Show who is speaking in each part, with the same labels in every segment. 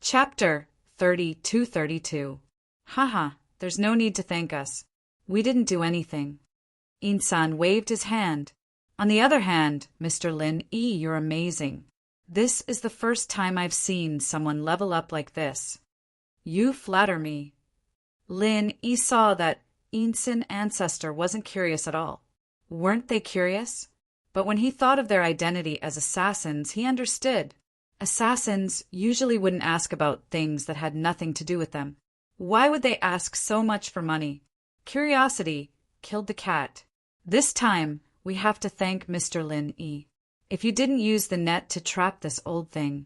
Speaker 1: Chapter 32. Haha, there's no need to thank us. We didn't do anything. Insan waved his hand. On the other hand, Mr. Lin Yi, you're amazing. This is the first time I've seen someone level up like this. You flatter me. Lin Yi saw that Insan ancestor wasn't curious at all. Weren't they curious? But when he thought of their identity as assassins, he understood. Assassins usually wouldn't ask about things that had nothing to do with them. Why would they ask so much for money? Curiosity killed the cat. This time, we have to thank Mr. Lin Yi. If you didn't use the net to trap this old thing,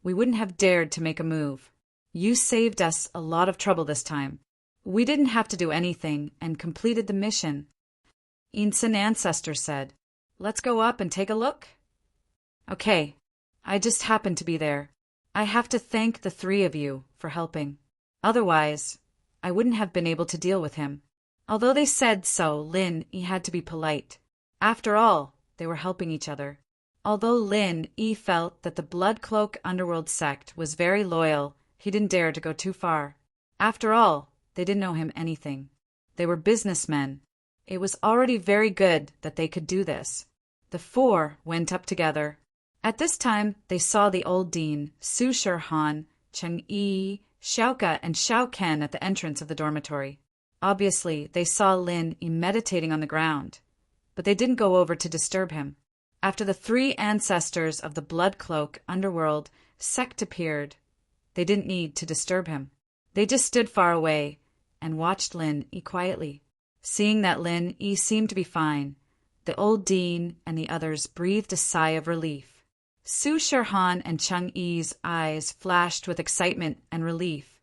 Speaker 1: we wouldn't have dared to make a move. You saved us a lot of trouble this time. We didn't have to do anything and completed the mission. Insan ancestor said, "Let's go up and take a look." Okay. I just happened to be there. I have to thank the three of you for helping. Otherwise, I wouldn't have been able to deal with him. Although they said so, Lin Yi had to be polite. After all, they were helping each other. Although Lin Yi felt that the Blood Cloak Underworld sect was very loyal, he didn't dare to go too far. After all, they didn't know him anything. They were businessmen. It was already very good that they could do this. The four went up together. At this time, they saw the old dean, Su Shirhan, Cheng Yi, Xiaoka, and Xiao Ken at the entrance of the dormitory. Obviously, they saw Lin Yi meditating on the ground, but they didn't go over to disturb him. After the three ancestors of the Blood Cloak Underworld sect appeared, they didn't need to disturb him. They just stood far away and watched Lin Yi quietly. Seeing that Lin Yi seemed to be fine, the old dean and the others breathed a sigh of relief. Su Shirhan and Cheng Yi's eyes flashed with excitement and relief,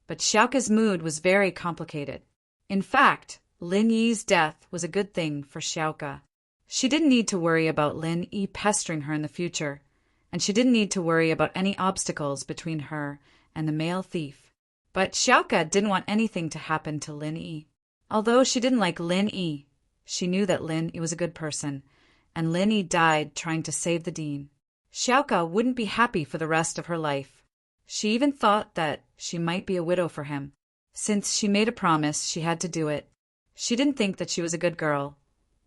Speaker 1: but Xiaoka's mood was very complicated. In fact, Lin Yi's death was a good thing for Xiaoka. She didn't need to worry about Lin Yi pestering her in the future, and she didn't need to worry about any obstacles between her and the male thief. But Xiaoka didn't want anything to happen to Lin Yi. Although she didn't like Lin Yi, she knew that Lin Yi was a good person, and Lin Yi died trying to save the dean. Xiaoka wouldn't be happy for the rest of her life. She even thought that she might be a widow for him. Since she made a promise, she had to do it. She didn't think that she was a good girl,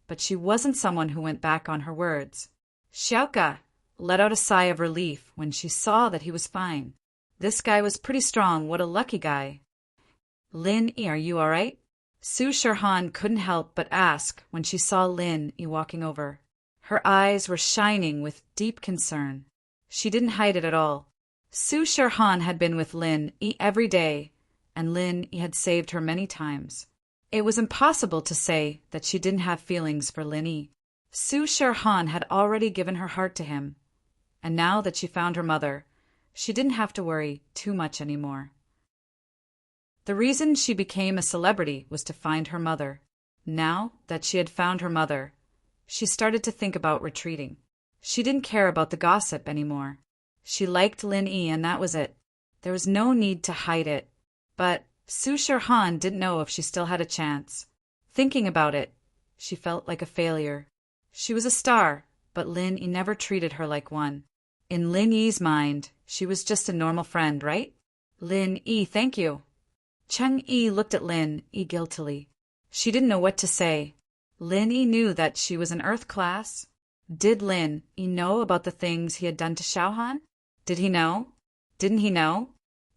Speaker 1: but she wasn't someone who went back on her words. Xiaoka let out a sigh of relief when she saw that he was fine. This guy was pretty strong. What a lucky guy. Lin Yi, are you all right? Su Shirhan couldn't help but ask when she saw Lin Yi walking over. Her eyes were shining with deep concern. She didn't hide it at all. Su Shirhan had been with Lin Yi every day, and Lin Yi had saved her many times. It was impossible to say that she didn't have feelings for Lin Yi. Su Shirhan had already given her heart to him, and now that she found her mother, she didn't have to worry too much anymore. The reason she became a celebrity was to find her mother. Now that she had found her mother, she started to think about retreating. She didn't care about the gossip anymore. She liked Lin Yi, and that was it. There was no need to hide it. But Su Shirhan didn't know if she still had a chance. Thinking about it, she felt like a failure. She was a star, but Lin Yi never treated her like one. In Lin Yi's mind, she was just a normal friend, right? Lin Yi, thank you. Cheng Yi looked at Lin Yi guiltily. She didn't know what to say. Lin Yi knew that she was an Earth class. Did Lin Yi know about the things he had done to Xiaohan? Did he know? Didn't he know?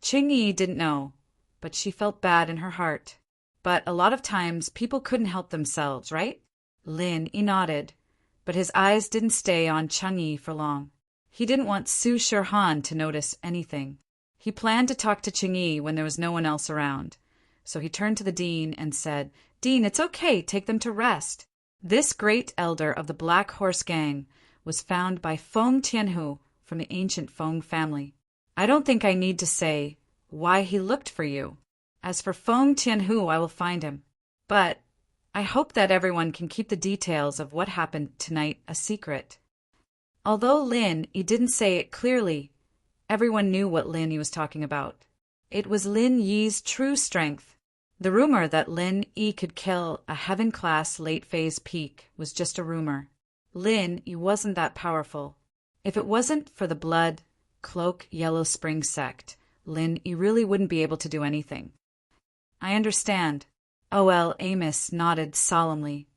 Speaker 1: Cheng Yi didn't know, but she felt bad in her heart. But a lot of times people couldn't help themselves, right? Lin Yi nodded, but his eyes didn't stay on Cheng Yi for long. He didn't want Su Shirhan to notice anything. He planned to talk to Cheng Yi when there was no one else around. So he turned to the dean and said, "Dean, it's okay, take them to rest." This great elder of the Black Horse Gang was found by Feng Tianhu from the ancient Feng family. I don't think I need to say why he looked for you. As for Feng Tianhu, I will find him. But I hope that everyone can keep the details of what happened tonight a secret. Although Lin Yi didn't say it clearly, everyone knew what Lin Yi was talking about. It was Lin Yi's true strength. The rumor that Lin Yi could kill a heaven-class late-phase peak was just a rumor. Lin Yi wasn't that powerful. If it wasn't for the Blood Cloak Yellow Spring sect, Lin Yi really wouldn't be able to do anything. I understand. Oh, Amos nodded solemnly.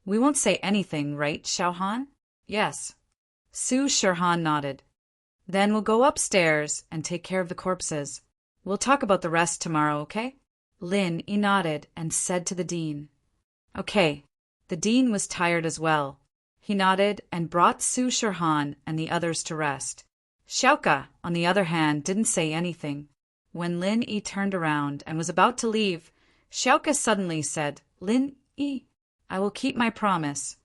Speaker 1: We won't say anything, right, Xiaohan? Yes. Su Shirhan nodded. Then we'll go upstairs and take care of the corpses. We'll talk about the rest tomorrow, okay? Lin Yi nodded and said to the dean. Okay. The dean was tired as well. He nodded and brought Su Shirhan and the others to rest. Xiaoka, on the other hand, didn't say anything. When Lin Yi turned around and was about to leave, Xiaoka suddenly said, Lin Yi, I will keep my promise.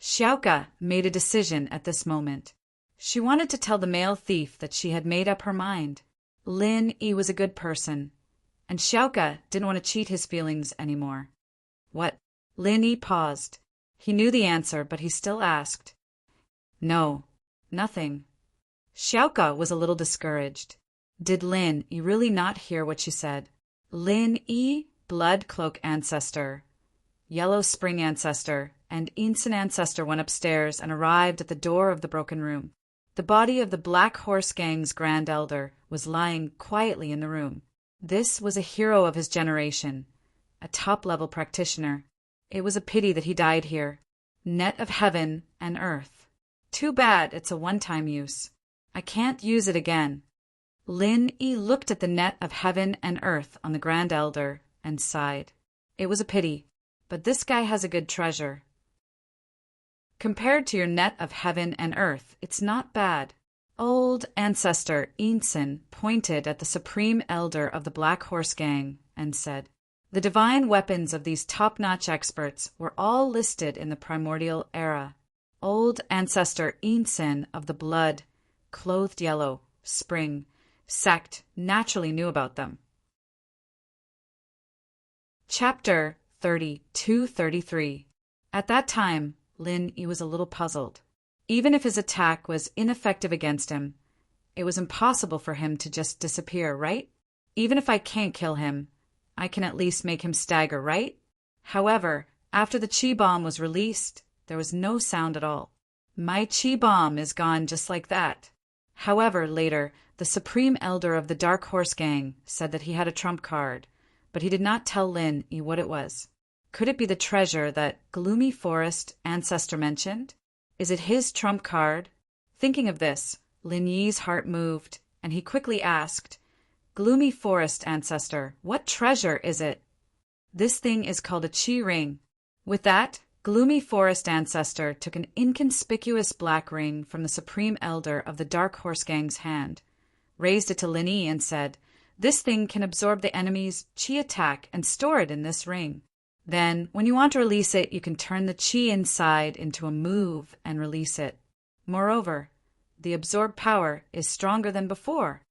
Speaker 1: Xiaoka made a decision at this moment. She wanted to tell the male thief that she had made up her mind. Lin Yi was a good person, and Xiaoka didn't want to cheat his feelings anymore. What? Lin Yi paused. He knew the answer, but he still asked. No, nothing. Xiaoka was a little discouraged. Did Lin Yi really not hear what she said? Lin Yi, Blood Cloak Ancestor, Yellow Spring Ancestor, and Inson Ancestor went upstairs and arrived at the door of the broken room. The body of the Black Horse Gang's Grand Elder was lying quietly in the room. This was a hero of his generation, a top-level practitioner. It was a pity that he died here. Net of heaven and earth. Too bad it's a one-time use. I can't use it again. Lin Yi looked at the net of heaven and earth on the Grand Elder and sighed. It was a pity, but this guy has a good treasure. Compared to your net of heaven and earth, it's not bad. Old Ancestor Inson pointed at the Supreme Elder of the Black Horse Gang and said, The divine weapons of these top-notch experts were all listed in the primordial era. Old Ancestor Inson of the Blood, Clothed Yellow, Spring, sect naturally knew about them. Chapter 32-33. At that time, Lin Yi was a little puzzled. Even if his attack was ineffective against him, it was impossible for him to just disappear, right? Even if I can't kill him, I can at least make him stagger, right? However, after the Qi bomb was released, there was no sound at all. My Qi bomb is gone just like that. However, later, the Supreme Elder of the Dark Horse Gang said that he had a trump card, but he did not tell Lin Yi what it was. Could it be the treasure that Gloomy Forest Ancestor mentioned? Is it his trump card? Thinking of this, Lin Yi's heart moved, and he quickly asked, Gloomy Forest Ancestor, what treasure is it? This thing is called a Qi ring. With that, Gloomy Forest Ancestor took an inconspicuous black ring from the Supreme Elder of the Dark Horse Gang's hand, raised it to Lin Yi and said, This thing can absorb the enemy's Qi attack and store it in this ring. Then, when you want to release it, you can turn the Qi inside into a move and release it. Moreover, the absorbed power is stronger than before.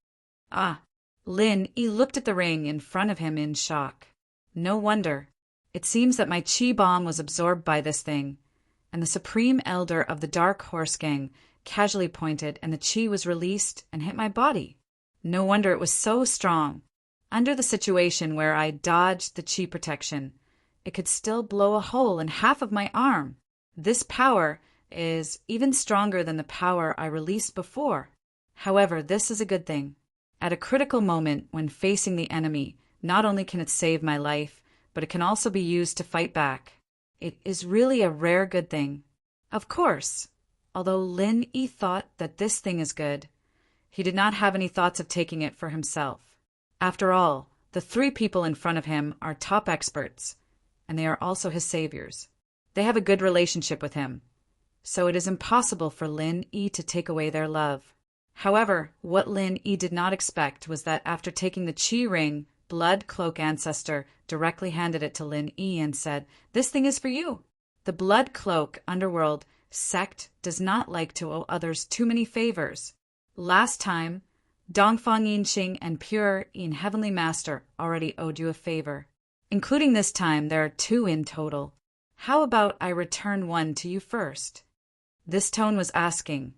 Speaker 1: Ah! Lin Yi looked at the ring in front of him in shock. No wonder. It seems that my Qi bomb was absorbed by this thing, and the Supreme Elder of the Dark Horse Gang casually pointed, and the Qi was released and hit my body. No wonder it was so strong. Under the situation where I dodged the Qi protection, it could still blow a hole in half of my arm. This power is even stronger than the power I released before. However, this is a good thing. At a critical moment when facing the enemy, not only can it save my life, but it can also be used to fight back. It is really a rare good thing. Of course, although Lin Yi thought that this thing is good, he did not have any thoughts of taking it for himself. After all, the three people in front of him are top experts, and they are also his saviors. They have a good relationship with him, so it is impossible for Lin Yi to take away their love. However, what Lin Yi did not expect was that after taking the Qi ring, Blood Cloak Ancestor directly handed it to Lin Yi and said, This thing is for you. The Blood Cloak Underworld sect does not like to owe others too many favors. Last time, Dongfang Yinxing and Pure Yin Heavenly Master already owed you a favor. Including this time, there are 2 in total. How about I return one to you first? This tone was asking,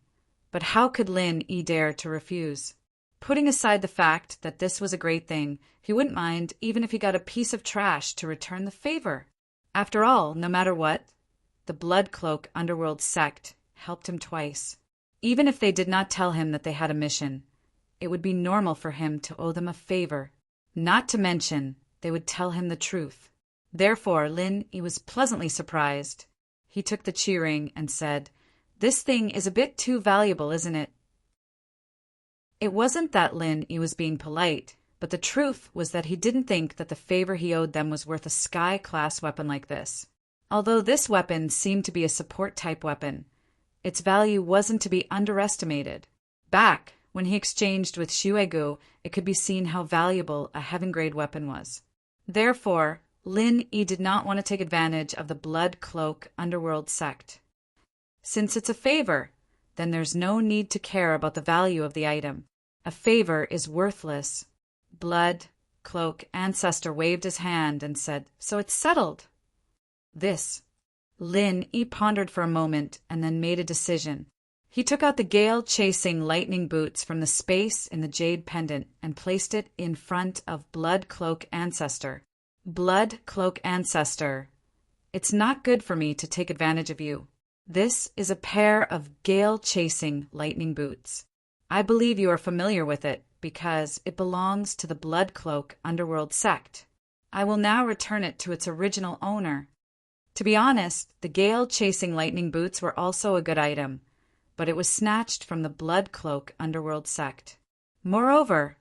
Speaker 1: but how could Lin Yi dare to refuse? Putting aside the fact that this was a great thing, he wouldn't mind even if he got a piece of trash to return the favor. After all, no matter what, the Blood Cloak Underworld sect helped him twice. Even if they did not tell him that they had a mission, it would be normal for him to owe them a favor. Not to mention, they would tell him the truth. Therefore, Lin Yi was pleasantly surprised. He took the chi ring and said, "This thing is a bit too valuable, isn't it?" It wasn't that Lin Yi was being polite, but the truth was that he didn't think that the favor he owed them was worth a sky-class weapon like this. Although this weapon seemed to be a support-type weapon, its value wasn't to be underestimated. Back when he exchanged with Xuegu, it could be seen how valuable a heaven-grade weapon was. Therefore, Lin Yi did not want to take advantage of the Blood Cloak Underworld sect. Since it's a favor, then there's no need to care about the value of the item. A favor is worthless. Blood Cloak Ancestor waved his hand and said, "So it's settled." This. Lin Yi pondered for a moment and then made a decision. He took out the gale-chasing lightning boots from the space in the jade pendant and placed it in front of Blood Cloak Ancestor. Blood Cloak Ancestor, it's not good for me to take advantage of you. This is a pair of gale-chasing lightning boots. I believe you are familiar with it because it belongs to the Blood Cloak Underworld sect. I will now return it to its original owner. To be honest, the gale-chasing lightning boots were also a good item, but it was snatched from the Blood Cloak Underworld sect. Moreover,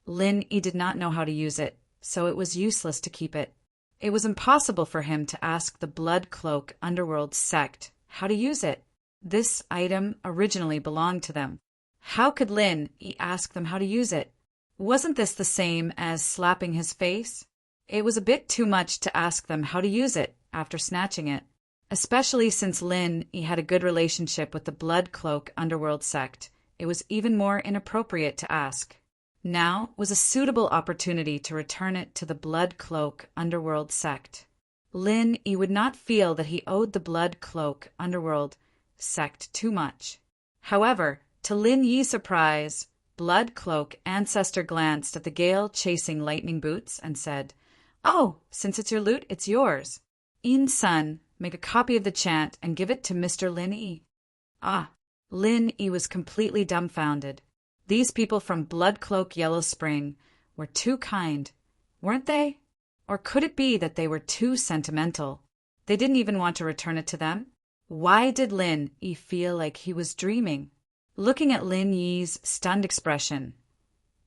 Speaker 1: Lin Yi did not know how to use it, so it was useless to keep it. It was impossible for him to ask the Blood Cloak Underworld sect how to use it. This item originally belonged to them. How could Lin Yi ask them how to use it? Wasn't this the same as slapping his face? It was a bit too much to ask them how to use it after snatching it, especially since Lin Yi had a good relationship with the Blood Cloak Underworld sect. It was even more inappropriate to ask. Now was a suitable opportunity to return it to the Blood Cloak Underworld sect. Lin Yi would not feel that he owed the Blood Cloak Underworld sect too much. However, to Lin Yi's surprise, Blood Cloak Ancestor glanced at the gale-chasing lightning boots and said, "Oh, since it's your loot, it's yours. In-sun, make a copy of the chant and give it to Mr. Lin Yi." Ah, Lin Yi was completely dumbfounded. These people from Blood Cloak Yellow Spring were too kind, weren't they? Or could it be that they were too sentimental? They didn't even want to return it to them? Why did Lin Yi feel like he was dreaming? Looking at Lin Yi's stunned expression,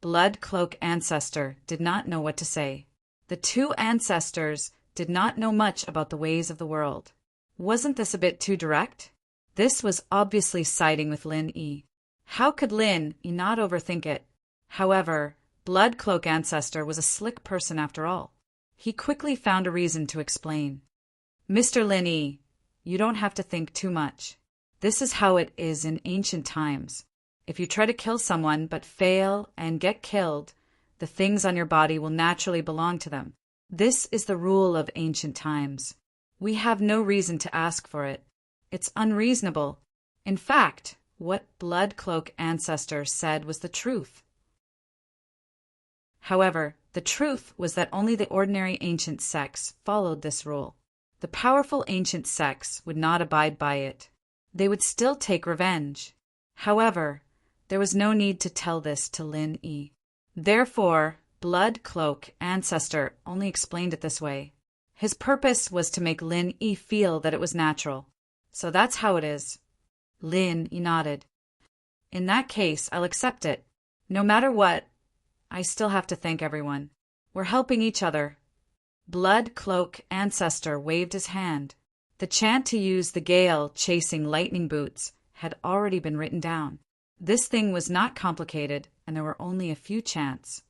Speaker 1: Blood Cloak Ancestor did not know what to say. The two ancestors did not know much about the ways of the world. Wasn't this a bit too direct? This was obviously siding with Lin Yi. How could Lin Yi not overthink it? However, Blood Cloak Ancestor was a slick person after all. He quickly found a reason to explain. "Mr. Lin Yi, you don't have to think too much. This is how it is in ancient times. If you try to kill someone but fail and get killed, the things on your body will naturally belong to them. This is the rule of ancient times. We have no reason to ask for it. It's unreasonable. In fact, what Blood Cloak Ancestor said was the truth." However, the truth was that only the ordinary ancient sects followed this rule. The powerful ancient sects would not abide by it. They would still take revenge. However, there was no need to tell this to Lin Yi. Therefore, Blood Cloak Ancestor only explained it this way. His purpose was to make Lin Yi feel that it was natural. "So that's how it is." Lin Yi nodded. "In that case, I'll accept it. No matter what, I still have to thank everyone. We're helping each other." Blood Cloak Ancestor waved his hand. The chant to use the gale-chasing lightning boots had already been written down. This thing was not complicated, and there were only a few chants.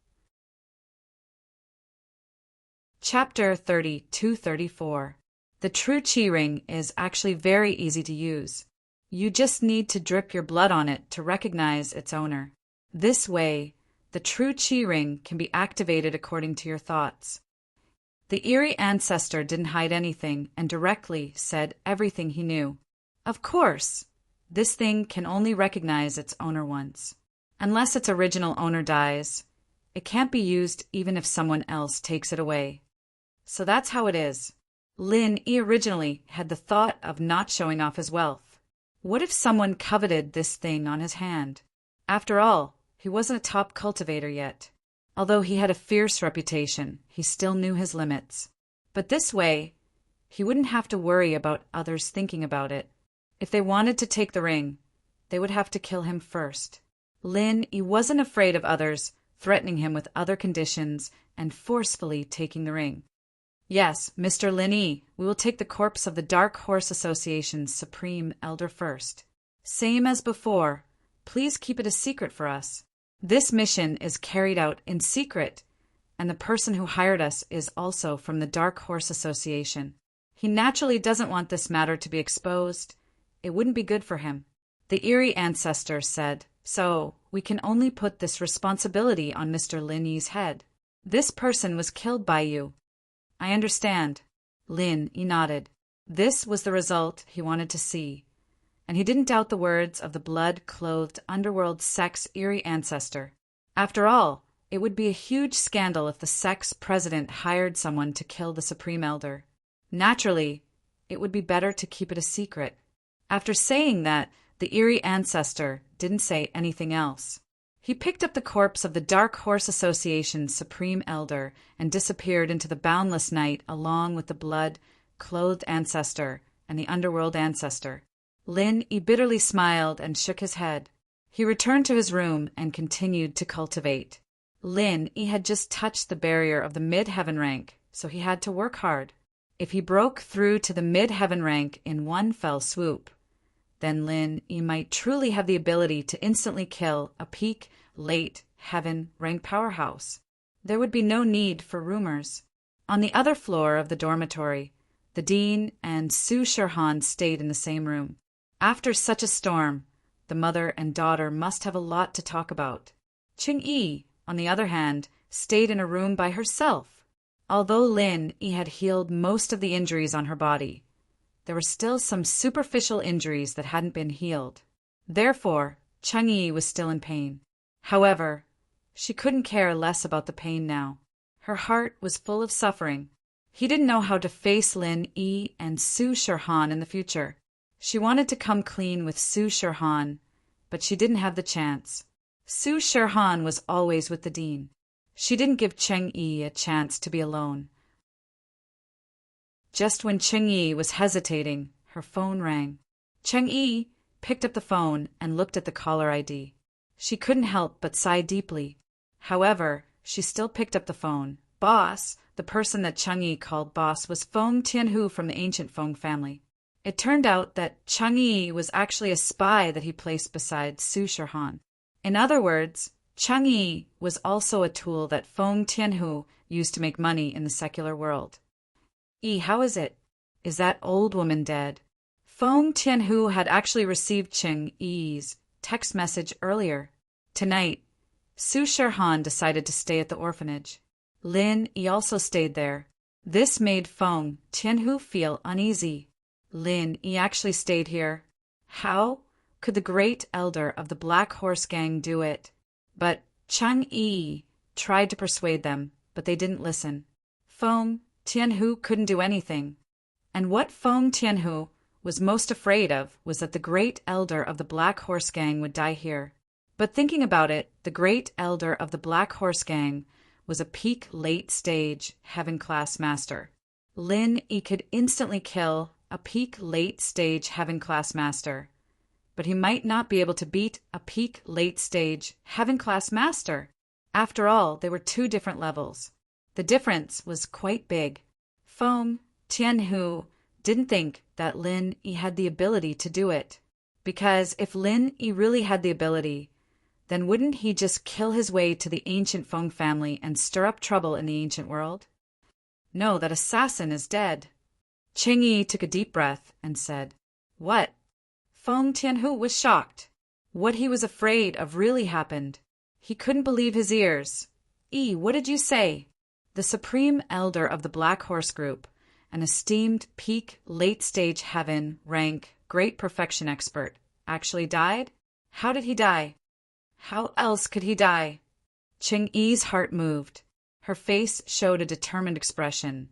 Speaker 1: Chapter 32-34. The true chi ring is actually very easy to use. You just need to drip your blood on it to recognize its owner. This way, the true chi ring can be activated according to your thoughts. The eerie ancestor didn't hide anything and directly said everything he knew. Of course, this thing can only recognize its owner once. Unless its original owner dies, it can't be used even if someone else takes it away. So that's how it is. Lin Yi originally had the thought of not showing off his wealth. What if someone coveted this thing on his hand? After all, He wasn't a top cultivator yet. Although he had a fierce reputation, he still knew his limits. But this way, he wouldn't have to worry about others thinking about it. If they wanted to take the ring, they would have to kill him first. Lin Yi wasn't afraid of others threatening him with other conditions and forcefully taking the ring. Yes, Mr. Lin Yi, we will take the corpse of the Dark Horse Association's Supreme Elder first. Same as before, please keep it a secret for us. This mission is carried out in secret, and the person who hired us is also from the Dark Horse Association. He naturally doesn't want this matter to be exposed. It wouldn't be good for him. The eerie ancestor said, so we can only put this responsibility on Mr. Lin Yi's head. This person was killed by you. I understand. Lin Yi nodded. This was the result he wanted to see, and he didn't doubt the words of the blood-clothed underworld sect's eerie ancestor. After all, it would be a huge scandal if the sect's president hired someone to kill the Supreme Elder. Naturally, it would be better to keep it a secret. After saying that, the eerie ancestor didn't say anything else. He picked up the corpse of the Dark Horse Association's Supreme Elder and disappeared into the boundless night along with the blood-clothed ancestor and the underworld ancestor. Lin Yi bitterly smiled and shook his head. He returned to his room and continued to cultivate. Lin Yi had just touched the barrier of the mid-heaven rank, so he had to work hard. If he broke through to the mid-heaven rank in one fell swoop, then Lin Yi might truly have the ability to instantly kill a peak, late, heaven rank powerhouse. There would be no need for rumors. On the other floor of the dormitory, the dean and Su Shirhan stayed in the same room. After such a storm, the mother and daughter must have a lot to talk about. Qing Yi, on the other hand, stayed in a room by herself. Although Lin Yi had healed most of the injuries on her body, there were still some superficial injuries that hadn't been healed. Therefore, Cheng Yi was still in pain. However, she couldn't care less about the pain now. Her heart was full of suffering. He didn't know how to face Lin Yi and Su Shirhan in the future. She wanted to come clean with Su Shirhan, but she didn't have the chance. Su Shirhan was always with the dean. She didn't give Cheng Yi a chance to be alone. Just when Cheng Yi was hesitating, her phone rang. Cheng Yi picked up the phone and looked at the caller ID. She couldn't help but sigh deeply. However, she still picked up the phone. Boss, the person that Cheng Yi called boss, was Feng Tianhu from the ancient Feng family. It turned out that Cheng Yi was actually a spy that he placed beside Su Shirhan. In other words, Cheng Yi was also a tool that Feng Tianhu used to make money in the secular world. How is it? Is that old woman dead? Feng Tianhu had actually received Cheng Yi's text message earlier. Tonight, Su Shirhan decided to stay at the orphanage. Lin Yi also stayed there. This made Feng Tianhu feel uneasy. Lin Yi actually stayed here. How could the great elder of the Black Horse Gang do it? But Cheng Yi tried to persuade them, but they didn't listen. Feng Tianhu couldn't do anything. And what Feng Tianhu was most afraid of was that the great elder of the Black Horse Gang would die here. But thinking about it, the great elder of the Black Horse Gang was a peak late-stage heaven-class master. Lin Yi could instantly kill a peak late-stage heaven-class master. But he might not be able to beat a peak late-stage heaven-class master. After all, they were two different levels. The difference was quite big. Feng Tianhu didn't think that Lin Yi had the ability to do it. Because if Lin Yi really had the ability, then wouldn't he just kill his way to the ancient Feng family and stir up trouble in the ancient world? No, that assassin is dead. Cheng Yi took a deep breath and said, What? Feng Tianhu was shocked. What he was afraid of really happened. He couldn't believe his ears. What did you say? The Supreme Elder of the Black Horse Group, an esteemed peak late-stage heaven rank great perfection expert, actually died? How did he die? How else could he die? Cheng Yi's heart moved. Her face showed a determined expression,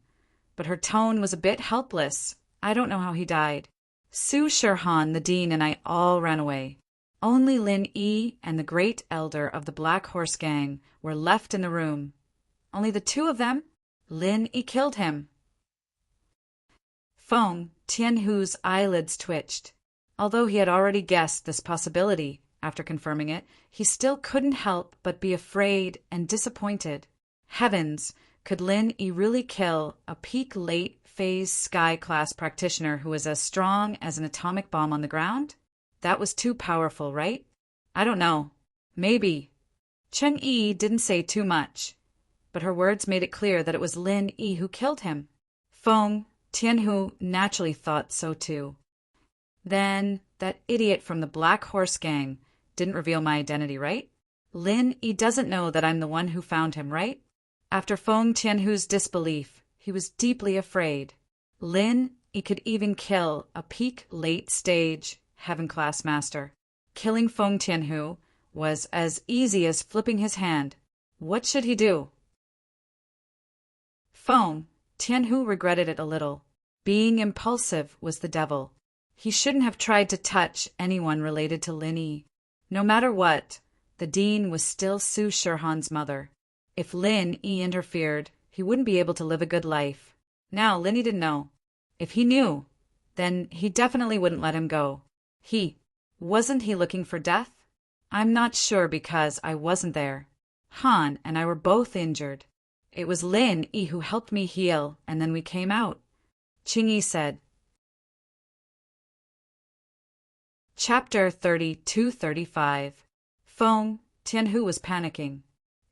Speaker 1: but her tone was a bit helpless. I don't know how he died. Su Shirhan, the dean, and I all ran away. Only Lin Yi and the great elder of the Black Horse Gang were left in the room. Only the two of them? Lin Yi killed him. Feng Tianhu's eyelids twitched. Although he had already guessed this possibility, after confirming it, he still couldn't help but be afraid and disappointed. Heavens, could Lin Yi really kill a peak late-phase sky-class practitioner who was as strong as an atomic bomb on the ground? That was too powerful, right? I don't know. Maybe. Cheng Yi didn't say too much, but her words made it clear that it was Lin Yi who killed him. Feng Tianhu naturally thought so too. Then, that idiot from the Black Horse Gang didn't reveal my identity, right? Lin Yi doesn't know that I'm the one who found him, right? After Feng Tianhu's disbelief, he was deeply afraid. Lin Yi could even kill a peak late-stage heaven-class master. Killing Feng Tianhu was as easy as flipping his hand. What should he do? Feng Tianhu regretted it a little. Being impulsive was the devil. He shouldn't have tried to touch anyone related to Lin Yi. No matter what, the dean was still Su Shirhan's mother. If Lin Yi interfered, he wouldn't be able to live a good life. Now, Lin Yi didn't know. If he knew, then he definitely wouldn't let him go. Wasn't he looking for death? I'm not sure because I wasn't there. Han and I were both injured. It was Lin Yi who helped me heal, and then we came out, Qing Yi said. Chapter 32-35. Feng Tianhu was panicking.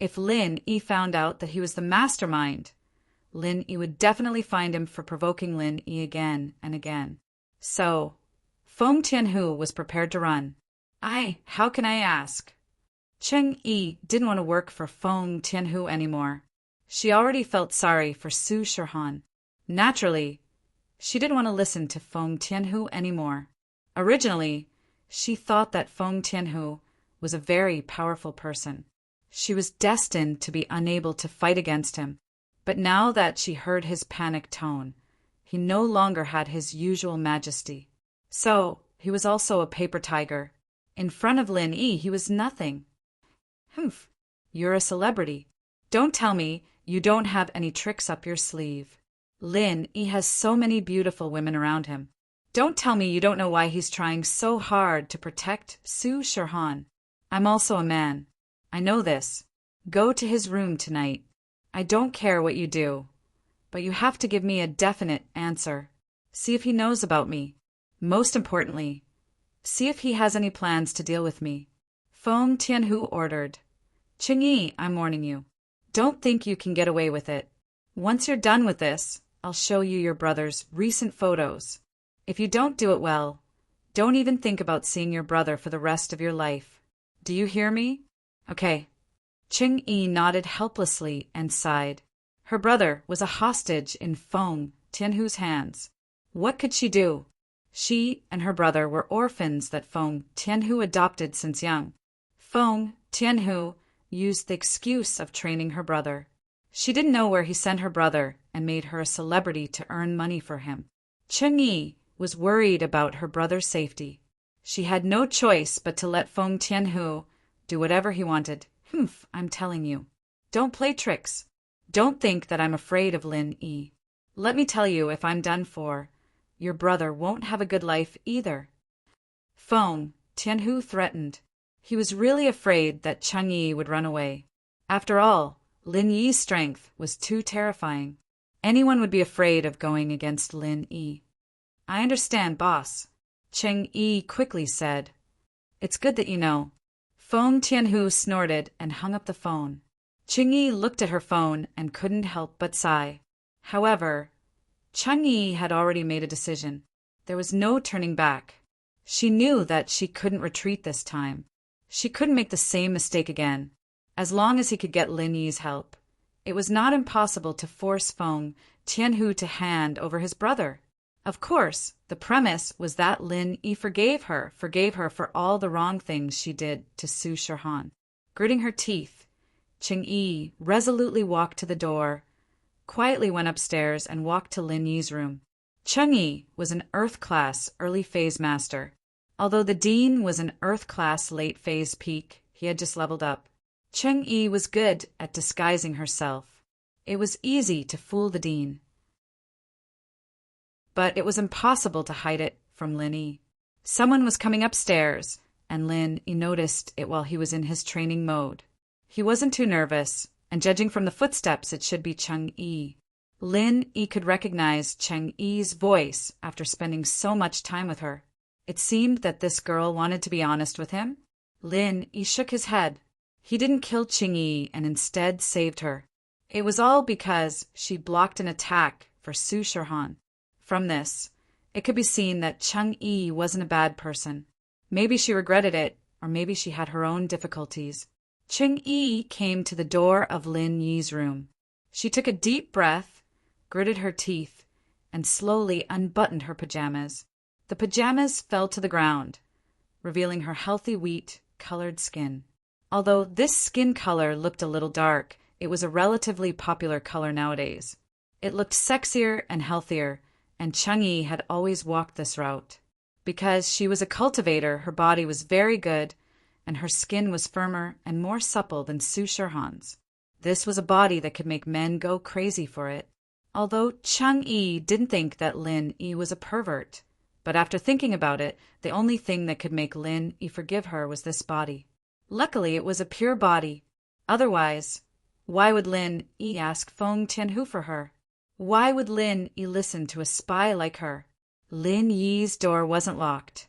Speaker 1: If Lin Yi found out that he was the mastermind, Lin Yi would definitely find him for provoking Lin Yi again and again. So, Feng Tianhu was prepared to run. How can I ask? Cheng Yi didn't want to work for Feng Tianhu anymore. She already felt sorry for Su Shirhan. Naturally, she didn't want to listen to Feng Tianhu anymore. Originally, she thought that Feng Tianhu was a very powerful person. She was destined to be unable to fight against him. But now that she heard his panicked tone, he no longer had his usual majesty. So, he was also a paper tiger. In front of Lin Yi, he was nothing. Humph, you're a celebrity. Don't tell me you don't have any tricks up your sleeve. Lin Yi has so many beautiful women around him. Don't tell me you don't know why he's trying so hard to protect Su Shirhan. I'm also a man. I know this. Go to his room tonight. I don't care what you do, but you have to give me a definite answer. See if he knows about me. Most importantly, see if he has any plans to deal with me. Feng Tianhu ordered. Qing Yi, I'm warning you. Don't think you can get away with it. Once you're done with this, I'll show you your brother's recent photos. If you don't do it well, don't even think about seeing your brother for the rest of your life. Do you hear me? Okay. Qing Yi nodded helplessly and sighed. Her brother was a hostage in Feng Tianhu's hands. What could she do? She and her brother were orphans that Feng Tianhu adopted since young. Feng Tianhu used the excuse of training her brother. She didn't know where he sent her brother and made her a celebrity to earn money for him. Cheng Yi was worried about her brother's safety. She had no choice but to let Feng Tianhu do whatever he wanted. Humph, I'm telling you. Don't play tricks. Don't think that I'm afraid of Lin Yi. Let me tell you, if I'm done for, your brother won't have a good life either. Feng Tianhu threatened. He was really afraid that Cheng Yi would run away. After all, Lin Yi's strength was too terrifying. Anyone would be afraid of going against Lin Yi. I understand, boss, Cheng Yi quickly said. It's good that you know. Feng Tianhu snorted and hung up the phone. Cheng Yi looked at her phone and couldn't help but sigh. However, Cheng Yi had already made a decision. There was no turning back. She knew that she couldn't retreat this time. She couldn't make the same mistake again. As long as he could get Lin Yi's help, it was not impossible to force Feng Tianhu to hand over his brother. Of course, the premise was that Lin Yi forgave her for all the wrong things she did to Su Shirhan. Gritting her teeth, Cheng Yi resolutely walked to the door, quietly went upstairs and walked to Lin Yi's room. Cheng Yi was an Earth-class early-phase master. Although the dean was an Earth-class late-phase peak, he had just leveled up. Cheng-Yi was good at disguising herself. It was easy to fool the dean. But it was impossible to hide it from Lin-Yi. Someone was coming upstairs, and Lin-Yi noticed it while he was in his training mode. He wasn't too nervous, and judging from the footsteps, it should be Cheng-Yi. Lin-Yi could recognize Cheng-Yi's voice after spending so much time with her. It seemed that this girl wanted to be honest with him. Lin-Yi shook his head. He didn't kill Cheng-Yi and instead saved her. It was all because she blocked an attack for Su Shirhan. From this, it could be seen that Cheng-Yi wasn't a bad person. Maybe she regretted it, or maybe she had her own difficulties. Cheng-Yi came to the door of Lin-Yi's room. She took a deep breath, gritted her teeth, and slowly unbuttoned her pajamas. The pajamas fell to the ground, revealing her healthy wheat-colored skin. Although this skin color looked a little dark, it was a relatively popular color nowadays. It looked sexier and healthier, and Cheng-Yi had always walked this route. Because she was a cultivator, her body was very good, and her skin was firmer and more supple than Su Shirhan's. This was a body that could make men go crazy for it. Although Cheng-Yi didn't think that Lin-Yi was a pervert, but after thinking about it, the only thing that could make Lin-Yi forgive her was this body. Luckily, it was a pure body. Otherwise, why would Lin-Yi ask Feng Tianhu for her? Why would Lin-Yi listen to a spy like her? Lin-Yi's door wasn't locked,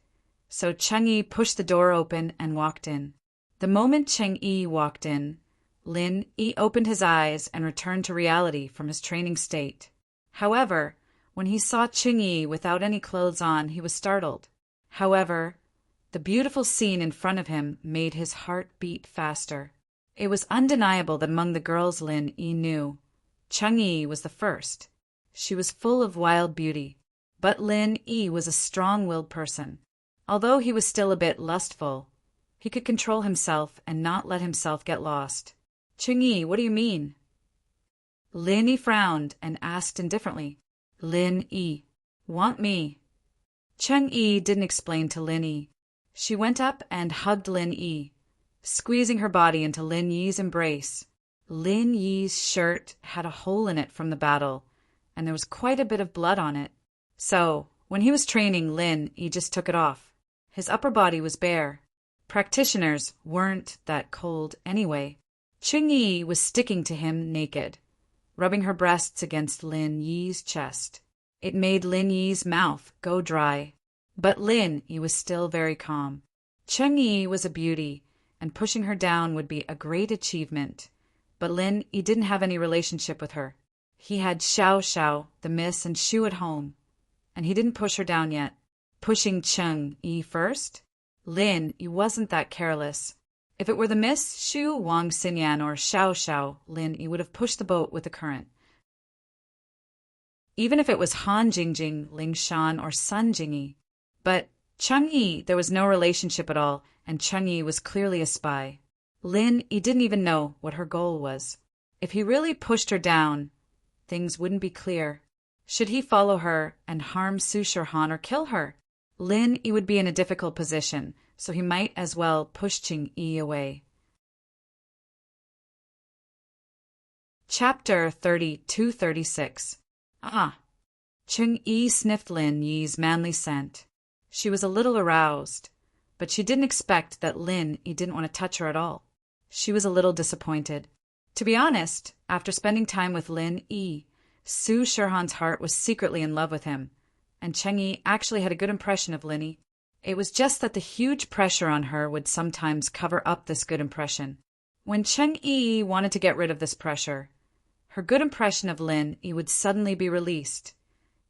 Speaker 1: so Cheng-Yi pushed the door open and walked in. The moment Cheng-Yi walked in, Lin-Yi opened his eyes and returned to reality from his training state. However, when he saw Cheng-Yi without any clothes on, he was startled. However, the beautiful scene in front of him made his heart beat faster. It was undeniable that among the girls Lin-Yi knew, Cheng-Yi was the first. She was full of wild beauty. But Lin-Yi was a strong-willed person. Although he was still a bit lustful, he could control himself and not let himself get lost. Cheng-Yi, what do you mean? Lin-Yi frowned and asked indifferently. Lin-Yi, want me? Cheng-Yi didn't explain to Lin-Yi. She went up and hugged Lin-Yi, squeezing her body into Lin-Yi's embrace. Lin-Yi's shirt had a hole in it from the battle, and there was quite a bit of blood on it. So, when he was training Lin-Yi just took it off. His upper body was bare. Practitioners weren't that cold anyway. Cheng-Yi was sticking to him naked, rubbing her breasts against Lin-Yi's chest. It made Lin-Yi's mouth go dry. But Lin-Yi was still very calm. Cheng-Yi was a beauty, and pushing her down would be a great achievement. But Lin-Yi didn't have any relationship with her. He had Xiao Xiao, the Miss, and Shu at home, and he didn't push her down yet. Pushing Cheng-Yi first? Lin-Yi wasn't that careless. If it were the Miss, Shu, Wang Xinyan, or Xiao Xiao, Lin-Yi would have pushed the boat with the current. Even if it was Han Jingjing, Ling Shan, or Sun Jingyi. But Cheng-Yi, there was no relationship at all, and Cheng-Yi was clearly a spy. Lin-Yi didn't even know what her goal was. If he really pushed her down, things wouldn't be clear. Should he follow her and harm Su Shirhan or kill her? Lin-Yi would be in a difficult position, so he might as well push Cheng-Yi away. Chapter 32-36. Cheng-Yi sniffed Lin-Yi's manly scent. She was a little aroused, but she didn't expect that Lin-Yi didn't want to touch her at all. She was a little disappointed. To be honest, after spending time with Lin-Yi, Su Shirhan's heart was secretly in love with him, and Cheng-Yi actually had a good impression of Lin-Yi. It was just that the huge pressure on her would sometimes cover up this good impression. When Cheng-Yi wanted to get rid of this pressure, her good impression of Lin-Yi would suddenly be released,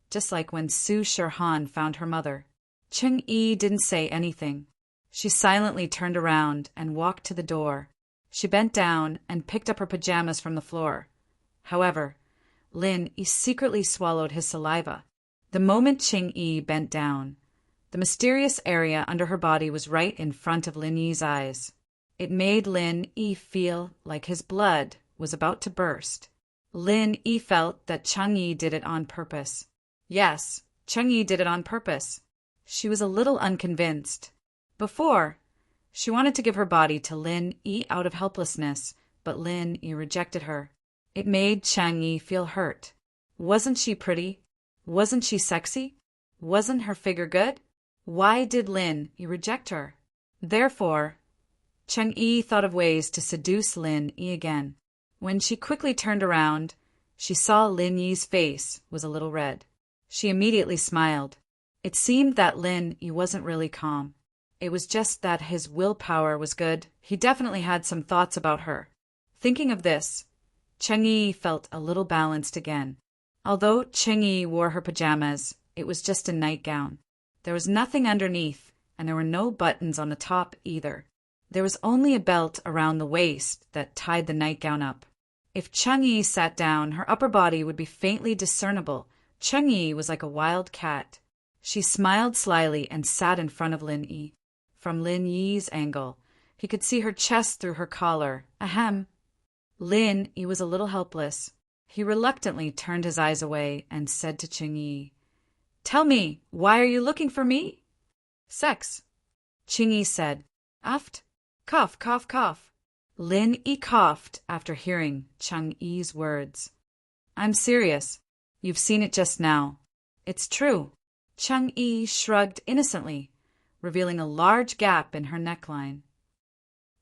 Speaker 1: just like when Su Shirhan found her mother. Cheng-Yi didn't say anything. She silently turned around and walked to the door. She bent down and picked up her pajamas from the floor. However, Lin-Yi secretly swallowed his saliva. The moment Cheng-Yi bent down, the mysterious area under her body was right in front of Lin-Yi's eyes. It made Lin-Yi feel like his blood was about to burst. Lin-Yi felt that Cheng-Yi did it on purpose. Yes, Cheng-Yi did it on purpose. She was a little unconvinced. Before, she wanted to give her body to Lin Yi out of helplessness, but Lin Yi rejected her. It made Chang Yi feel hurt. Wasn't she pretty? Wasn't she sexy? Wasn't her figure good? Why did Lin Yi reject her? Therefore, Chang Yi thought of ways to seduce Lin Yi again. When she quickly turned around, she saw Lin Yi's face was a little red. She immediately smiled. It seemed that Lin Yi wasn't really calm. It was just that his willpower was good. He definitely had some thoughts about her. Thinking of this, Chang Yi felt a little balanced again. Although Chang Yi wore her pajamas, it was just a nightgown. There was nothing underneath, and there were no buttons on the top either. There was only a belt around the waist that tied the nightgown up. If Chang Yi sat down, her upper body would be faintly discernible. Chang Yi was like a wild cat. She smiled slyly and sat in front of Lin Yi. From Lin Yi's angle, he could see her chest through her collar. Ahem. Lin Yi was a little helpless. He reluctantly turned his eyes away and said to Chang Yi, "Tell me, why are you looking for me?" "Sex," Chang Yi said. "Aft? Cough, cough, cough." Lin Yi coughed after hearing Chang Yi's words. "I'm serious. You've seen it just now." "It's true." Chang Yi shrugged innocently, revealing a large gap in her neckline.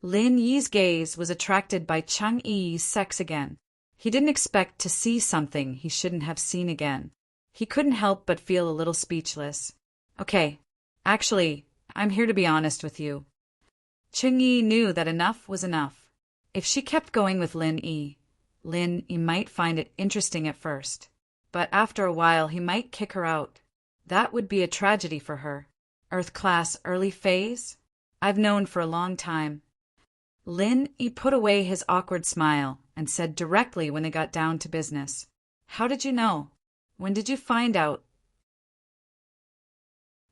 Speaker 1: Lin Yi's gaze was attracted by Chang Yi's sex again. He didn't expect to see something he shouldn't have seen again. He couldn't help but feel a little speechless. "Okay, actually, I'm here to be honest with you." Chang Yi knew that enough was enough. If she kept going with Lin Yi might find it interesting at first, but after a while he might kick her out. That would be a tragedy for her. Earth class early phase? I've known for a long time. Lin Yi put away his awkward smile and said directly when they got down to business, "How did you know? When did you find out?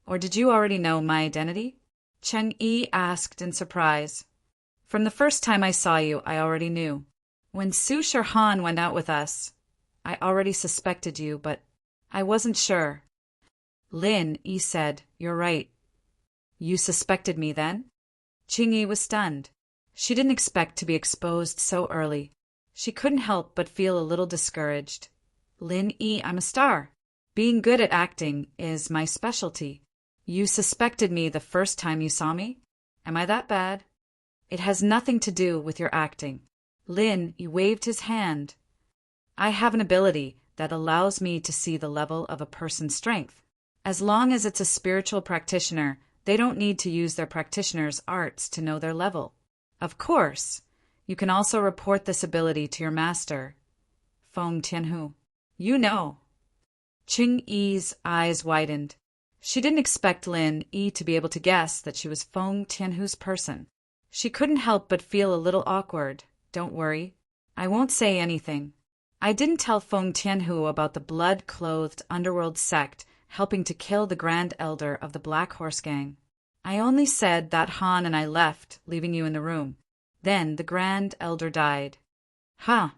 Speaker 1: Or did you already know my identity?" Chang Yi asked in surprise. "From the first time I saw you, I already knew. When Su Han went out with us, I already suspected you, but I wasn't sure." Lin Yi said, "You're right." "You suspected me then?" Chang Yi was stunned. She didn't expect to be exposed so early. She couldn't help but feel a little discouraged. "Lin Yi, I'm a star. Being good at acting is my specialty. You suspected me the first time you saw me? Am I that bad?" "It has nothing to do with your acting." Lin Yi waved his hand. "I have an ability that allows me to see the level of a person's strength. As long as it's a spiritual practitioner, they don't need to use their practitioner's arts to know their level. Of course, you can also report this ability to your master, Feng Tianhu. You know." Chang Yi's eyes widened. She didn't expect Lin Yi to be able to guess that she was Feng Tianhu's person. She couldn't help but feel a little awkward. "Don't worry. I won't say anything. I didn't tell Feng Tianhu about the blood-clothed underworld sect helping to kill the Grand Elder of the Black Horse Gang. I only said that Han and I left, leaving you in the room. Then the Grand Elder died." "Huh."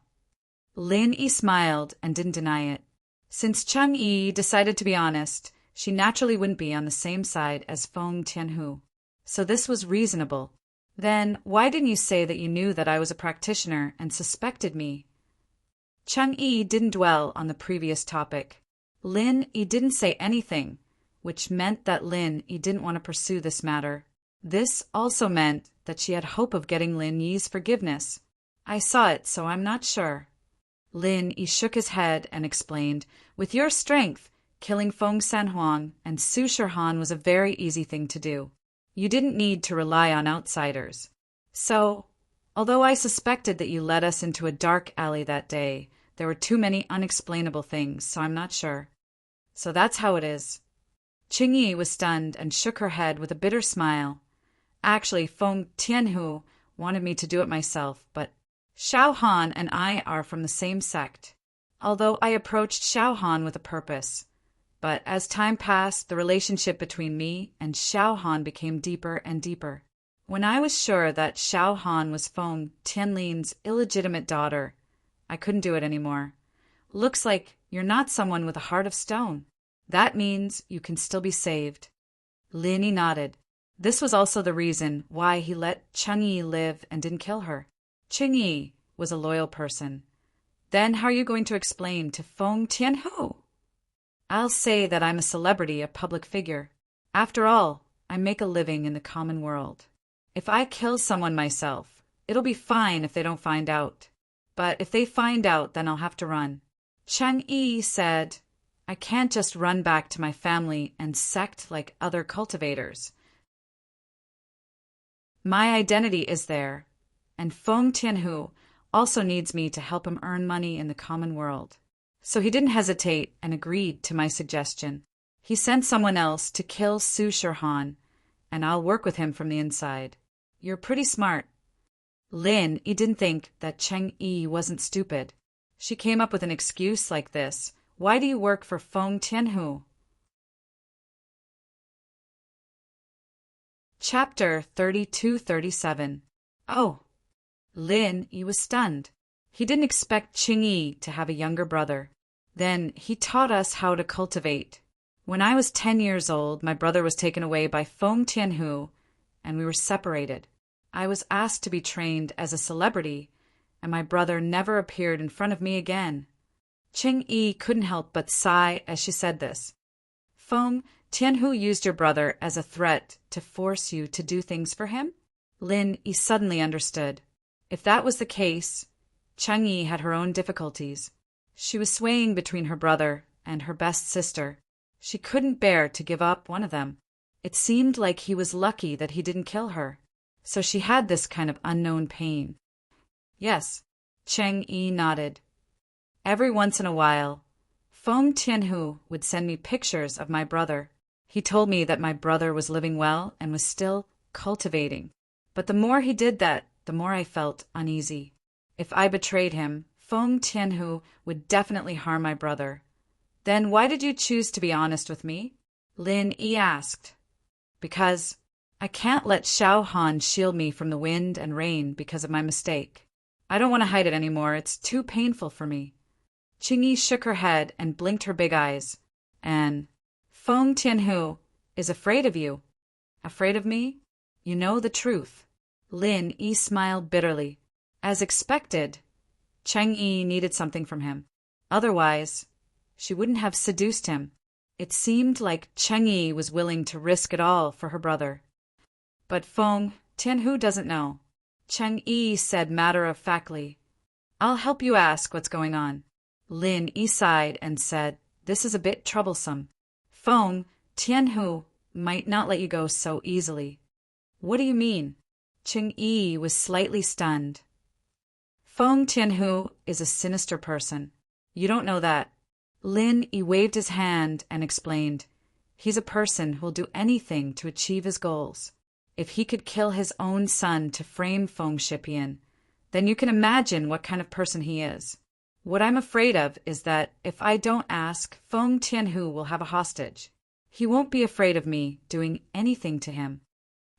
Speaker 1: Lin Yi smiled and didn't deny it. Since Chang Yi decided to be honest, she naturally wouldn't be on the same side as Feng Tianhu. So this was reasonable. "Then why didn't you say that you knew that I was a practitioner and suspected me?" Chang Yi didn't dwell on the previous topic. Lin Yi didn't say anything, which meant that Lin Yi didn't want to pursue this matter. This also meant that she had hope of getting Lin Yi's forgiveness. "I saw it, so I'm not sure." Lin Yi shook his head and explained, "With your strength, killing Feng Sanhuang and Su Han was a very easy thing to do. You didn't need to rely on outsiders. So, although I suspected that you led us into a dark alley that day, there were too many unexplainable things, so I'm not sure. So that's how it is." Chang Yi was stunned and shook her head with a bitter smile. "Actually, Feng Tianhu wanted me to do it myself, but Xiao Han and I are from the same sect. Although I approached Xiao Han with a purpose. But as time passed, the relationship between me and Xiao Han became deeper and deeper. When I was sure that Xiao Han was Feng Tianlin's illegitimate daughter, I couldn't do it anymore. Looks like you're not someone with a heart of stone. That means you can still be saved." Lin Yi nodded. This was also the reason why he let Cheng Yi live and didn't kill her. Cheng Yi was a loyal person. Then how are you going to explain to Feng Tianhu? I'll say that I'm a celebrity, a public figure. After all, I make a living in the common world. If I kill someone myself, it'll be fine if they don't find out. But if they find out, then I'll have to run. Cheng Yi said, I can't just run back to my family and sect like other cultivators. My identity is there, and Feng Tianhu also needs me to help him earn money in the common world. So he didn't hesitate and agreed to my suggestion. He sent someone else to kill Su Shirhan, and I'll work with him from the inside. You're pretty smart. Lin Yi didn't think that Cheng Yi wasn't stupid. She came up with an excuse like this. Why do you work for Feng Tianhu? Chapter 32-37. Oh. Lin Yi was stunned. He didn't expect Cheng Yi to have a younger brother. Then he taught us how to cultivate. When I was 10 years old, my brother was taken away by Feng Tianhu, and we were separated. I was asked to be trained as a celebrity, and my brother never appeared in front of me again. Cheng Yi couldn't help but sigh as she said this. Feng Tianhu used your brother as a threat to force you to do things for him? Lin Yi suddenly understood. If that was the case, Cheng Yi had her own difficulties. She was swaying between her brother and her best sister. She couldn't bear to give up one of them. It seemed like he was lucky that he didn't kill her. So she had this kind of unknown pain. Yes, Cheng Yi nodded. Every once in a while, Feng Tianhu would send me pictures of my brother. He told me that my brother was living well and was still cultivating. But the more he did that, the more I felt uneasy. If I betrayed him, Feng Tianhu would definitely harm my brother. Then why did you choose to be honest with me? Lin Yi asked. Because I can't let Xiao Han shield me from the wind and rain because of my mistake. I don't want to hide it anymore. It's too painful for me. Cheng Yi shook her head and blinked her big eyes. And Feng Tianhu is afraid of you. Afraid of me? You know the truth. Lin Yi smiled bitterly. As expected, Cheng Yi needed something from him. Otherwise, she wouldn't have seduced him. It seemed like Cheng Yi was willing to risk it all for her brother. But Feng Tianhu doesn't know. Cheng Yi said matter-of-factly, I'll help you ask what's going on. Lin Yi sighed and said, This is a bit troublesome. Feng Tianhu might not let you go so easily. What do you mean? Cheng Yi was slightly stunned. Feng Tianhu is a sinister person. You don't know that. Lin Yi waved his hand and explained, He's a person who'll do anything to achieve his goals. If he could kill his own son to frame Feng Shipian, then you can imagine what kind of person he is. What I'm afraid of is that if I don't ask, Feng Tianhu will have a hostage. He won't be afraid of me doing anything to him.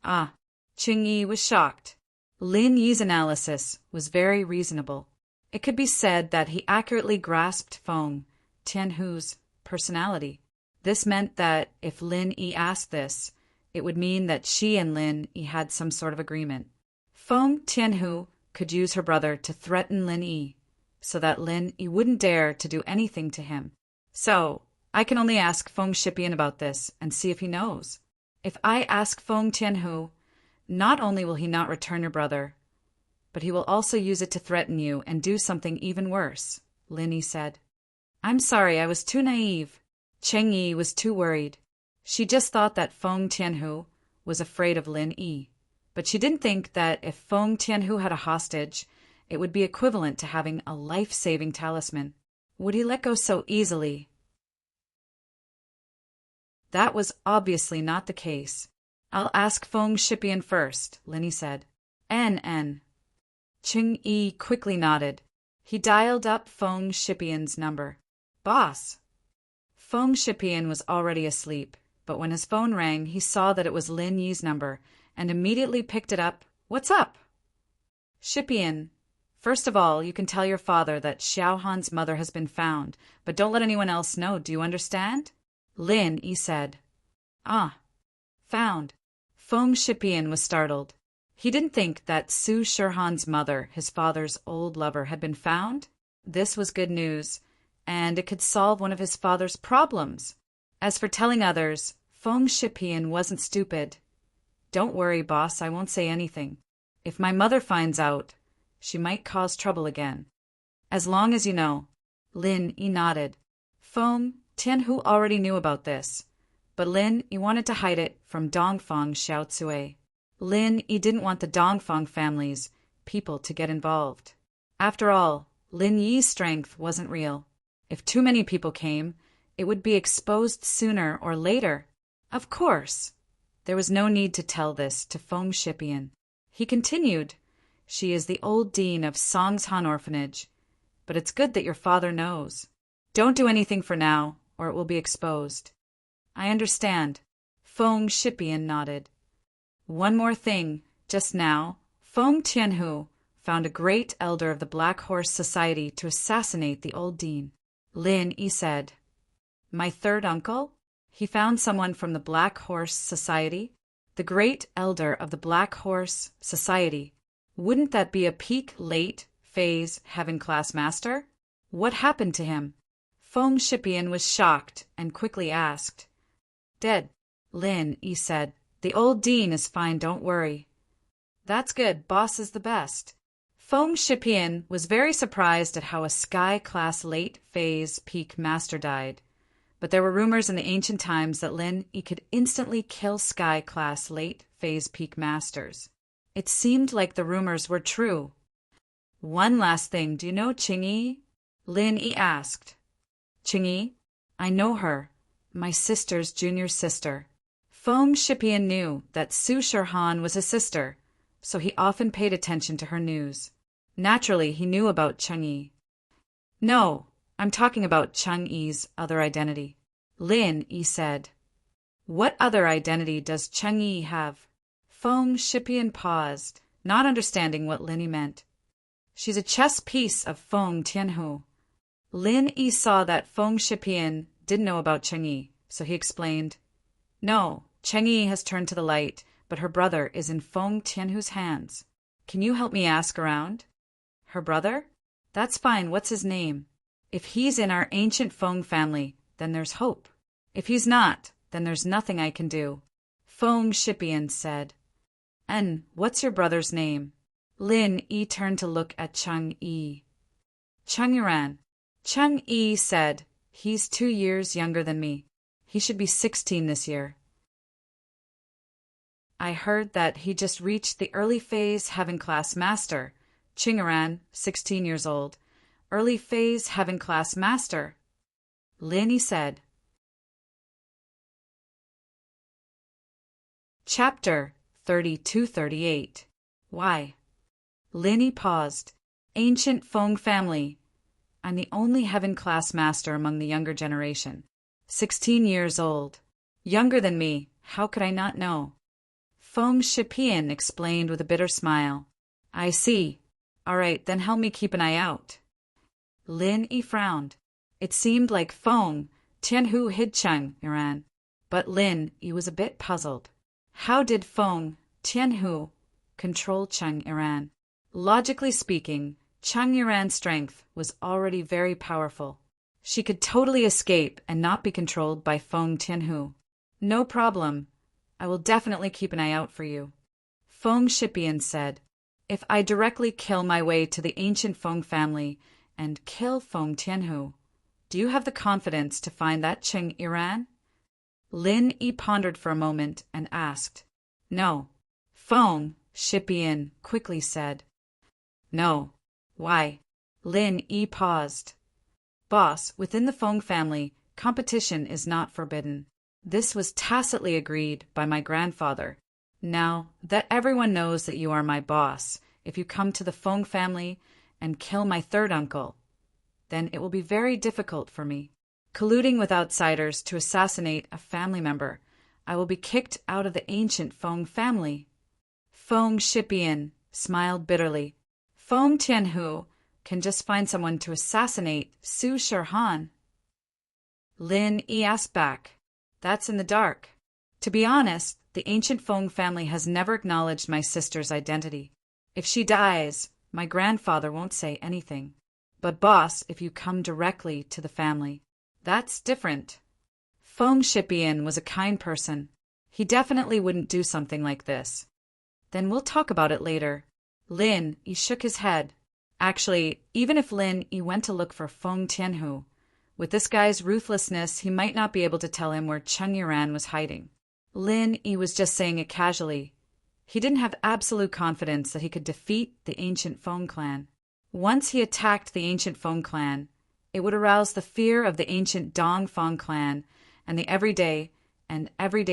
Speaker 1: Ah, Cheng Yi was shocked. Lin Yi's analysis was very reasonable. It could be said that he accurately grasped Feng Tianhu's personality. This meant that if Lin Yi asked this, it would mean that she and Lin Yi had some sort of agreement. Feng Tianhu could use her brother to threaten Lin Yi, so that Lin Yi wouldn't dare to do anything to him. So, I can only ask Feng Shipian about this and see if he knows. If I ask Feng Tianhu, not only will he not return your brother, but he will also use it to threaten you and do something even worse, Lin Yi said. I'm sorry, I was too naive. Cheng Yi was too worried. She just thought that Feng Tianhu was afraid of Lin Yi, but she didn't think that if Feng Tianhu had a hostage, it would be equivalent to having a life-saving talisman. Would he let go so easily? That was obviously not the case. I'll ask Feng Shipian first, Lin Yi said. N. Cheng Yi quickly nodded. He dialed up Feng Shipian's number. Boss. Feng Shipian was already asleep, but when his phone rang, he saw that it was Lin Yi's number and immediately picked it up. What's up? Shipian, first of all, you can tell your father that Xiao Han's mother has been found, but don't let anyone else know. Do you understand? Lin Yi said. Ah. Found. Feng Shipian was startled. He didn't think that Su Shirhan's mother, his father's old lover, had been found. This was good news, and it could solve one of his father's problems. As for telling others, Feng Shipian wasn't stupid. Don't worry, boss, I won't say anything. If my mother finds out, she might cause trouble again. As long as you know. Lin Yi nodded. Feng Tianhu already knew about this, but Lin Yi wanted to hide it from Dongfang Xiaotsue. Lin Yi didn't want the Dongfang family's people to get involved. After all, Lin Yi's strength wasn't real. If too many people came, it would be exposed sooner or later. Of course. There was no need to tell this to Feng Shipian. He continued, She is the old dean of Songshan Orphanage, but it's good that your father knows. Don't do anything for now, or it will be exposed. I understand. Feng Shipian nodded. One more thing. Just now, Feng Tianhu found a great elder of the Black Horse Society to assassinate the old dean. Lin Yi said, My third uncle? He found someone from the Black Horse Society? The great elder of the Black Horse Society. Wouldn't that be a peak late phase heaven class master? What happened to him? Feng Shipian was shocked and quickly asked. Dead. Lin Yi said, The old dean is fine, don't worry. That's good, boss is the best. Feng Shipian was very surprised at how a sky class late phase peak master died. But there were rumors in the ancient times that Lin Yi could instantly kill sky class late phase peak masters. It seemed like the rumors were true. One last thing, do you know Qingyi? Lin Yi asked. Qingyi? I know her. My sister's junior sister. Feng Shipian knew that Su Shirhan was his sister, so he often paid attention to her news. Naturally, he knew about Qingyi. No, I'm talking about Qingyi's other identity. Lin Yi said. What other identity does Qingyi have? Feng Shipian paused, not understanding what Lin Yi meant. She's a chess piece of Feng Tianhu. Lin Yi saw that Feng Shipian didn't know about Qingyi, so he explained. No, Qingyi has turned to the light, but her brother is in Feng Tianhu's hands. Can you help me ask around? Her brother? That's fine, what's his name? If he's in our ancient Feng family, then there's hope. If he's not, then there's nothing I can do. Feng Shipian said. And what's your brother's name? Lin Yi turned to look at Changyi. Changyiran. Changyi said, He's 2 years younger than me. He should be 16 this year. I heard that he just reached the early phase heaven class master. Changyiran, 16 years old. Early phase heaven class master. Lin Yi said. Chapter 32-38. Why? Lin Yi paused. Ancient Feng family. I'm the only heaven class master among the younger generation. 16 years old. Younger than me, how could I not know? Feng Shipian explained with a bitter smile. I see. All right, then help me keep an eye out. Lin Yi frowned. It seemed like Feng Tianhu hid Changyiran, but Lin Yi was a bit puzzled. How did Feng Tianhu control Changyiran? Logically speaking, Changyiran's strength was already very powerful. She could totally escape and not be controlled by Feng Tianhu. No problem. I will definitely keep an eye out for you. Feng Shipian said, If I directly kill my way to the ancient Feng family and kill Feng Tianhu, do you have the confidence to find that Changyiran? Lin Yi pondered for a moment and asked. No. Feng Shipian quickly said. No. Why? Lin Yi paused. Boss, within the Feng family, competition is not forbidden. This was tacitly agreed by my grandfather. Now that everyone knows that you are my boss, if you come to the Feng family and kill my third uncle, then it will be very difficult for me. Colluding with outsiders to assassinate a family member, I will be kicked out of the ancient Feng family. Feng Shipian smiled bitterly. Feng Tianhu can just find someone to assassinate Su Shirhan. Lin Yi asked back. That's in the dark. To be honest, The ancient Feng family has never acknowledged my sister's identity. If she dies, my grandfather won't say anything. But boss, if you come directly to the family, that's different. Feng Shipian was a kind person. He definitely wouldn't do something like this. Then we'll talk about it later. Lin Yi shook his head. Actually, even if Lin Yi went to look for Feng Tianhu, with this guy's ruthlessness, he might not be able to tell him where Cheng Yiran was hiding. Lin Yi was just saying it casually. He didn't have absolute confidence that he could defeat the ancient Feng clan. Once he attacked the ancient Feng clan, it would arouse the fear of the ancient Dong Feng clan and the Everyday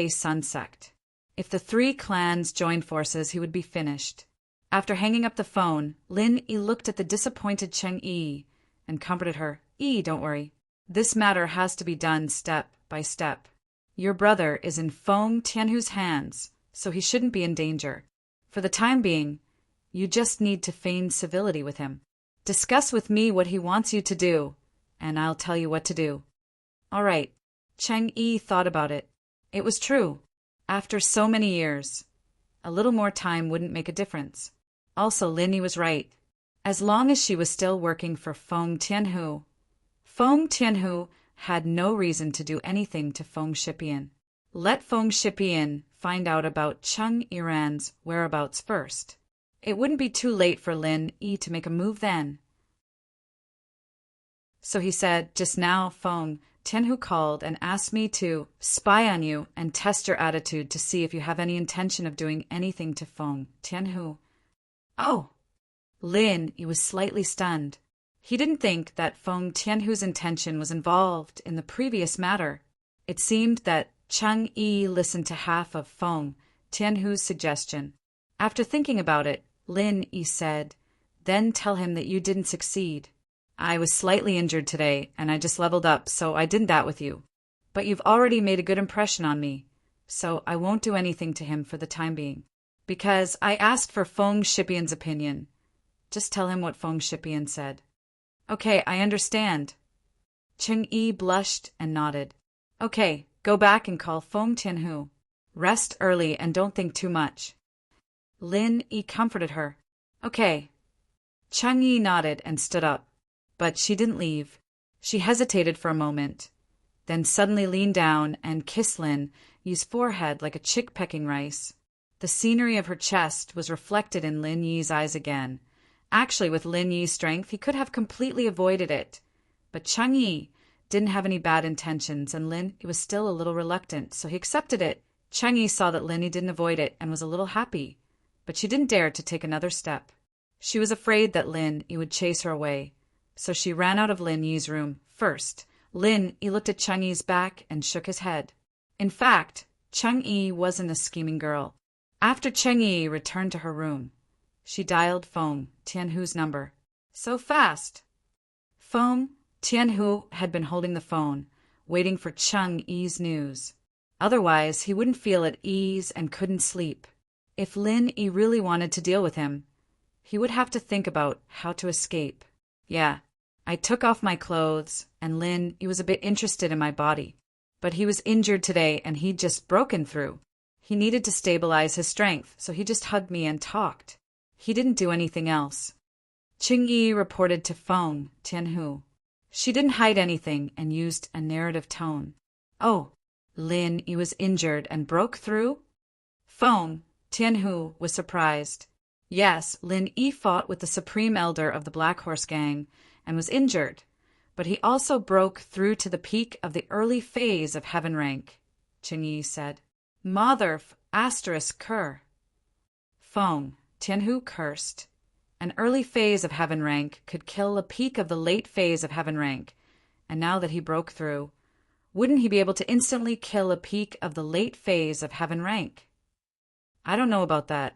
Speaker 1: Sun sect. If the three clans joined forces, he would be finished. After hanging up the phone, Lin Yi looked at the disappointed Cheng Yi and comforted her. Yi, don't worry. This matter has to be done step by step. Your brother is in Feng Tianhu's hands, so he shouldn't be in danger. For the time being, you just need to feign civility with him. Discuss with me what he wants you to do, and I'll tell you what to do. All right. Cheng Yi thought about it. It was true. After so many years, a little more time wouldn't make a difference. Also, Lin Yi was right. As long as she was still working for Feng Tianhu had no reason to do anything to Feng Shipian. Let Feng Shipian find out about Cheng Yiran's whereabouts first. It wouldn't be too late for Lin Yi to make a move then. So he said, just now Feng Tianhu called and asked me to spy on you and test your attitude to see if you have any intention of doing anything to Feng Tianhu. Oh! Lin Yi was slightly stunned. He didn't think that Feng Tianhu's intention was involved in the previous matter. It seemed that Cheng Yi listened to half of Feng Tianhu's suggestion. After thinking about it, Lin Yi said, then tell him that you didn't succeed. I was slightly injured today, and I just leveled up, so I did that with you. But you've already made a good impression on me, so I won't do anything to him for the time being. Because I asked for Feng Shipian's opinion. Just tell him what Feng Shipian said. Okay, I understand. Cheng Yi blushed and nodded. Okay, go back and call Feng Tianhu. Rest early and don't think too much. Lin Yi comforted her. Okay. Cheng Yi nodded and stood up. But she didn't leave. She hesitated for a moment, then suddenly leaned down and kissed Lin Yi's forehead like a chick pecking rice. The scenery of her chest was reflected in Lin Yi's eyes again. Actually, with Lin Yi's strength, he could have completely avoided it. But Cheng Yi didn't have any bad intentions, and Lin Yi was still a little reluctant, so he accepted it. Cheng Yi saw that Lin Yi didn't avoid it and was a little happy, but she didn't dare to take another step. She was afraid that Lin Yi would chase her away. So she ran out of Lin Yi's room first. Lin Yi looked at Cheng Yi's back and shook his head. In fact, Cheng Yi wasn't a scheming girl. After Cheng Yi returned to her room, she dialed Feng Tianhu's number. So fast! Feng Tianhu had been holding the phone, waiting for Cheng Yi's news. Otherwise, he wouldn't feel at ease and couldn't sleep. If Lin Yi really wanted to deal with him, he would have to think about how to escape. Yeah, I took off my clothes, and Lin Yi was a bit interested in my body. But he was injured today, and he'd just broken through. He needed to stabilize his strength, so he just hugged me and talked. He didn't do anything else. Cheng Yi reported to Feng Tianhu. She didn't hide anything and used a narrative tone. Oh, Lin Yi was injured and broke through? Feng Tianhu was surprised. Yes, Lin Yi fought with the Supreme Elder of the Black Horse Gang and was injured, but he also broke through to the peak of the early phase of heaven rank, Cheng Yi said. Mother asterisk cur. Feng Tianhu cursed. An early phase of heaven rank could kill a peak of the late phase of heaven rank, and now that he broke through, wouldn't he be able to instantly kill a peak of the late phase of heaven rank? I don't know about that.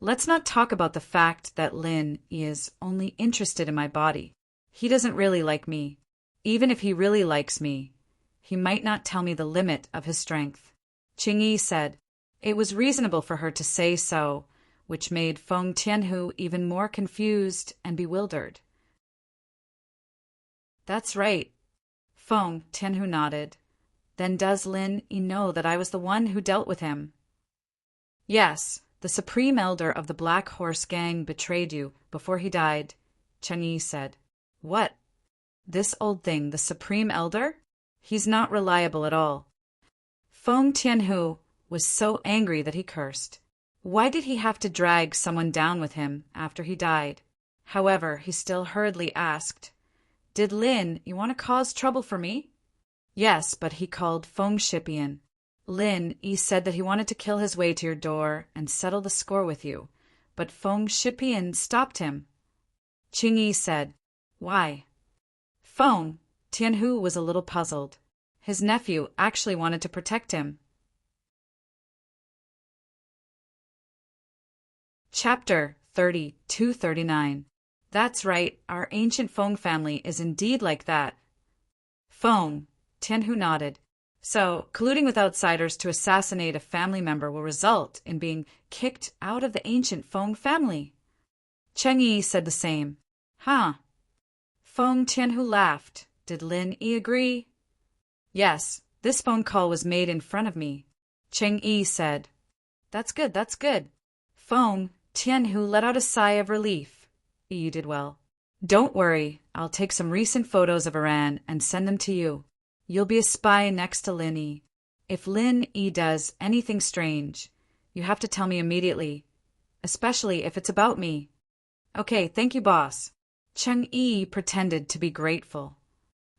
Speaker 1: Let's not talk about the fact that Lin is only interested in my body. He doesn't really like me. Even if he really likes me, he might not tell me the limit of his strength. Cheng Yi said. It was reasonable for her to say so, which made Feng Tianhu even more confused and bewildered. That's right. Feng Tianhu nodded. Then does Lin Yi know that I was the one who dealt with him? Yes, the supreme elder of the Black Horse Gang betrayed you before he died, Cheng Yi said. What? This old thing, the supreme elder? He's not reliable at all. Feng Tianhu was so angry that he cursed. Why did he have to drag someone down with him after he died? However, he still hurriedly asked, Did Lin, you want to cause trouble for me? Yes, but he called Feng Shipian. Lin Yi said that he wanted to kill his way to your door and settle the score with you, but Feng Shipian stopped him. Cheng Yi said, Why? Feng Tianhu was a little puzzled. His nephew actually wanted to protect him. Chapter 30-39. That's right, our ancient Feng family is indeed like that. Feng Tianhu nodded. So, colluding with outsiders to assassinate a family member will result in being kicked out of the ancient Feng family. Cheng Yi said the same. Huh. Feng Tianhu laughed. Did Lin Yi agree? Yes, this phone call was made in front of me. Cheng Yi said. That's good, that's good. Feng Tianhu let out a sigh of relief. You did well. Don't worry, I'll take some recent photos of Iran and send them to you. You'll be a spy next to Lin Yi. If Lin Yi does anything strange, you have to tell me immediately, especially if it's about me. Okay, thank you, boss. Cheng Yi pretended to be grateful.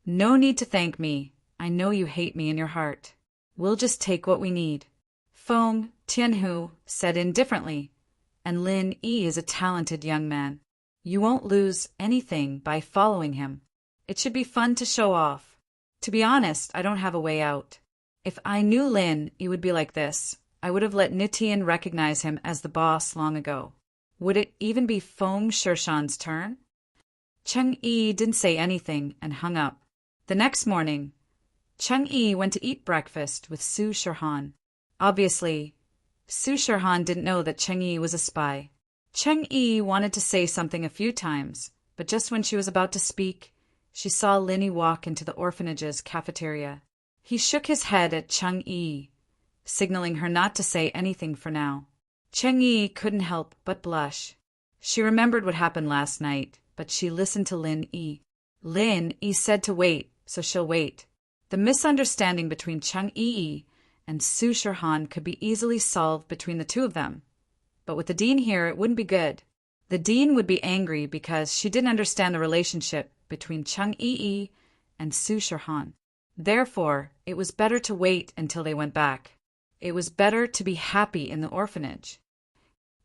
Speaker 1: No need to thank me. I know you hate me in your heart. We'll just take what we need. Feng Tianhu said indifferently, and Lin Yi is a talented young man. You won't lose anything by following him. It should be fun to show off. To be honest, I don't have a way out. If I knew Lin Yi would be like this, I would have let Nitian recognize him as the boss long ago. Would it even be Feng Shirshan's turn? Cheng Yi didn't say anything and hung up. The next morning, Cheng Yi went to eat breakfast with Su Shirhan. Obviously, Su Shirhan didn't know that Cheng Yi was a spy. Cheng Yi wanted to say something a few times, but just when she was about to speak, she saw Lin Yi walk into the orphanage's cafeteria. He shook his head at Cheng Yi, signaling her not to say anything for now. Cheng Yi couldn't help but blush. She remembered what happened last night, but she listened to Lin Yi. Lin Yi said to wait, so she'll wait. The misunderstanding between Cheng Yi and Su Shirhan could be easily solved between the two of them. But with the dean here, it wouldn't be good. The dean would be angry because she didn't understand the relationship between Cheng Yi and Su Shirhan. Therefore, it was better to wait until they went back. It was better to be happy in the orphanage.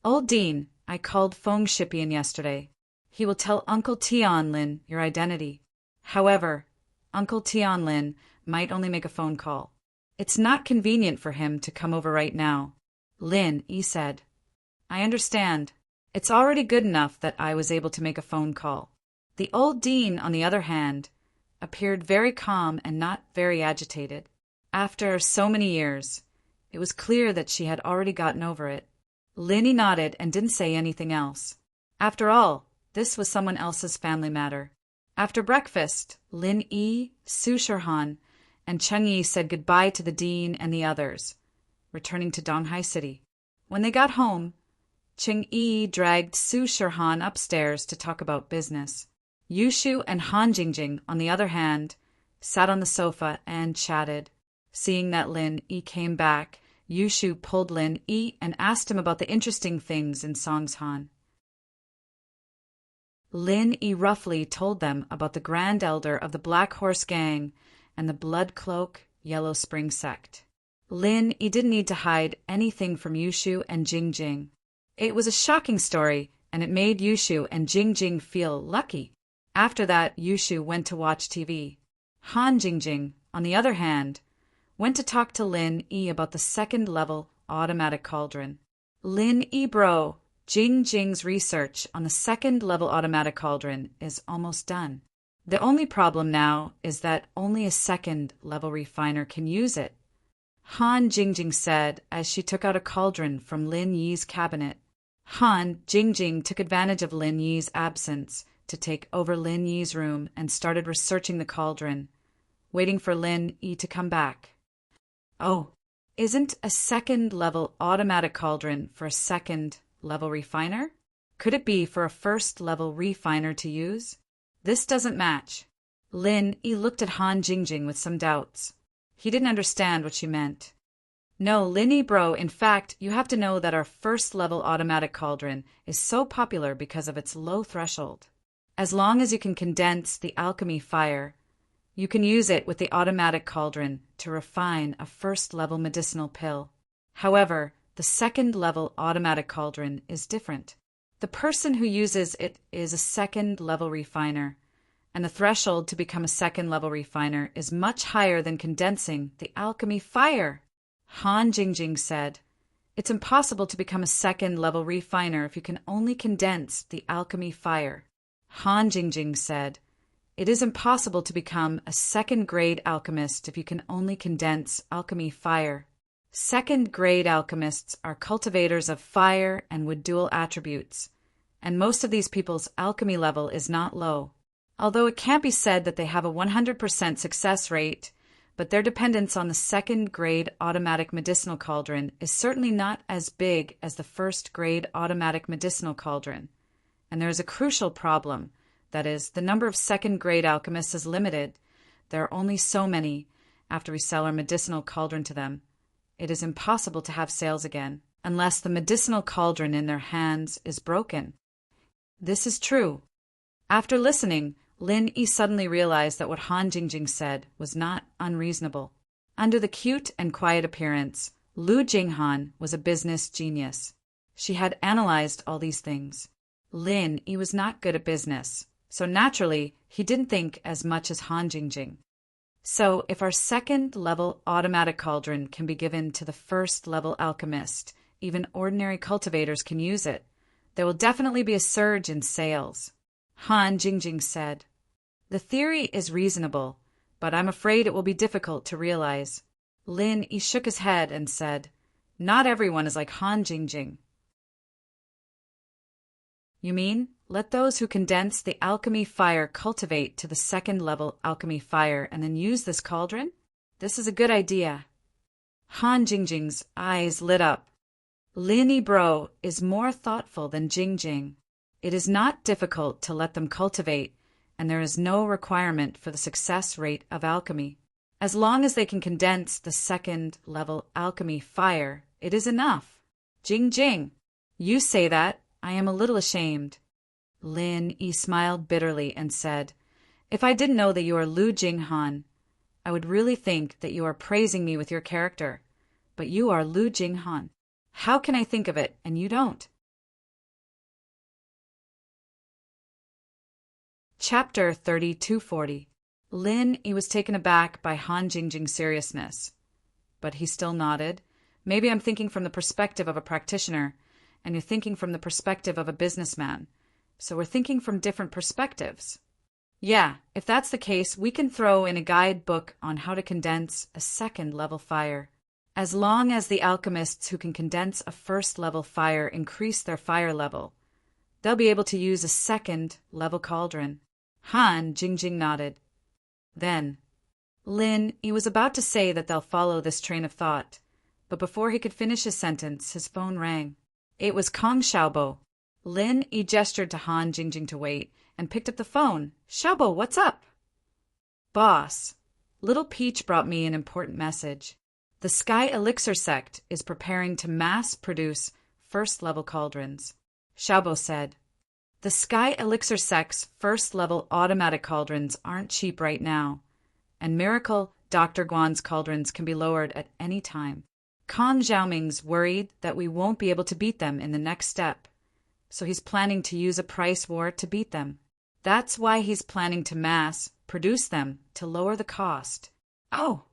Speaker 1: Old Dean, I called Feng Shipian yesterday. He will tell Uncle Tianlin your identity. However, Uncle Tianlin might only make a phone call. It's not convenient for him to come over right now. Lin Yi said. I understand. It's already good enough that I was able to make a phone call. The old dean, on the other hand, appeared very calm and not very agitated. After so many years, it was clear that she had already gotten over it. Lin Yi nodded and didn't say anything else. After all, this was someone else's family matter. After breakfast, Lin Yi, Su Shirhan, and Cheng Yi said goodbye to the dean and the others, returning to Donghai City. When they got home, Cheng Yi dragged Su Shirhan upstairs to talk about business. Yushu and Han Jingjing, on the other hand, sat on the sofa and chatted. Seeing that Lin Yi came back, Yushu pulled Lin Yi and asked him about the interesting things in Songshan. Lin Yi roughly told them about the Grand Elder of the Black Horse Gang and the Blood Cloak Yellow Spring sect. Lin Yi didn't need to hide anything from Yushu and Jingjing. It was a shocking story, and it made Yushu and Jingjing feel lucky. After that, Yushu went to watch TV. Han Jingjing, on the other hand, went to talk to Lin Yi about the second-level automatic cauldron. Lin Yi bro, Jingjing's research on the second-level automatic cauldron is almost done. The only problem now is that only a second-level refiner can use it. Han Jingjing said as she took out a cauldron from Lin Yi's cabinet. Han Jingjing took advantage of Lin Yi's absence to take over Lin Yi's room and started researching the cauldron, waiting for Lin Yi to come back. Oh, Isn't a second-level automatic cauldron for a second-level refiner? Could it be for a first-level refiner to use? This doesn't match. Lin Yi looked at Han Jingjing with some doubts. He didn't understand what she meant. No, Lin Yi bro, in fact, you have to know that our first-level automatic cauldron is so popular because of its low threshold. As long as you can condense the alchemy fire, you can use it with the automatic cauldron to refine a first-level medicinal pill. However, the second-level automatic cauldron is different. The person who uses it is a second-level refiner, and the threshold to become a second-level refiner is much higher than condensing the alchemy fire. Han Jingjing said, "It's impossible to become a second-level refiner if you can only condense the alchemy fire." Han Jingjing said, "It is impossible to become a second-grade alchemist if you can only condense alchemy fire. Second-grade alchemists are cultivators of fire and with dual attributes, and most of these people's alchemy level is not low. Although it can't be said that they have a 100% success rate, but their dependence on the second-grade automatic medicinal cauldron is certainly not as big as the first-grade automatic medicinal cauldron. And there is a crucial problem. That is, the number of second-grade alchemists is limited. There are only so many after we sell our medicinal cauldron to them. It is impossible to have sales again unless the medicinal cauldron in their hands is broken." This is true. After listening, Lin Yi suddenly realized that what Han Jingjing said was not unreasonable. Under the cute and quiet appearance, Lu Jinghan was a business genius. She had analyzed all these things. Lin Yi was not good at business, so naturally he didn't think as much as Han Jingjing. So if our second-level automatic cauldron can be given to the first-level alchemist, even ordinary cultivators can use it, there will definitely be a surge in sales. Han Jingjing said, "The theory is reasonable, but I'm afraid it will be difficult to realize." Lin Yi shook his head and said, "Not everyone is like Han Jingjing." "You mean, let those who condense the alchemy fire cultivate to the second-level alchemy fire and then use this cauldron? This is a good idea." Han Jingjing's eyes lit up. Lin Yi bro is more thoughtful than Jingjing. It is not difficult to let them cultivate, and there is no requirement for the success rate of alchemy. As long as they can condense the second-level alchemy fire, it is enough. Jingjing, you say that, I am a little ashamed. Lin Yi smiled bitterly and said, "If I didn't know that you are Lu Jinghan, I would really think that you are praising me with your character. But you are Lu Jinghan. How can I think of it and you don't?" Chapter 3240. Lin Yi was taken aback by Han Jingjing's seriousness. But he still nodded. "Maybe I'm thinking from the perspective of a practitioner, and you're thinking from the perspective of a businessman. So we're thinking from different perspectives." "Yeah, if that's the case, we can throw in a guidebook on how to condense a second-level fire. As long as the alchemists who can condense a first-level fire increase their fire level, they'll be able to use a second-level cauldron." Han Jingjing nodded. Then, Lin Yi was about to say that they'll follow this train of thought, but before he could finish his sentence, his phone rang. It was Kong Xiaobo. Lin Yi gestured to Han Jingjing to wait and picked up the phone. "Xiaobo, what's up?" "Boss, Little Peach brought me an important message. The Sky Elixir sect is preparing to mass-produce first-level cauldrons," Xiaobo said. "The Sky Elixir sect's first-level automatic cauldrons aren't cheap right now, and Miracle Dr. Guan's cauldrons can be lowered at any time. Kong Xiaoming's worried that we won't be able to beat them in the next step, so he's planning to use a price war to beat them. That's why he's planning to mass-produce them to lower the cost." "Oh!"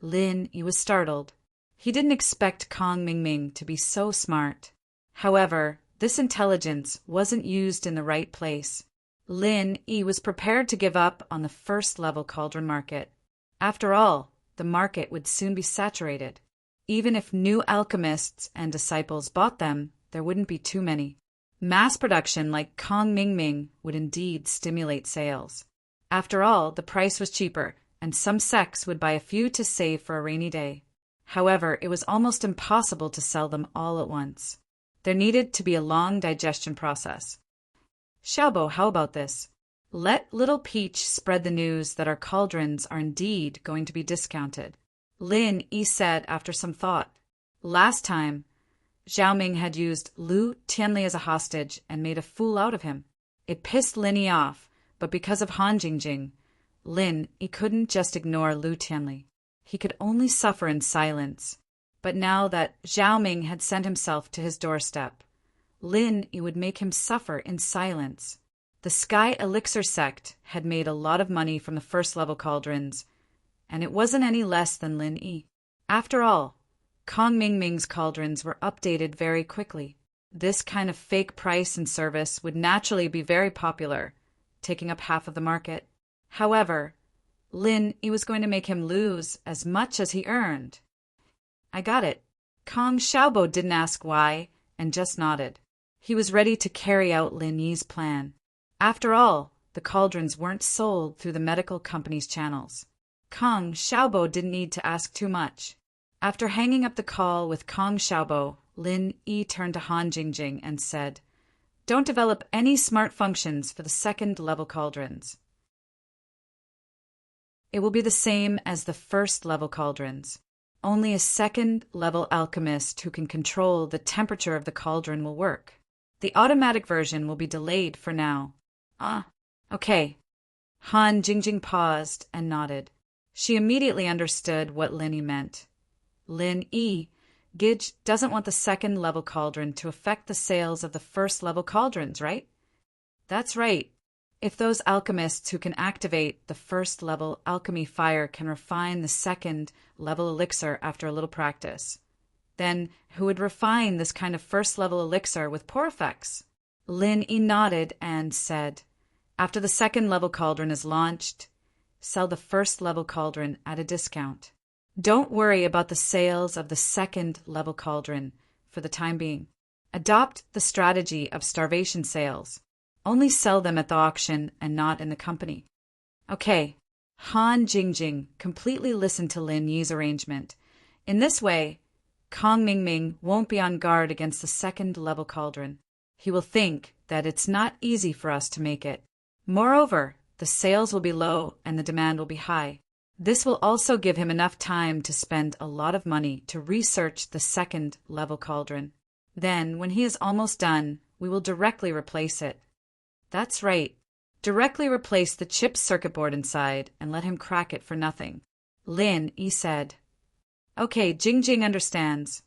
Speaker 1: Lin Yi was startled. He didn't expect Kong Mingming to be so smart. However, this intelligence wasn't used in the right place. Lin Yi was prepared to give up on the first-level cauldron market. After all, the market would soon be saturated. Even if new alchemists and disciples bought them, there wouldn't be too many. Mass production like Kong Mingming would indeed stimulate sales. After all, the price was cheaper, and some sects would buy a few to save for a rainy day. However, it was almost impossible to sell them all at once. There needed to be a long digestion process. Xiaobo, how about this? Let Little Peach spread the news that our cauldrons are indeed going to be discounted. Lin Yi said after some thought. Last time, Zhao Ming had used Lu Tianli as a hostage and made a fool out of him. It pissed Lin Yi off, but because of Han Jingjing, Lin Yi couldn't just ignore Lu Tianli. He could only suffer in silence. But now that Zhao Ming had sent himself to his doorstep, Lin Yi would make him suffer in silence. The Sky Elixir sect had made a lot of money from the first-level cauldrons, and it wasn't any less than Lin Yi. After all, Kong Mingming's cauldrons were updated very quickly. This kind of fake price and service would naturally be very popular, taking up half of the market. However, Lin Yi was going to make him lose as much as he earned. I got it. Kong Xiaobo didn't ask why and just nodded. He was ready to carry out Lin Yi's plan. After all, the cauldrons weren't sold through the medical company's channels. Kong Xiaobo didn't need to ask too much. After hanging up the call with Kong Xiaobo, Lin Yi turned to Han Jingjing and said, "Don't develop any smart functions for the second-level cauldrons. It will be the same as the first-level cauldrons. Only a second-level alchemist who can control the temperature of the cauldron will work. The automatic version will be delayed for now." Okay. Han Jingjing paused and nodded. She immediately understood what Lin Yi meant. Lin Yi, Gidge doesn't want the second-level cauldron to affect the sales of the first-level cauldrons, right? That's right. If those alchemists who can activate the first-level alchemy fire can refine the second-level elixir after a little practice, then who would refine this kind of first-level elixir with poor effects? Lin Yi nodded and said, "After the second-level cauldron is launched, sell the first-level cauldron at a discount. Don't worry about the sales of the second-level cauldron for the time being. Adopt the strategy of starvation sales. Only sell them at the auction and not in the company." Okay. Han Jingjing completely listened to Lin Yi's arrangement. In this way, Kong Mingming won't be on guard against the second-level cauldron. He will think that it's not easy for us to make it. Moreover, the sales will be low and the demand will be high. This will also give him enough time to spend a lot of money to research the second-level cauldron. Then, when he is almost done, we will directly replace it. That's right. Directly replace the chip circuit board inside and let him crack it for nothing. Lin Yi said. Okay, Jingjing understands.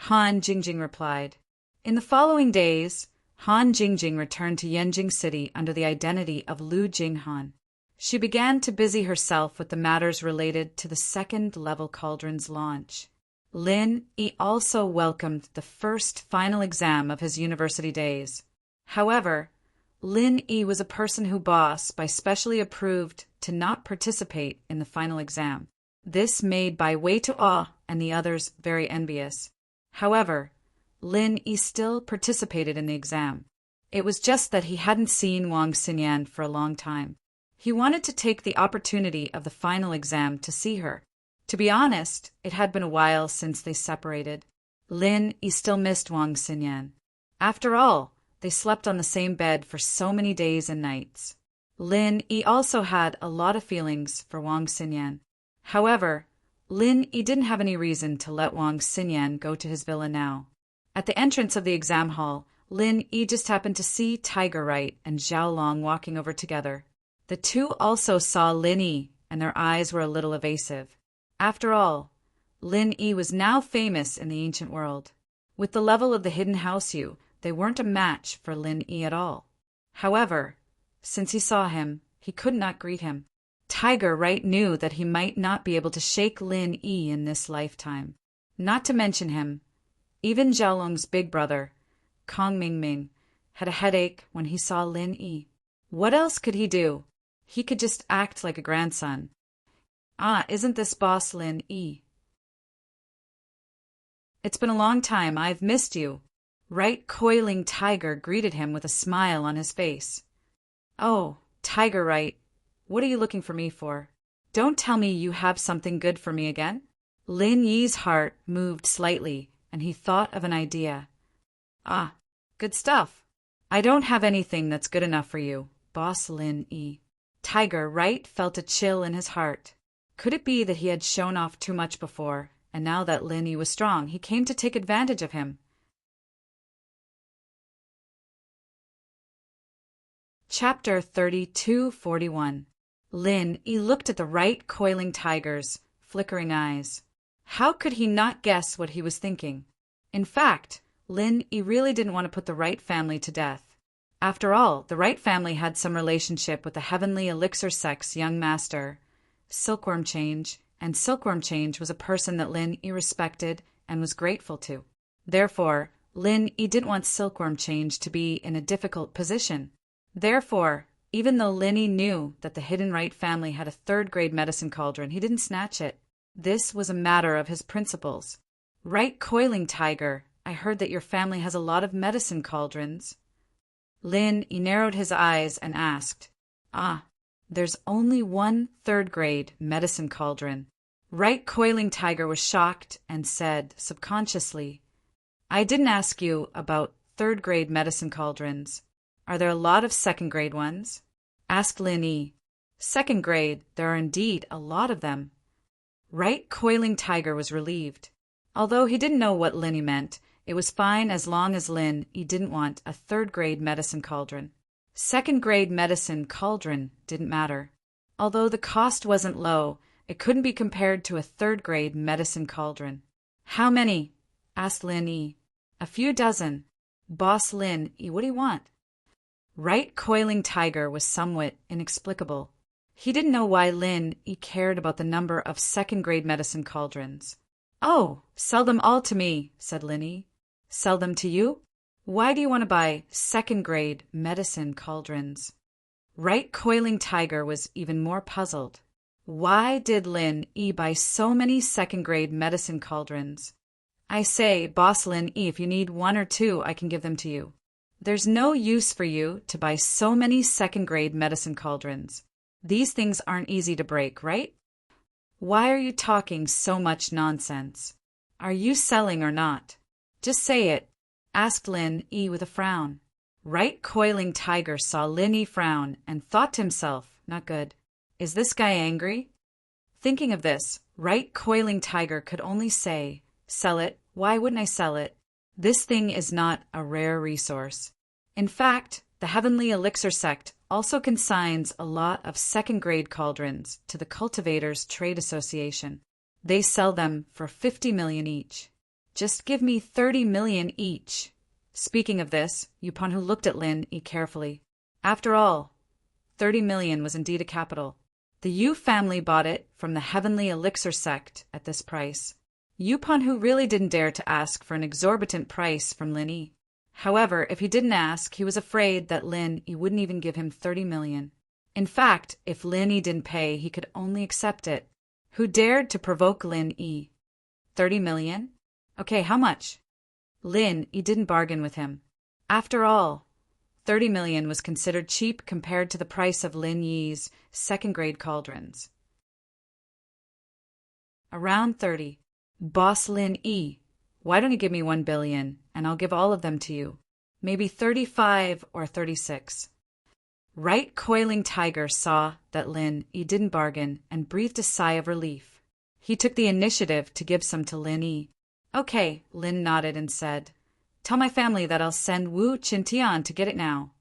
Speaker 1: Han Jingjing replied. In the following days, Han Jingjing returned to Yanjing City under the identity of Lu Jinghan. She began to busy herself with the matters related to the second-level cauldron's launch. Lin Yi also welcomed the first final exam of his university days. However, Lin Yi was a person who boss by specially approved to not participate in the final exam. This made Bai Wei-to-Ah and the others very envious. However, Lin Yi still participated in the exam. It was just that he hadn't seen Wang Xinyan for a long time. He wanted to take the opportunity of the final exam to see her. To be honest, it had been a while since they separated. Lin Yi still missed Wang Xinyan. After all, they slept on the same bed for so many days and nights. Lin Yi also had a lot of feelings for Wang Xinyan. However, Lin Yi didn't have any reason to let Wang Xinyan go to his villa now. At the entrance of the exam hall, Lin Yi just happened to see Tiger Right and Zhao Long walking over together. The two also saw Lin Yi, and their eyes were a little evasive. After all, Lin Yi was now famous in the ancient world. With the level of the hidden house Yu, they weren't a match for Lin Yi at all. However, since he saw him, he could not greet him. Tiger Right knew that he might not be able to shake Lin Yi in this lifetime. Not to mention him, even Zhao Long's big brother, Kong Mingming, had a headache when he saw Lin Yi. What else could he do? He could just act like a grandson. Isn't this boss Lin Yi? It's been a long time. I've missed you. Right coiling Tiger greeted him with a smile on his face. Oh, Tiger Right, what are you looking for me for? Don't tell me you have something good for me again? Lin Yi's heart moved slightly, and he thought of an idea. Ah, good stuff. I don't have anything that's good enough for you, Boss Lin Yi. Tiger Right felt a chill in his heart. Could it be that he had shown off too much before, and now that Lin Yi was strong, he came to take advantage of him? Chapter 3241. Lin Yi looked at the right coiling tiger's flickering eyes. How could he not guess what he was thinking? In fact, Lin Yi really didn't want to put the Wright family to death. After all, the Wright family had some relationship with the heavenly elixir sect's young master, Silkworm Change, and Silkworm Change was a person that Lin Yi respected and was grateful to. Therefore, Lin Yi didn't want Silkworm Change to be in a difficult position. Therefore, even though Lin Yi knew that the hidden Wright family had a third-grade medicine cauldron, he didn't snatch it. This was a matter of his principles. Right coiling tiger, I heard that your family has a lot of medicine cauldrons. Lin Yi narrowed his eyes and asked, Ah, there's only one third-grade medicine cauldron. Right coiling tiger was shocked and said, subconsciously, I didn't ask you about third-grade medicine cauldrons. Are there a lot of second-grade ones? Asked Lin Yi. Second grade, there are indeed a lot of them. Right coiling tiger was relieved. Although he didn't know what Lin Yi meant, it was fine as long as Lin Yi didn't want a third-grade medicine cauldron. Second-grade medicine cauldron didn't matter. Although the cost wasn't low, it couldn't be compared to a third-grade medicine cauldron. How many? Asked Lin Yi. A few dozen. Boss Lin Yi, what do you want? Right coiling tiger was somewhat inexplicable. He didn't know why Lin Yi cared about the number of second-grade medicine cauldrons. Oh, sell them all to me, said Lin Yi. Sell them to you? Why do you want to buy second-grade medicine cauldrons? Right coiling tiger was even more puzzled. Why did Lin Yi buy so many second-grade medicine cauldrons? I say, Boss Lin Yi, if you need one or two, I can give them to you. There's no use for you to buy so many second-grade medicine cauldrons. These things aren't easy to break, right? Why are you talking so much nonsense? Are you selling or not? Just say it, asked Lin Yi with a frown. Right coiling tiger saw Lin Yi frown and thought to himself, not good. Is this guy angry? Thinking of this, right coiling tiger could only say, sell it, why wouldn't I sell it? This thing is not a rare resource. In fact, the Heavenly Elixir sect also consigns a lot of second-grade cauldrons to the Cultivators Trade Association. They sell them for 50 million each. Just give me 30 million each. Speaking of this, Yupanhu looked at Lin Yi carefully. After all, 30 million was indeed a capital. The Yu family bought it from the Heavenly Elixir sect at this price. Yupanhu really didn't dare to ask for an exorbitant price from Lin Yi. However, if he didn't ask, he was afraid that Lin Yi wouldn't even give him 30 million. In fact, if Lin Yi didn't pay, he could only accept it. Who dared to provoke Lin Yi? 30 million? Okay, how much? Lin Yi didn't bargain with him. After all, 30 million was considered cheap compared to the price of Lin Yi's second-grade cauldrons. Around 30. Boss Lin Yi, why don't you give me 1 billion, and I'll give all of them to you. Maybe 35 or 36. Right coiling tiger saw that Lin Yi didn't bargain and breathed a sigh of relief. He took the initiative to give some to Lin Yi. Okay, Lin nodded and said, tell my family that I'll send Wu Qintian to get it now.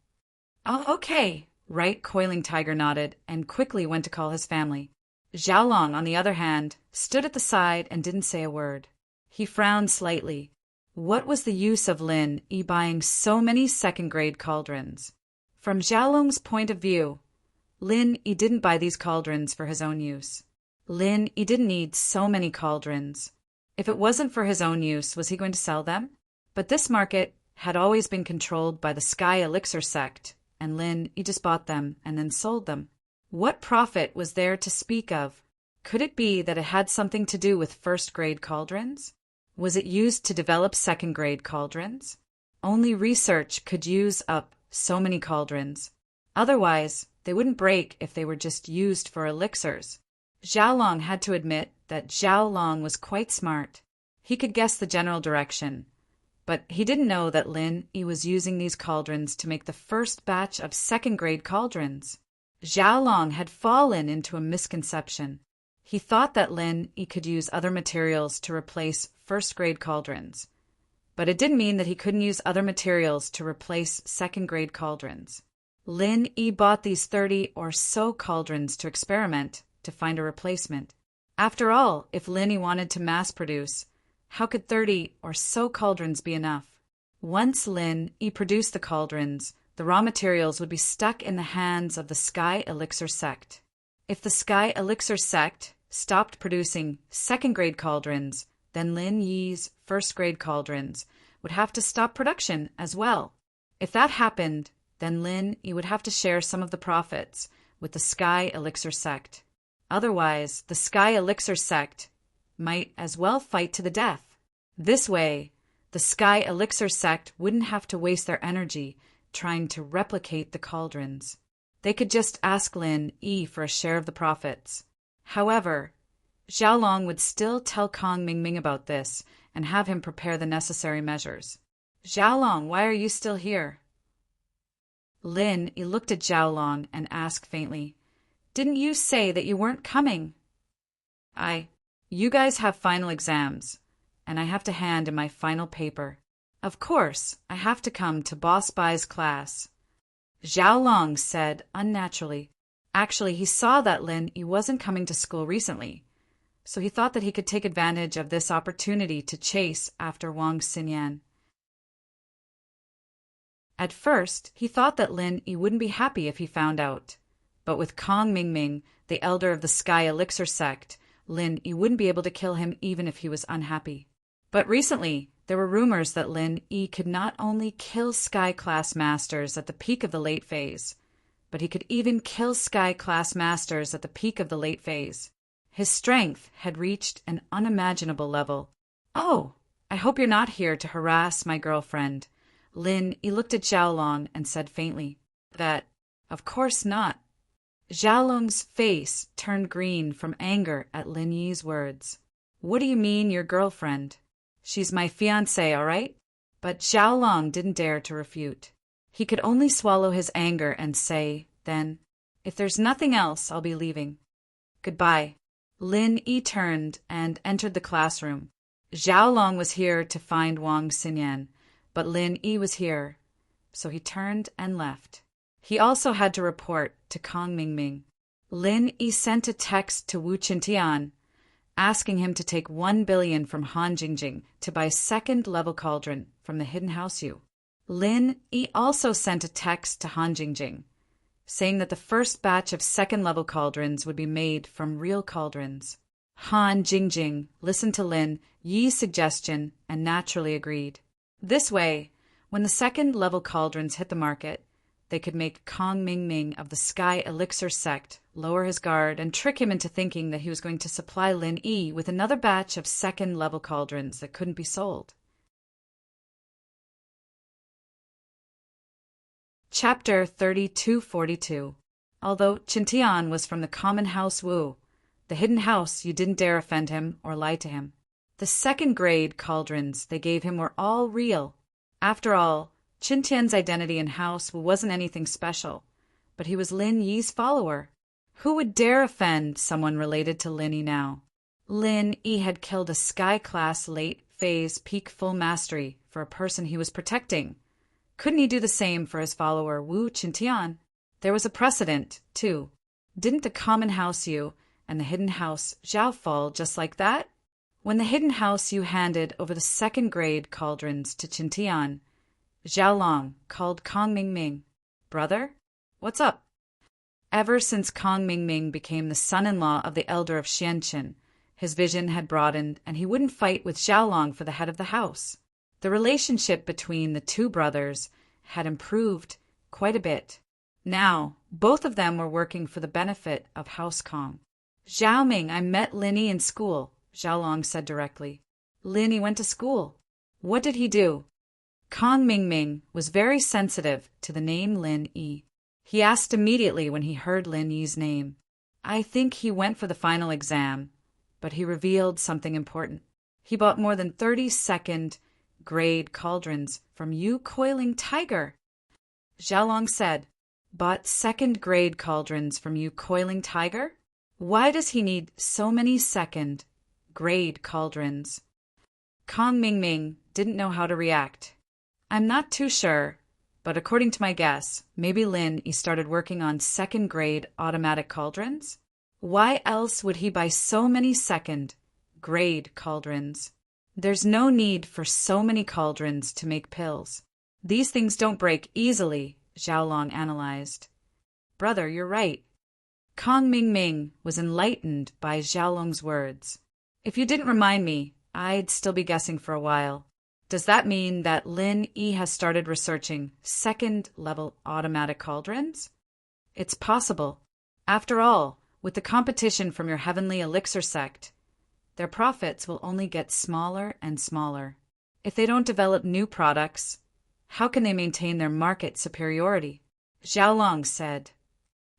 Speaker 1: Oh, okay. Right coiling tiger nodded and quickly went to call his family. Xiaolong, on the other hand, stood at the side and didn't say a word. He frowned slightly. What was the use of Lin Yi buying so many second-grade cauldrons? From Xiaolong's point of view, Lin Yi didn't buy these cauldrons for his own use. Lin Yi didn't need so many cauldrons. If it wasn't for his own use, was he going to sell them? But this market had always been controlled by the Sky Elixir sect, and Lin Yi just bought them and then sold them. What profit was there to speak of? Could it be that it had something to do with first-grade cauldrons? Was it used to develop second-grade cauldrons? Only research could use up so many cauldrons. Otherwise, they wouldn't break if they were just used for elixirs. Xiaolong had to admit that Zhao Long was quite smart. He could guess the general direction, but he didn't know that Lin Yi was using these cauldrons to make the first batch of second-grade cauldrons. Zhao Long had fallen into a misconception. He thought that Lin Yi could use other materials to replace first-grade cauldrons, but it didn't mean that he couldn't use other materials to replace second-grade cauldrons. Lin Yi bought these 30 or so cauldrons to experiment to find a replacement. After all, if Lin Yi wanted to mass-produce, how could 30 or so cauldrons be enough? Once Lin Yi produced the cauldrons, the raw materials would be stuck in the hands of the Sky Elixir sect. If the Sky Elixir sect stopped producing second-grade cauldrons, then Lin Yi's first-grade cauldrons would have to stop production as well. If that happened, then Lin Yi would have to share some of the profits with the Sky Elixir sect. Otherwise, the Sky Elixir sect might as well fight to the death. This way, the Sky Elixir sect wouldn't have to waste their energy trying to replicate the cauldrons. They could just ask Lin Yi for a share of the profits. However, Zhao Long would still tell Kong Mingming about this and have him prepare the necessary measures. "Zhao Long, why are you still here?" Lin Yi looked at Zhao Long and asked faintly, "Didn't you say that you weren't coming?" You guys have final exams, and I have to hand in my final paper. Of course, I have to come to Boss Bai's class." Zhao Long said unnaturally. Actually, he saw that Lin Yi wasn't coming to school recently, so he thought that he could take advantage of this opportunity to chase after Wang Xinyan. At first, he thought that Lin Yi wouldn't be happy if he found out, but with Kong Mingming, the elder of the Sky Elixir sect, Lin Yi wouldn't be able to kill him even if he was unhappy. But recently, there were rumors that Lin Yi could not only kill Sky Class Masters at the peak of the late phase, but he could even kill Sky Class Masters at the peak of the late phase. His strength had reached an unimaginable level. "Oh, I hope you're not here to harass my girlfriend." Lin Yi looked at Zhao Long and said faintly, "That, of course not." Zhao Long's face turned green from anger at Lin Yi's words. "What do you mean, your girlfriend? She's my fiancée, all right?" But Zhao Long didn't dare to refute. He could only swallow his anger and say, then, "If there's nothing else, I'll be leaving. Goodbye." Lin Yi turned and entered the classroom. Zhao Long was here to find Wang Xinyan, but Lin Yi was here, so he turned and left. He also had to report to Kong Mingming. Lin Yi sent a text to Wu Qintian, asking him to take 1 billion from Han Jingjing to buy second-level cauldron from the Hidden House Yu. Lin Yi also sent a text to Han Jingjing, saying that the first batch of second-level cauldrons would be made from real cauldrons. Han Jingjing listened to Lin Yi's suggestion and naturally agreed. This way, when the second-level cauldrons hit the market, they could make Kong Mingming of the Sky Elixir sect lower his guard and trick him into thinking that he was going to supply Lin Yi with another batch of second-level cauldrons that couldn't be sold. Chapter 3242. Although Qintian was from the common house Wu, the hidden house, you didn't dare offend him or lie to him. The second-grade cauldrons they gave him were all real. After all, Qintian's identity in House Wu wasn't anything special, but he was Lin Yi's follower. Who would dare offend someone related to Lin Yi now? Lin Yi had killed a Sky-class late-phase peak full mastery for a person he was protecting. Couldn't he do the same for his follower Wu Qintian? There was a precedent, too. Didn't the common house Yu and the hidden house Zhao fall just like that? When the hidden house Yu handed over the second-grade cauldrons to Qintian, Zhao Long called Kong Mingming. "Brother, what's up?" Ever since Kong Mingming became the son-in-law of the elder of Xianqin, his vision had broadened and he wouldn't fight with Zhao Long for the head of the house. The relationship between the two brothers had improved quite a bit. Now, both of them were working for the benefit of House Kong. "Zhao Ming, I met Lin Yi in school," Zhao Long said directly. "Lin Yi went to school. What did he do?" Kong Mingming was very sensitive to the name Lin Yi. He asked immediately when he heard Lin Yi's name. "I think he went for the final exam, but he revealed something important. He bought more than 30 second-grade cauldrons from you coiling tiger. Xiaolong said, bought second-grade cauldrons from you coiling tiger? Why does he need so many second-grade cauldrons? Kong Mingming didn't know how to react. I'm not too sure, but according to my guess, maybe Lin Yi started working on second-grade automatic cauldrons? Why else would he buy so many second-grade cauldrons? There's no need for so many cauldrons to make pills. These things don't break easily, Xiaolong analyzed. Brother, you're right. Kong Mingming was enlightened by Xiaolong's words. If you didn't remind me, I'd still be guessing for a while. Does that mean that Lin Yi has started researching second-level automatic cauldrons? It's possible. After all, with the competition from your heavenly elixir sect, their profits will only get smaller and smaller. If they don't develop new products, how can they maintain their market superiority? Xiaolong said.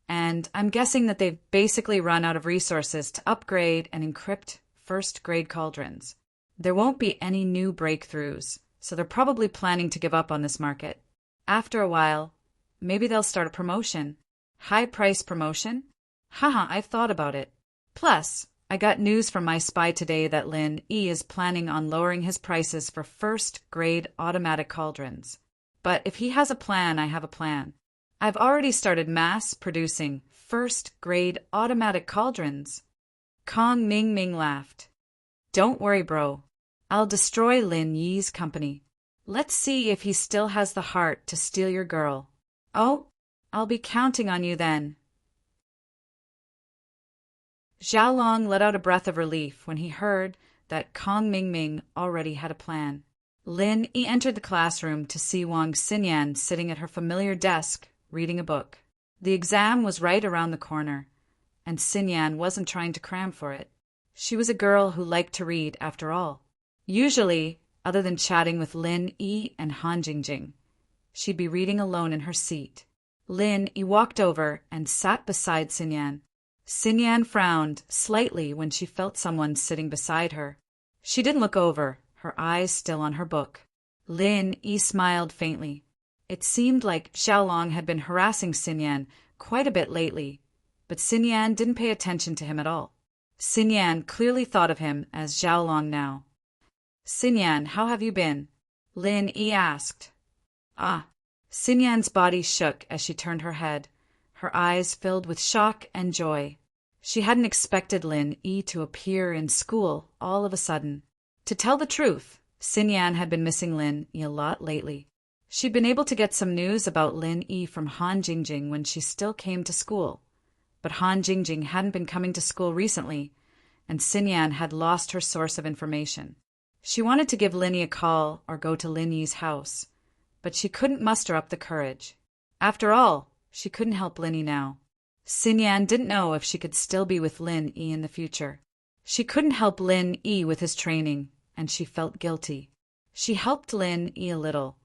Speaker 1: And I'm guessing that they've basically run out of resources to upgrade and encrypt first-grade cauldrons. There won't be any new breakthroughs, so they're probably planning to give up on this market. After a while, maybe they'll start a promotion. High-price promotion? Haha, I've thought about it. Plus, I got news from my spy today that Lin Yi is planning on lowering his prices for first-grade automatic cauldrons. But if he has a plan, I have a plan. I've already started mass-producing first-grade automatic cauldrons. Kong Mingming laughed. Don't worry, bro. I'll destroy Lin Yi's company. Let's see if he still has the heart to steal your girl. Oh, I'll be counting on you then. Xiaolong let out a breath of relief when he heard that Kong Mingming already had a plan. Lin Yi entered the classroom to see Wang Xinyan sitting at her familiar desk, reading a book. The exam was right around the corner, and Xinyan wasn't trying to cram for it. She was a girl who liked to read, after all. Usually, other than chatting with Lin Yi and Han Jingjing, she'd be reading alone in her seat. Lin Yi walked over and sat beside Xinyan. Xinyan frowned slightly when she felt someone sitting beside her. She didn't look over, her eyes still on her book. Lin Yi smiled faintly. It seemed like Xiaolong had been harassing Xinyan quite a bit lately, but Xinyan didn't pay attention to him at all. Xinyan clearly thought of him as Xiaolong now. Xinyan, how have you been? Lin Yi asked. Ah. Xinyan's body shook as she turned her head, her eyes filled with shock and joy. She hadn't expected Lin Yi to appear in school all of a sudden. To tell the truth, Xinyan had been missing Lin Yi a lot lately. She'd been able to get some news about Lin Yi from Han Jingjing when she still came to school. But Han Jingjing hadn't been coming to school recently, and Xinyan had lost her source of information. She wanted to give Lin Yi a call or go to Lin Yi's house, but she couldn't muster up the courage. After all, she couldn't help Lin Yi now. Xinyan didn't know if she could still be with Lin Yi in the future. She couldn't help Lin Yi with his training, and she felt guilty. She helped Lin Yi a little,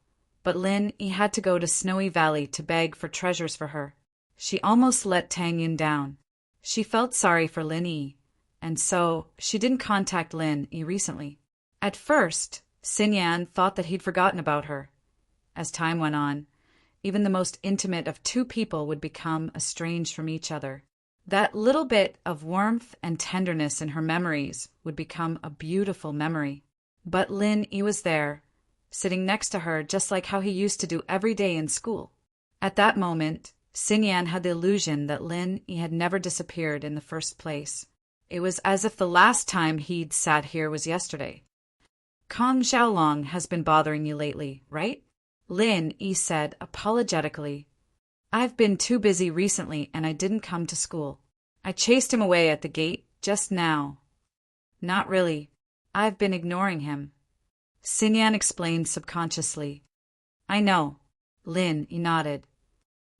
Speaker 1: but Lin Yi had to go to Snowy Valley to beg for treasures for her. She almost let Tang Yin down. She felt sorry for Lin Yi, and so she didn't contact Lin Yi recently. At first, Xinyan thought that he'd forgotten about her. As time went on, even the most intimate of two people would become estranged from each other. That little bit of warmth and tenderness in her memories would become a beautiful memory. But Lin Yi was there, sitting next to her just like how he used to do every day in school. At that moment, Xinyan had the illusion that Lin Yi had never disappeared in the first place. It was as if the last time he'd sat here was yesterday. Kong Xiaolong has been bothering you lately, right? Lin Yi said apologetically. I've been too busy recently and I didn't come to school. I chased him away at the gate just now. Not really. I've been ignoring him. Xinyan explained subconsciously. I know. Lin Yi nodded.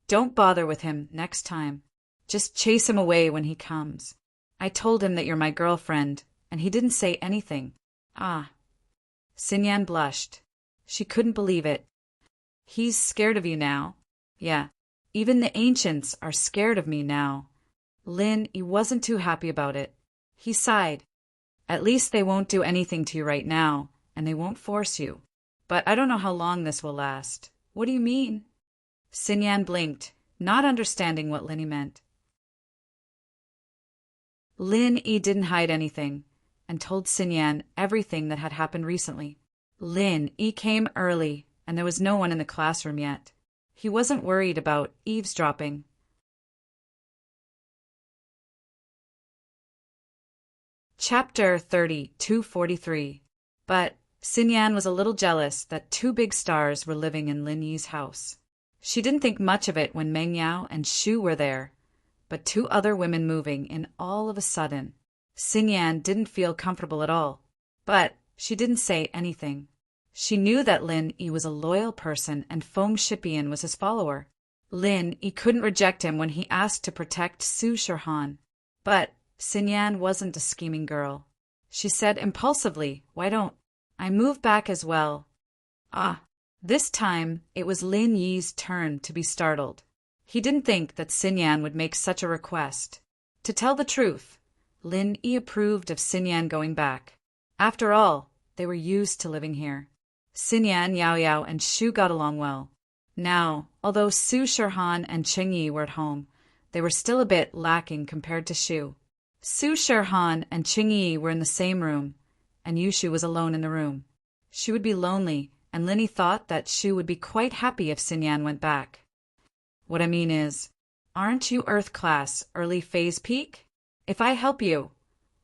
Speaker 1: Don't bother with him next time. Just chase him away when he comes. I told him that you're my girlfriend, and he didn't say anything. Ah. Xinyan blushed. She couldn't believe it. He's scared of you now. Yeah. Even the ancients are scared of me now. Lin Yi wasn't too happy about it. He sighed. At least they won't do anything to you right now, and they won't force you. But I don't know how long this will last. What do you mean? Sinyan blinked, not understanding what Linny meant. Lin Yi didn't hide anything, and told Sinyan everything that had happened recently. Lin Yi came early, and there was no one in the classroom yet. He wasn't worried about eavesdropping. Chapter 30:243. But Sinyan was a little jealous that two big stars were living in Lin Yi's house. She didn't think much of it when Meng Yao and Shu were there, but two other women moving in all of a sudden. Sinyan didn't feel comfortable at all, but she didn't say anything. She knew that Lin Yi was a loyal person and Feng Shipian was his follower. Lin Yi couldn't reject him when he asked to protect Su Shirhan. But Sinyan wasn't a scheming girl. She said impulsively, "Why don't I move back as well?" This time it was Lin Yi's turn to be startled. He didn't think that Sinyan would make such a request. To tell the truth, Lin Yi approved of Sinyan going back. After all, they were used to living here. Sinyan, Yao Yao, and Shu got along well. Now, although Su Shirhan and Cheng Yi were at home, they were still a bit lacking compared to Shu. Su Shirhan and Cheng Yi were in the same room, and Yushu was alone in the room. She would be lonely, and Linny thought that Shu would be quite happy if Sinyan went back. What I mean is, aren't you Earth class early phase peak? If I help you,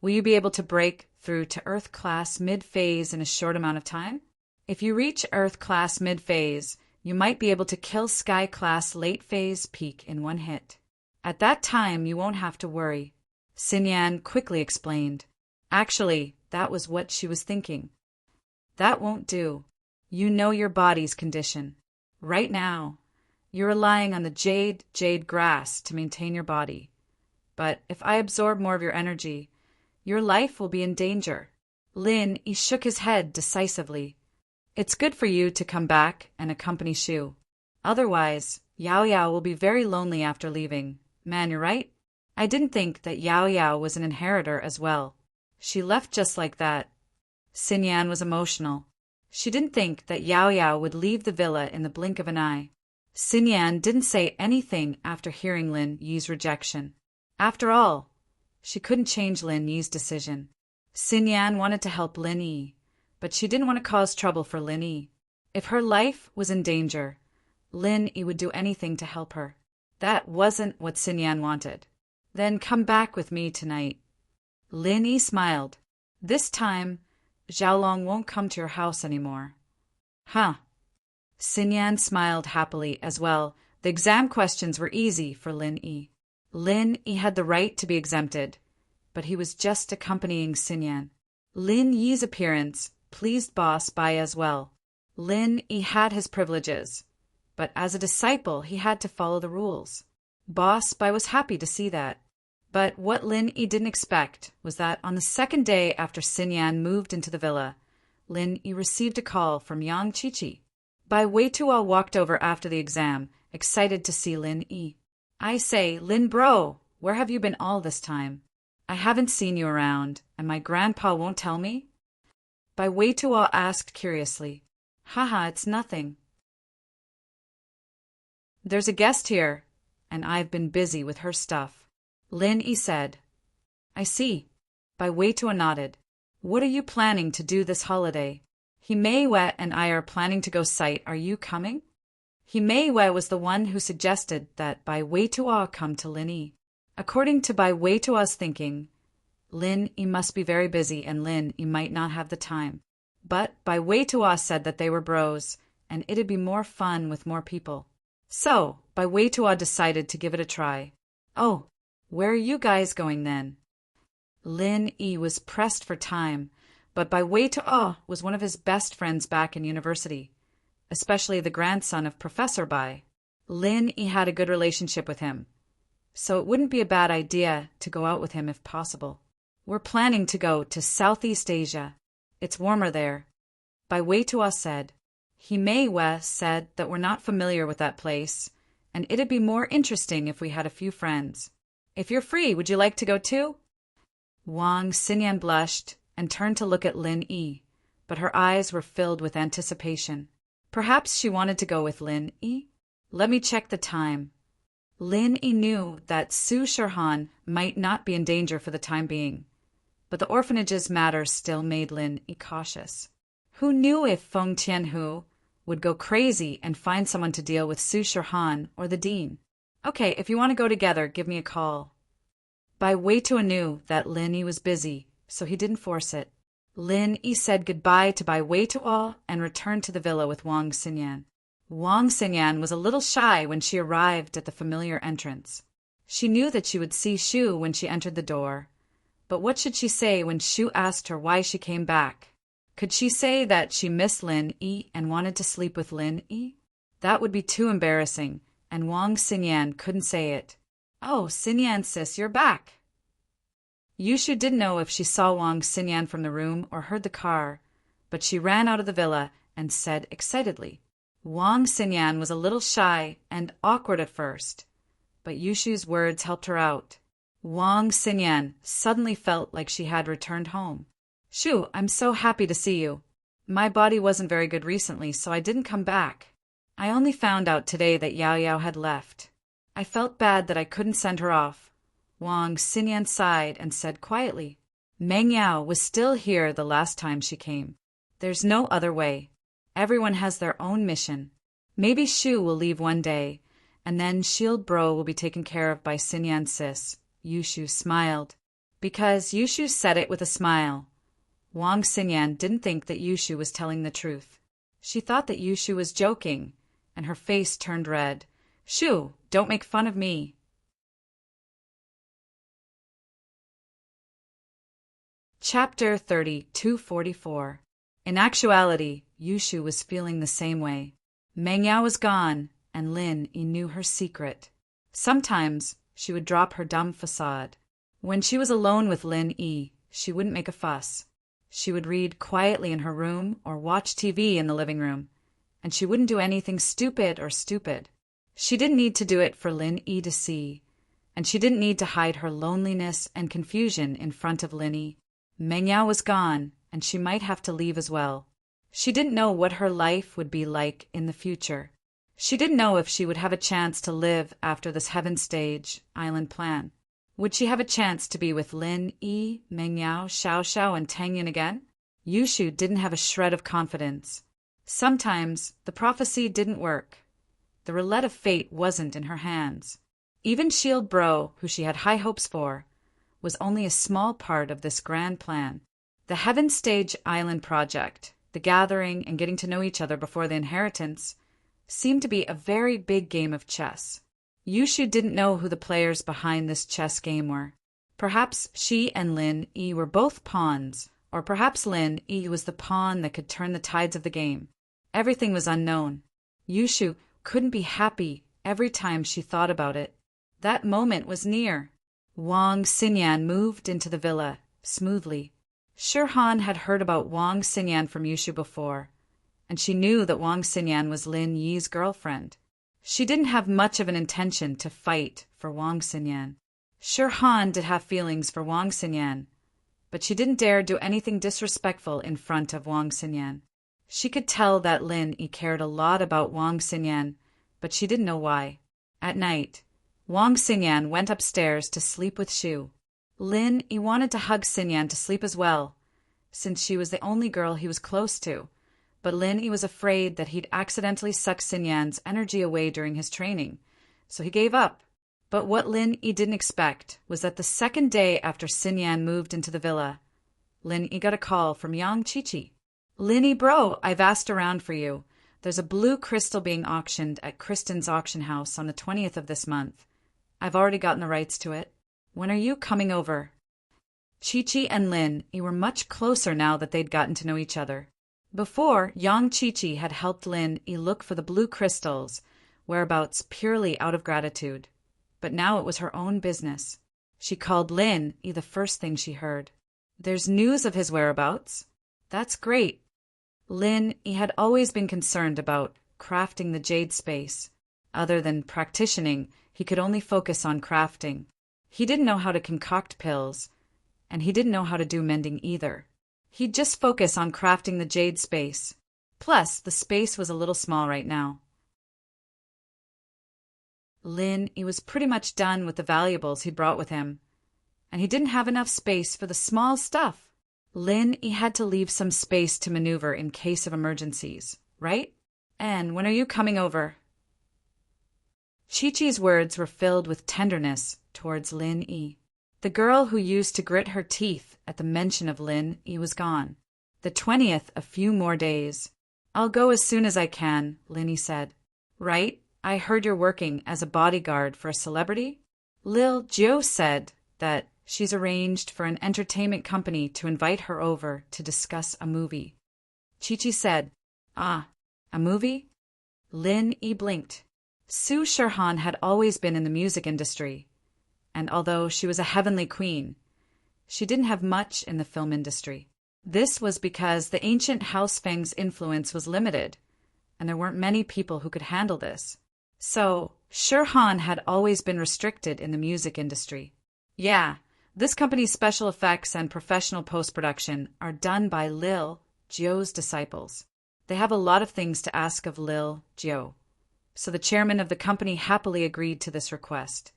Speaker 1: will you be able to break through to Earth class mid phase in a short amount of time? If you reach Earth class mid phase, you might be able to kill Sky class late phase peak in one hit. At that time, you won't have to worry. Sinyan quickly explained. Actually, that was what she was thinking. That won't do. You know your body's condition. Right now, you're relying on the jade grass to maintain your body. But if I absorb more of your energy, your life will be in danger. Lin Yi shook his head decisively. It's good for you to come back and accompany Shu. Otherwise, Yao Yao will be very lonely after leaving. Man, you're right. I didn't think that Yao Yao was an inheritor as well. She left just like that. Sinyan was emotional. She didn't think that Yao Yao would leave the villa in the blink of an eye. Sinyan didn't say anything after hearing Lin Yi's rejection. After all, she couldn't change Lin Yi's decision. Sinyan wanted to help Lin Yi, but she didn't want to cause trouble for Lin Yi. If her life was in danger, Lin Yi would do anything to help her. That wasn't what Sinyan wanted. Then come back with me tonight. Lin Yi smiled. This time, Xiaolong won't come to your house anymore. Huh. Sinyan smiled happily as well. The exam questions were easy for Lin Yi. Lin Yi had the right to be exempted, but he was just accompanying Sinyan. Lin Yi's appearance pleased Boss Bai as well. Lin Yi had his privileges, but as a disciple he had to follow the rules. Boss Bai was happy to see that. But what Lin Yi didn't expect was that on the second day after Sinyan moved into the villa, Lin Yi received a call from Yang Chichi. Bai Weitua walked over after the exam, excited to see Lin Yi. I say, Lin bro, where have you been all this time? I haven't seen you around, and my grandpa won't tell me? Bai Weitua asked curiously. Haha, it's nothing. There's a guest here, and I've been busy with her stuff. Lin Yi said. I see. Bai Weitua nodded. What are you planning to do this holiday? Himeiwe and I are planning to go sight. Are you coming? Himeiwe was the one who suggested that Bai Weitua come to Lin Yi. According to Bai Weitua's thinking, Lin Yi must be very busy and Lin Yi might not have the time. But Bai Weitua said that they were bros, and it'd be more fun with more people. So, Bai Weitua decided to give it a try. Oh, where are you guys going then? Lin Yi was pressed for time, but Bai Weitua was one of his best friends back in university, especially the grandson of Professor Bai. Lin Yi had a good relationship with him, so it wouldn't be a bad idea to go out with him if possible. We're planning to go to Southeast Asia. It's warmer there. Bai Weitua said. Himeiwe said that we're not familiar with that place, and it'd be more interesting if we had a few friends. If you're free, would you like to go too? Wang Xinyan blushed and turned to look at Lin Yi, but her eyes were filled with anticipation. Perhaps she wanted to go with Lin Yi? Let me check the time. Lin Yi knew that Su Shirhan might not be in danger for the time being, but the orphanage's matter still made Lin Yi cautious. Who knew if Feng Tianhu would go crazy and find someone to deal with Su Shirhan or the dean? Okay, if you want to go together, give me a call. Bai Weitua knew that Lin Yi was busy, so he didn't force it. Lin Yi said goodbye to Bai Weitua and returned to the villa with Wang Xinyan. Wang Xinyan was a little shy when she arrived at the familiar entrance. She knew that she would see Shu when she entered the door, but what should she say when Shu asked her why she came back? Could she say that she missed Lin Yi and wanted to sleep with Lin Yi? That would be too embarrassing, and Wang Xinyan couldn't say it. Oh, Xinyan sis, you're back. Yushu didn't know if she saw Wang Xinyan from the room or heard the car, but she ran out of the villa and said excitedly. Wang Xinyan was a little shy and awkward at first, but Yushu's words helped her out. Wang Xinyan suddenly felt like she had returned home. Shu, I'm so happy to see you. My body wasn't very good recently, so I didn't come back. I only found out today that Yao Yao had left. I felt bad that I couldn't send her off. Wang Xinyan sighed and said quietly, Meng Yao was still here the last time she came. There's no other way. Everyone has their own mission. Maybe Shu will leave one day, and then Shield Bro will be taken care of by Xinyan sis. Yushu smiled. Because Yushu said it with a smile, Wang Xinyan didn't think that Yushu was telling the truth. She thought that Yushu was joking, and her face turned red. Shu, don't make fun of me. Chapter 3244. In actuality, Yushu was feeling the same way. Meng Yao was gone, and Lin Yi knew her secret. Sometimes she would drop her dumb facade. When she was alone with Lin Yi, she wouldn't make a fuss. She would read quietly in her room or watch TV in the living room, and she wouldn't do anything stupid. She didn't need to do it for Lin Yi to see, and she didn't need to hide her loneliness and confusion in front of Lin Yi. Meng Yao was gone, and she might have to leave as well. She didn't know what her life would be like in the future. She didn't know if she would have a chance to live after this heaven stage island plan. Would she have a chance to be with Lin Yi, Meng Yao, Xiao Xiao, and Tang Yin again? Yushu didn't have a shred of confidence. Sometimes the prophecy didn't work. The roulette of fate wasn't in her hands. Even Shield Bro, who she had high hopes for, was only a small part of this grand plan. The Heaven Stage Island project, the gathering and getting to know each other before the inheritance, seemed to be a very big game of chess. Yushu didn't know who the players behind this chess game were. Perhaps she and Lin Yi were both pawns, or perhaps Lin Yi was the pawn that could turn the tides of the game. Everything was unknown. Yushu couldn't be happy every time she thought about it. That moment was near. Wang Xinyan moved into the villa smoothly. Shirhan had heard about Wang Xinyan from Yushu before, and she knew that Wang Xinyan was Lin Yi's girlfriend. She didn't have much of an intention to fight for Wang Xinyan. Shirhan did have feelings for Wang Xinyan, but she didn't dare do anything disrespectful in front of Wang Xinyan. She could tell that Lin Yi cared a lot about Wang Xinyan, but she didn't know why. At night, Wang Xinyan went upstairs to sleep with Shu. Lin Yi wanted to hug Xinyan to sleep as well, since she was the only girl he was close to, but Lin Yi was afraid that he'd accidentally suck Xinyan's energy away during his training, so he gave up. But what Lin Yi didn't expect was that the second day after Xinyan moved into the villa, Lin Yi got a call from Yang Chichi. Lin Yi bro, I've asked around for you. There's a blue crystal being auctioned at Kristen's auction house on the 20th of this month. I've already gotten the rights to it. When are you coming over? Chi-Chi and Lin Yi were much closer now that they'd gotten to know each other. Before, Yang Chi-Chi had helped Lin Yi look for the blue crystals' whereabouts purely out of gratitude. But now it was her own business. She called Lin Yi the first thing she heard. There's news of his whereabouts? That's great. Lin Yi had always been concerned about crafting the jade space. Other than practicing, he could only focus on crafting. He didn't know how to concoct pills, and he didn't know how to do mending either. He'd just focus on crafting the jade space. Plus, the space was a little small right now. Lin, he was pretty much done with the valuables he'd brought with him, and he didn't have enough space for the small stuff. Lin, he had to leave some space to maneuver in case of emergencies, right? And when are you coming over? Chi-Chi's words were filled with tenderness towards Lin Yi. The girl who used to grit her teeth at the mention of Lin Yi was gone. The 20th, a few more days. I'll go as soon as I can, Lin Yi said. Right? I heard you're working as a bodyguard for a celebrity? Lil Jiu said that she's arranged for an entertainment company to invite her over to discuss a movie. Chi-Chi said, Ah, a movie? Lin Yi blinked. Su Shirhan had always been in the music industry, and although she was a heavenly queen, she didn't have much in the film industry. This was because the ancient House Feng's influence was limited, and there weren't many people who could handle this. So, Shirhan had always been restricted in the music industry. Yeah, this company's special effects and professional post-production are done by Lil Jiu's disciples. They have a lot of things to ask of Lil Jiu, so the chairman of the company happily agreed to this request.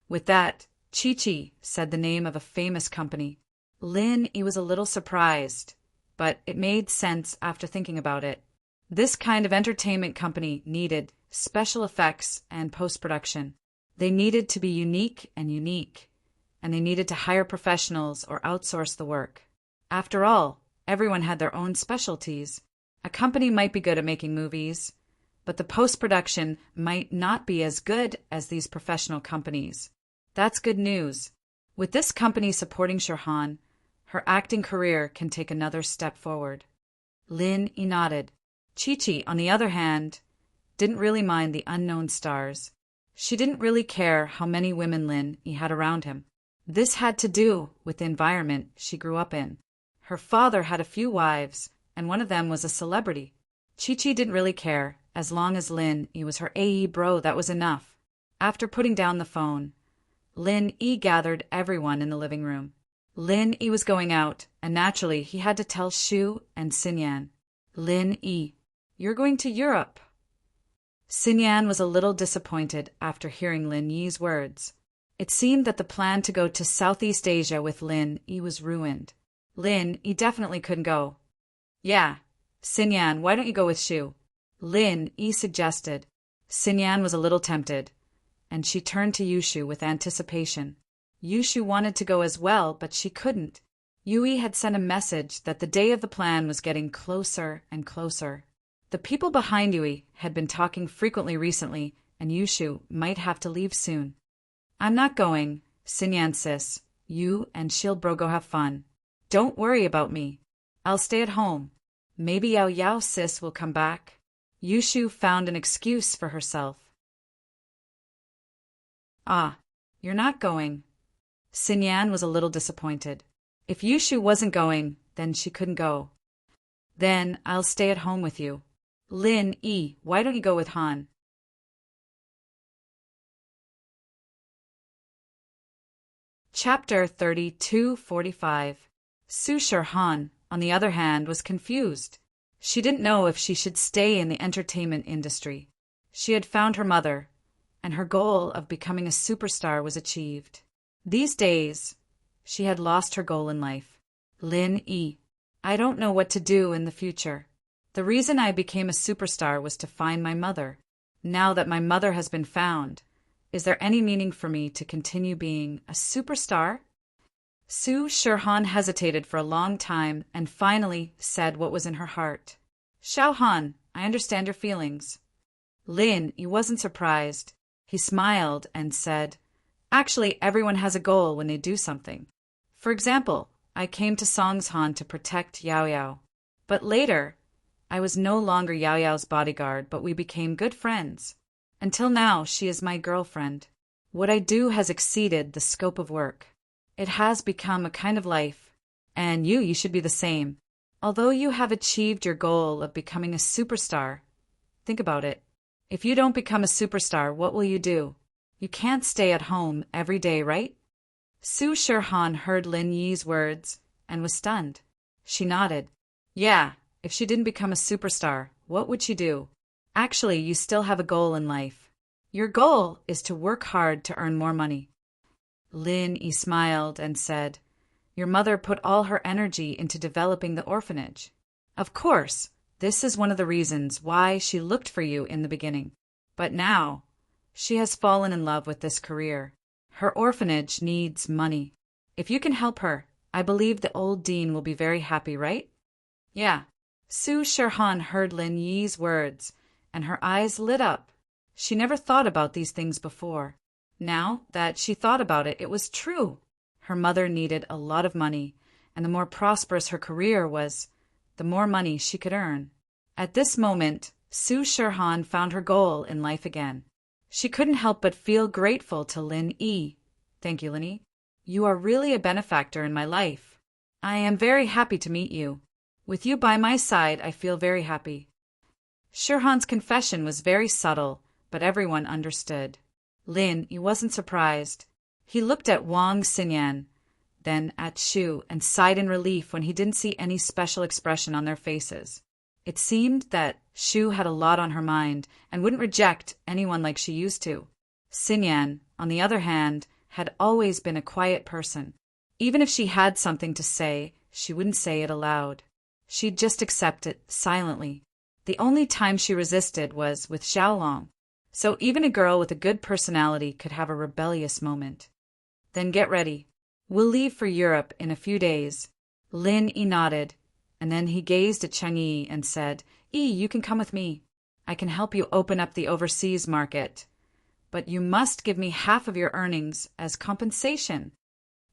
Speaker 1: With that, Chi-Chi said the name of a famous company. Lin, he was a little surprised, but it made sense after thinking about it. This kind of entertainment company needed special effects and post-production. They needed to be unique, and they needed to hire professionals or outsource the work. After all, everyone had their own specialties. A company might be good at making movies, but the post-production might not be as good as these professional companies. That's good news. With this company supporting Shirhan, her acting career can take another step forward. Lin nodded. Chi-Chi, on the other hand, didn't really mind the unknown stars. She didn't really care how many women Lin had around him. This had to do with the environment she grew up in. Her father had a few wives, and one of them was a celebrity. Chi-Chi didn't really care. As long as Lin was her AE bro, that was enough. After putting down the phone, Lin gathered everyone in the living room. Lin was going out, and naturally he had to tell Shu and Xinyan. Lin, you're going to Europe. Xinyan was a little disappointed after hearing Lin Yi's words. It seemed that the plan to go to Southeast Asia with Lin was ruined. Lin definitely couldn't go. Yeah, Xinyan, why don't you go with Shu? Lin suggested. Xinyan was a little tempted, and she turned to Yushu with anticipation. Yushu wanted to go as well, but she couldn't. Yui had sent a message that the day of the plan was getting closer and closer. The people behind Yui had been talking frequently recently, and Yushu might have to leave soon. I'm not going, Xinyan sis. You and Shield Bro go have fun. Don't worry about me. I'll stay at home. Maybe Yao Yao sis will come back. Yushu found an excuse for herself. Ah, you're not going. Xinyan was a little disappointed. If Yushu wasn't going, then she couldn't go. Then I'll stay at home with you. Lin why don't you go with Han? Chapter 32:45. Su Shirhan, on the other hand, was confused. She didn't know if she should stay in the entertainment industry. She had found her mother, and her goal of becoming a superstar was achieved. These days, she had lost her goal in life. Lin I don't know what to do in the future. The reason I became a superstar was to find my mother. Now that my mother has been found, is there any meaning for me to continue being a superstar? Su Shirhan hesitated for a long time and finally said what was in her heart. Xiaohan, I understand your feelings. Lin wasn't surprised. He smiled and said, Actually, everyone has a goal when they do something. For example, I came to Songshan to protect Yao Yao. But later, I was no longer Yao Yao's bodyguard, but we became good friends. Until now, she is my girlfriend. What I do has exceeded the scope of work. It has become a kind of life. And you should be the same. Although you have achieved your goal of becoming a superstar, think about it. If you don't become a superstar, what will you do? You can't stay at home every day, right? Su Shirhan heard Lin Yi's words and was stunned. She nodded. Yeah, if she didn't become a superstar, what would she do? Actually, you still have a goal in life. Your goal is to work hard to earn more money. Lin Yi smiled and said, Your mother put all her energy into developing the orphanage. Of course, this is one of the reasons why she looked for you in the beginning. But now, she has fallen in love with this career. Her orphanage needs money. If you can help her, I believe the old dean will be very happy, right? Yeah. Su Sherhan heard Lin Yi's words, and her eyes lit up. She never thought about these things before. Now that she thought about it, it was true. Her mother needed a lot of money, and the more prosperous her career was, the more money she could earn. At this moment, Su Sherhan found her goal in life again. She couldn't help but feel grateful to Lin Yi. Thank you, Lin Yi. You are really a benefactor in my life. I am very happy to meet you. With you by my side, I feel very happy. Sherhan's confession was very subtle, but everyone understood. Lin Yi wasn't surprised. He looked at Wang Xinyan, then at Shu, and sighed in relief when he didn't see any special expression on their faces. It seemed that Shu had a lot on her mind and wouldn't reject anyone like she used to. Xinyan, on the other hand, had always been a quiet person. Even if she had something to say, she wouldn't say it aloud. She'd just accept it silently. The only time she resisted was with Xiaolong. So even a girl with a good personality could have a rebellious moment. Then get ready. We'll leave for Europe in a few days. Lin Yi nodded, and then he gazed at Cheng Yi and said, Yi, you can come with me. I can help you open up the overseas market. But you must give me half of your earnings as compensation.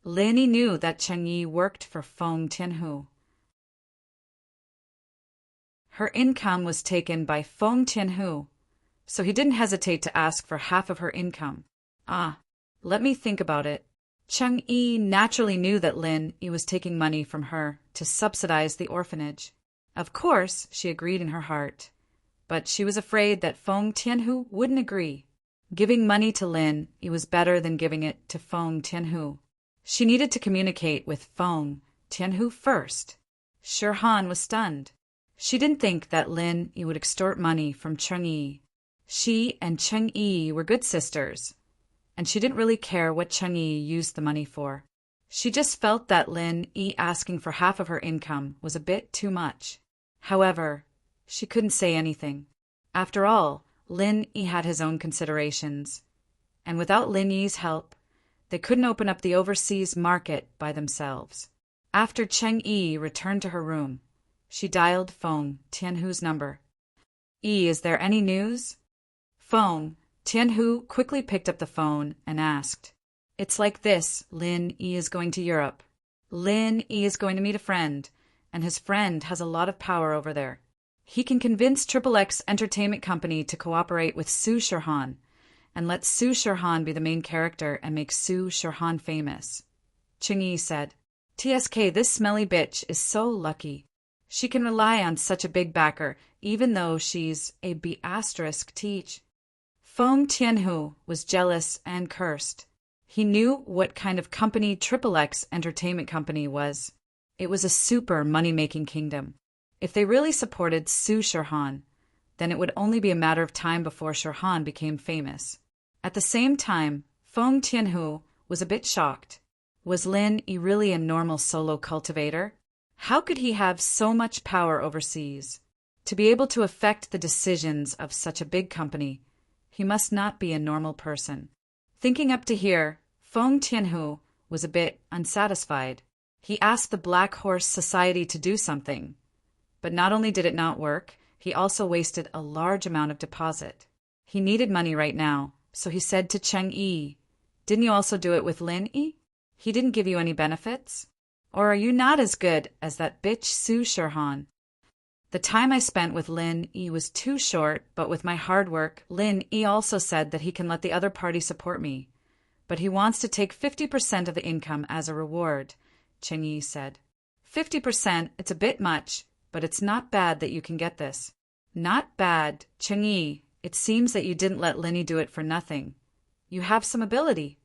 Speaker 1: Lin Yi knew that Cheng Yi worked for Feng Tianhu. Her income was taken by Feng Tianhu, so he didn't hesitate to ask for half of her income. Let me think about it. Cheng Yi naturally knew that Lin Yi was taking money from her to subsidize the orphanage. Of course, she agreed in her heart, but she was afraid that Feng Tianhu wouldn't agree. Giving money to Lin Yi was better than giving it to Feng Tianhu. She needed to communicate with Feng Tianhu first. Sherhan was stunned. She didn't think that Lin Yi would extort money from Cheng Yi. She and Cheng Yi were good sisters, and she didn't really care what Cheng Yi used the money for. She just felt that Lin Yi asking for half of her income was a bit too much. However, she couldn't say anything. After all, Lin Yi had his own considerations, and without Lin Yi's help, they couldn't open up the overseas market by themselves. After Cheng Yi returned to her room, she dialed Feng Tianhu's number. Yi, is there any news? Feng Tianhu quickly picked up the phone and asked. It's like this, Lin Yi is going to Europe. Lin Yi is going to meet a friend, and his friend has a lot of power over there. He can convince XXX Entertainment Company to cooperate with Su Sherhan, and let Su Sherhan be the main character and make Su Sherhan famous. Cheng Yi said, TSK, this smelly bitch is so lucky. She can rely on such a big backer, even though she's a B** teach. Feng Tianhu was jealous and cursed. He knew what kind of company XXX Entertainment Company was. It was a super money-making kingdom. If they really supported Su Sherhan, then it would only be a matter of time before Sherhan became famous. At the same time, Feng Tianhu was a bit shocked. Was Lin Yi really a normal solo cultivator? How could he have so much power overseas? To be able to affect the decisions of such a big company, he must not be a normal person. Thinking up to here, Feng Tianhu was a bit unsatisfied. He asked the Black Horse Society to do something. But not only did it not work, he also wasted a large amount of deposit. He needed money right now, so he said to Cheng Yi, Didn't you also do it with Lin Yi? He didn't give you any benefits? Or are you not as good as that bitch Su Sherhan? The time I spent with Lin Yi was too short, but with my hard work, Lin Yi also said that he can let the other party support me. But he wants to take 50% of the income as a reward, Cheng Yi said. 50%, it's a bit much, but it's not bad that you can get this. Not bad, Cheng Yi. It seems that you didn't let Lin Yi do it for nothing. You have some ability.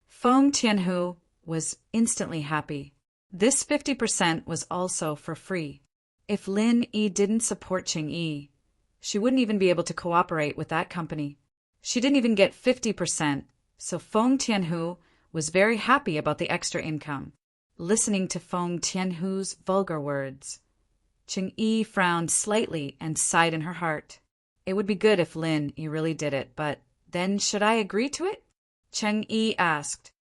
Speaker 1: Feng Tianhu was instantly happy. This 50% was also for free. If Lin Yi didn't support Ching Yi, she wouldn't even be able to cooperate with that company. She didn't even get 50%, so Feng Tianhu was very happy about the extra income. Listening to Feng Tianhu's vulgar words, Ching Yi frowned slightly and sighed in her heart. It would be good if Lin Yi really did it, but then should I agree to it? Cheng Yi asked.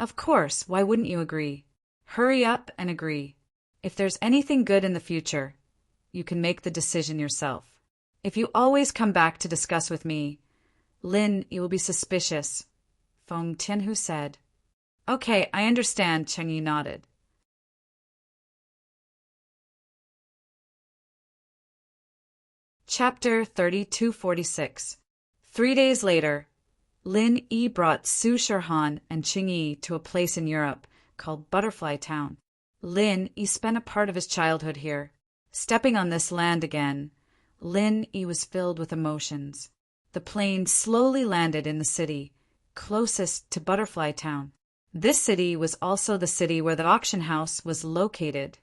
Speaker 1: Of course, why wouldn't you agree? Hurry up and agree. If there's anything good in the future, you can make the decision yourself. If you always come back to discuss with me, Lin, you will be suspicious, Feng Tianhu said. Okay, I understand, Cheng Yi nodded. Chapter 3246. 3 days later, Lin Yi brought Su Shirhan and Ching Yi to a place in Europe called Butterfly Town. Lin Yi spent a part of his childhood here. Stepping on this land again, Lin Yi was filled with emotions. The plane slowly landed in the city, closest to Butterfly Town. This city was also the city where the auction house was located,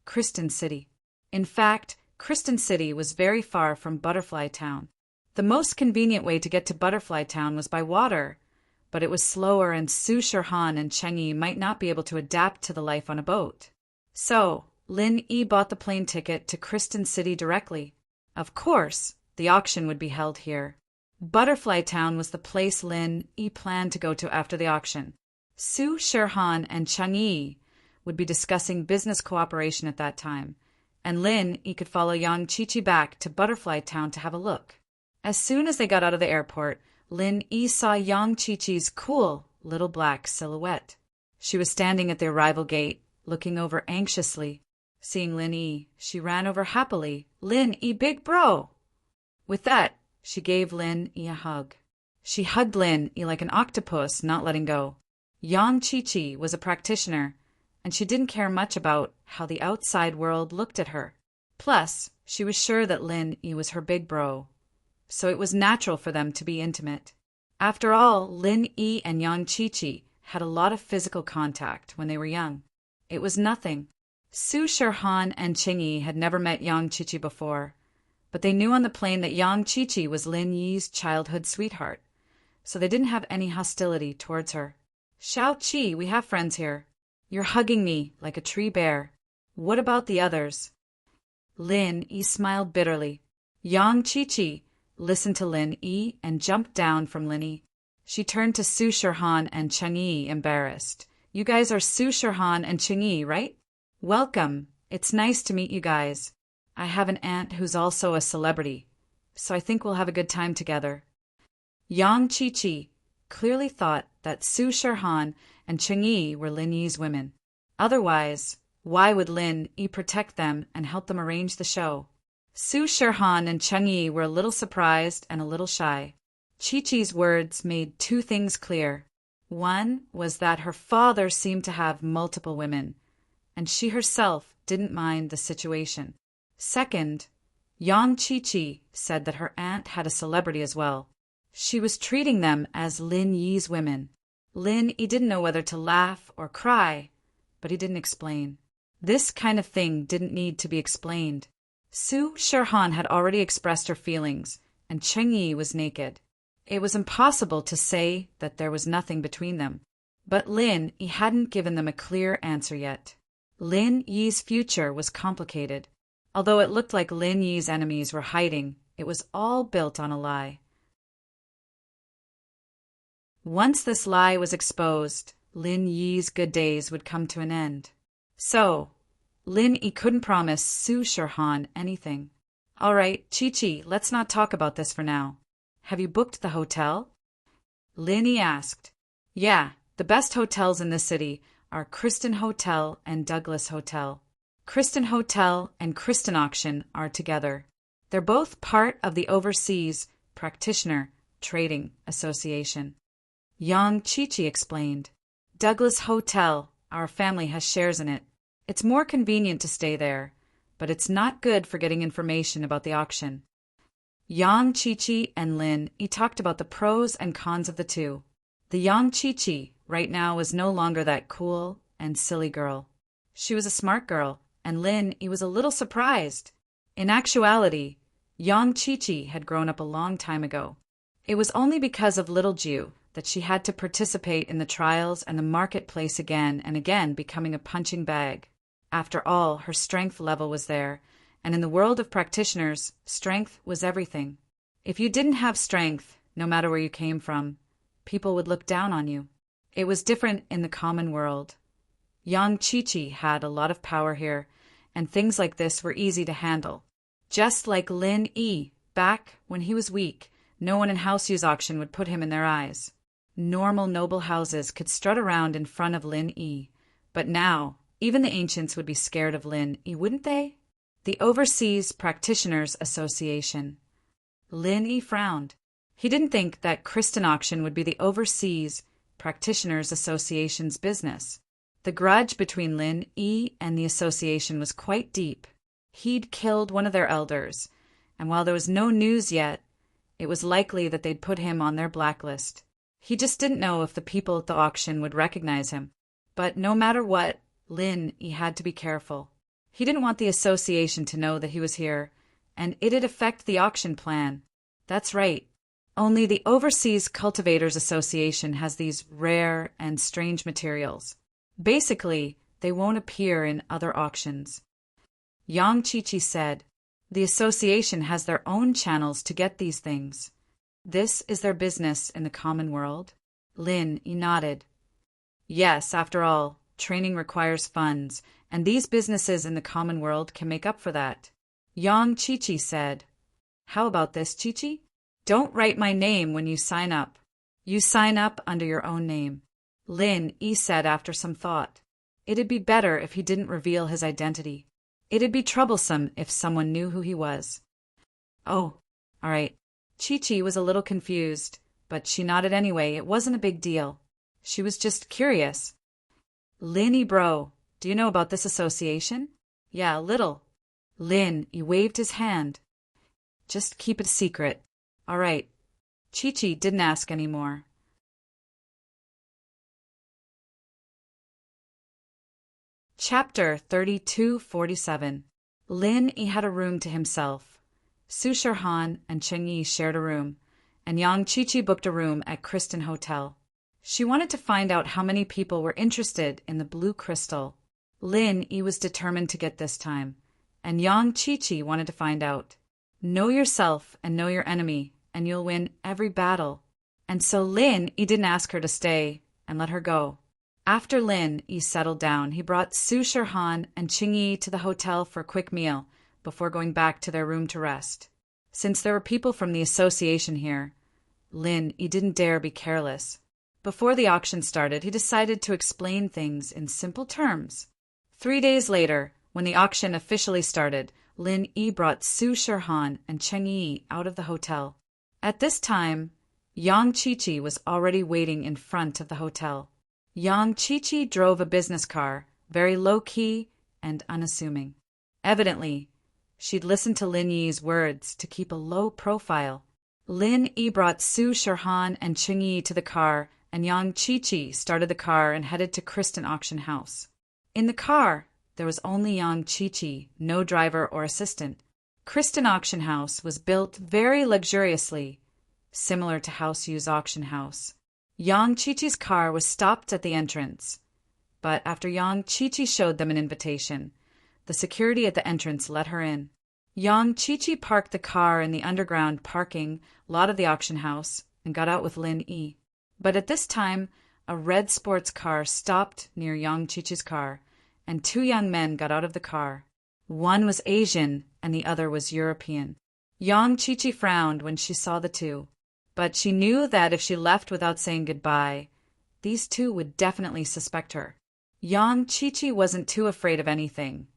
Speaker 1: Kristen City. In fact, Kristen City was very far from Butterfly Town. The most convenient way to get to Butterfly Town was by water, but it was slower and Su Shirhan and Cheng Yi might not be able to adapt to the life on a boat. So, Lin Yi bought the plane ticket to Kristen City directly. Of course, the auction would be held here. Butterfly Town was the place Lin Yi planned to go to after the auction. Su Shirhan and Cheng Yi would be discussing business cooperation at that time, and Lin Yi could follow Yang Qiqi back to Butterfly Town to have a look. As soon as they got out of the airport, Lin Yi saw Yang Qiqi's cool little black silhouette. She was standing at the arrival gate, looking over anxiously. Seeing Lin Yi, she ran over happily. Lin Yi, big bro! With that, she gave Lin Yi a hug. She hugged Lin Yi like an octopus, not letting go. Yang Qiqi was a practitioner, and she didn't care much about how the outside world looked at her. Plus, she was sure that Lin Yi was her big bro, so it was natural for them to be intimate. After all, Lin Yi and Yang Qiqi had a lot of physical contact when they were young. It was nothing. Su Shirhan and Ching Yi had never met Yang Qiqi before, but they knew on the plane that Yang Qiqi was Lin Yi's childhood sweetheart, so they didn't have any hostility towards her. Xiao Qi, we have friends here. You're hugging me like a tree bear. What about the others? Lin Yi smiled bitterly. Yang Qiqi listened to Lin Yi and jumped down from Lin Yi. She turned to Su Shirhan and Cheng Yi, embarrassed. You guys are Su Shirhan and Cheng Yi, right? Welcome. It's nice to meet you guys. I have an aunt who's also a celebrity, so I think we'll have a good time together. Yang Qiqi clearly thought that Su Shirhan and Cheng Yi were Lin Yi's women. Otherwise, why would Lin Yi protect them and help them arrange the show? Su Shirhan and Cheng Yi were a little surprised and a little shy. Qiqi's words made two things clear. One was that her father seemed to have multiple women, and she herself didn't mind the situation. Second, Yang Qiqi said that her aunt had a celebrity as well. She was treating them as Lin Yi's women. Lin Yi didn't know whether to laugh or cry, but he didn't explain. This kind of thing didn't need to be explained. Su Shirhan had already expressed her feelings, and Cheng Yi was naked. It was impossible to say that there was nothing between them. But Lin Yi hadn't given them a clear answer yet. Lin Yi's future was complicated. Although it looked like Lin Yi's enemies were hiding, it was all built on a lie. Once this lie was exposed, Lin Yi's good days would come to an end. So, Lin Yi couldn't promise Su Shirhan anything. All right, Qiqi, let's not talk about this for now. Have you booked the hotel? Lin Yi asked. Yeah, the best hotels in this city are Kristen Hotel and Douglas Hotel. Kristen Hotel and Kristen Auction are together. They're both part of the Overseas Practitioner Trading Association. Yang Qiqi explained. Douglas Hotel, our family has shares in it. It's more convenient to stay there, but it's not good for getting information about the auction. Yang Qiqi and Lin Yi talked about the pros and cons of the two. The Yang Qiqi right now was no longer that cool and silly girl. She was a smart girl, and Lin Yi was a little surprised. In actuality, Yang Qiqi had grown up a long time ago. It was only because of little Ju that she had to participate in the trials and the marketplace again and again, becoming a punching bag. After all, her strength level was there, and in the world of practitioners, strength was everything. If you didn't have strength, no matter where you came from, people would look down on you. It was different in the common world. Yang Qiqi had a lot of power here, and things like this were easy to handle. Just like Lin Yi, back when he was weak, no one in House Yu's auction would put him in their eyes. Normal noble houses could strut around in front of Lin Yi, but now even the ancients would be scared of Lin Yi, wouldn't they? The Overseas Practitioners Association. Lin Yi frowned. He didn't think that Kristen auction would be the Overseas Practitioners Association's business. The grudge between Lin Yi and the association was quite deep. He'd killed one of their elders, and while there was no news yet, it was likely that they'd put him on their blacklist. He just didn't know if the people at the auction would recognize him. But no matter what, Lin Yi had to be careful. He didn't want the association to know that he was here, and it'd affect the auction plan. That's right. Only the Overseas Cultivators Association has these rare and strange materials. Basically, they won't appear in other auctions. Yang Qiqi said, the association has their own channels to get these things. This is their business in the common world? Lin Yi nodded. Yes, after all, training requires funds, and these businesses in the common world can make up for that. Yang Qiqi said, how about this, Qiqi? Don't write my name when you sign up. You sign up under your own name. Lin Yi said after some thought. It'd be better if he didn't reveal his identity. It'd be troublesome if someone knew who he was. Oh, all right. Qiqi was a little confused, but she nodded anyway. It wasn't a big deal. She was just curious. Lin Yi bro, do you know about this association? Yeah, a little. Lin Yi waved his hand. Just keep it a secret. All right. Qiqi didn't ask any more. Chapter 3247. Lin Yi had a room to himself. Su Shirhan and Cheng Yi shared a room, and Yang Qiqi booked a room at Kristen Hotel. She wanted to find out how many people were interested in the blue crystal. Lin Yi was determined to get this time, and Yang Qiqi wanted to find out. Know yourself and know your enemy, and you'll win every battle. And so Lin Yi didn't ask her to stay and let her go. After Lin Yi settled down, he brought Su Shirhan and Cheng Yi to the hotel for a quick meal before going back to their room to rest. Since there were people from the association here, Lin Yi didn't dare be careless. Before the auction started, he decided to explain things in simple terms. 3 days later, when the auction officially started, Lin Yi brought Su Shirhan and Cheng Yi out of the hotel. At this time, Yang Qiqi was already waiting in front of the hotel. Yang Qiqi drove a business car, very low-key and unassuming. Evidently, she'd listened to Lin Yi's words to keep a low profile. Lin Yi brought Su Shirhan and Cheng Yi to the car, and Yang Qiqi started the car and headed to Kristen Auction House. In the car, there was only Yang Qiqi, no driver or assistant. Kristen Auction House was built very luxuriously, similar to House Yu's auction house. Yang Qiqi's car was stopped at the entrance, but after Yang Qiqi showed them an invitation, the security at the entrance let her in. Yang Qiqi parked the car in the underground parking lot of the auction house and got out with Lin Yi. But at this time, a red sports car stopped near Yang Qiqi's car, and 2 young men got out of the car. One was Asian and the other was European. Yang Qiqi frowned when she saw the two, but she knew that if she left without saying goodbye, these two would definitely suspect her. Yang Qiqi wasn't too afraid of anything,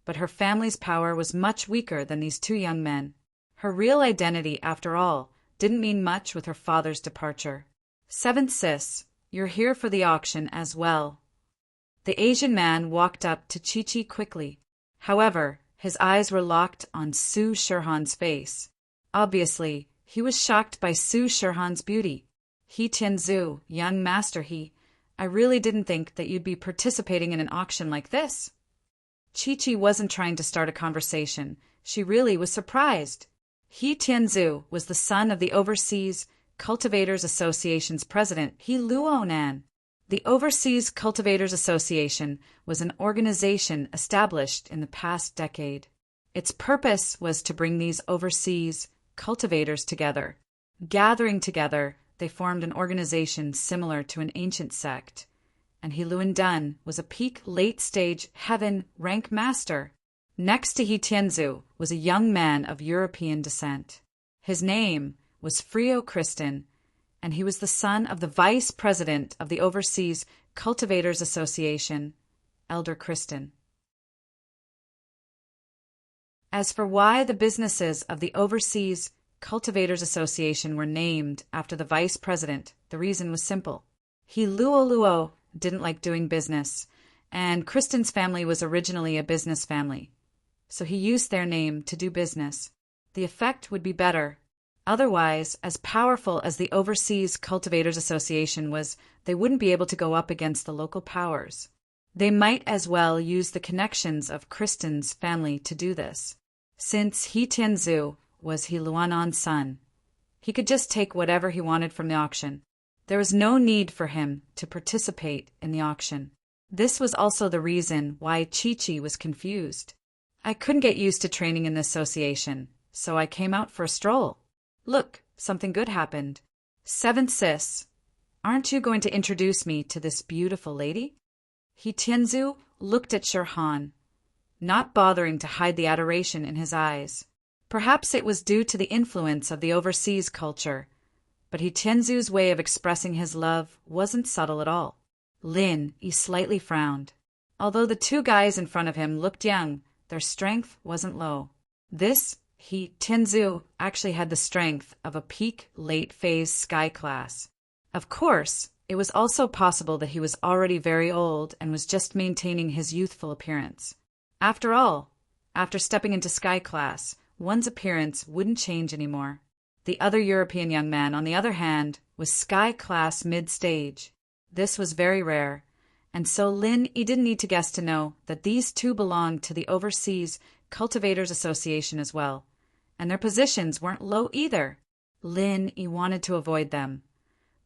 Speaker 1: but her family's power was much weaker than these 2 young men. Her real identity, after all, didn't mean much with her father's departure. "Seventh sis, you're here for the auction as well." The Asian man walked up to Qiqi quickly. However, his eyes were locked on Su Shirhan's face. Obviously, he was shocked by Su Shirhan's beauty. He Tianzu, young master he, I really didn't think that you'd be participating in an auction like this. Chi-Chi wasn't trying to start a conversation. She really was surprised. He Tianzu was the son of the Overseas Cultivators Association's president, He Luonan. The Overseas Cultivators Association was an organization established in the past decade. Its purpose was to bring these overseas cultivators together. Gathering together, they formed an organization similar to an ancient sect, and He Luonan was a peak late-stage heaven rank master. Next to He Tianzu was a young man of European descent. His name was Frio Kristen, and he was the son of the vice president of the Overseas Cultivators Association, Elder Kristen. As for why the businesses of the Overseas Cultivators Association were named after the vice president, the reason was simple. He Luo didn't like doing business, and Kristen's family was originally a business family. So he used their name to do business. The effect would be better. Otherwise, as powerful as the Overseas Cultivators Association was, they wouldn't be able to go up against the local powers. They might as well use the connections of Kristen's family to do this. Since He Tianzu was He Luonan's son, he could just take whatever he wanted from the auction. There was no need for him to participate in the auction. This was also the reason why Chi-Chi was confused. I couldn't get used to training in the association, so I came out for a stroll. Look, something good happened. Seventh sis, aren't you going to introduce me to this beautiful lady? He Tianzu looked at Shirhan, not bothering to hide the adoration in his eyes. Perhaps it was due to the influence of the overseas culture, but He Tianzu's way of expressing his love wasn't subtle at all. Lin Yi slightly frowned. Although the two guys in front of him looked young, their strength wasn't low. This He Tianzu actually had the strength of a peak late-phase sky class. Of course, it was also possible that he was already very old and was just maintaining his youthful appearance. After all, after stepping into sky class, one's appearance wouldn't change anymore. The other European young man, on the other hand, was sky class mid-stage. This was very rare, and so Lin Yi didn't need to guess to know that these two belonged to the Overseas Cultivators Association as well, and their positions weren't low either. Lin Yi wanted to avoid them,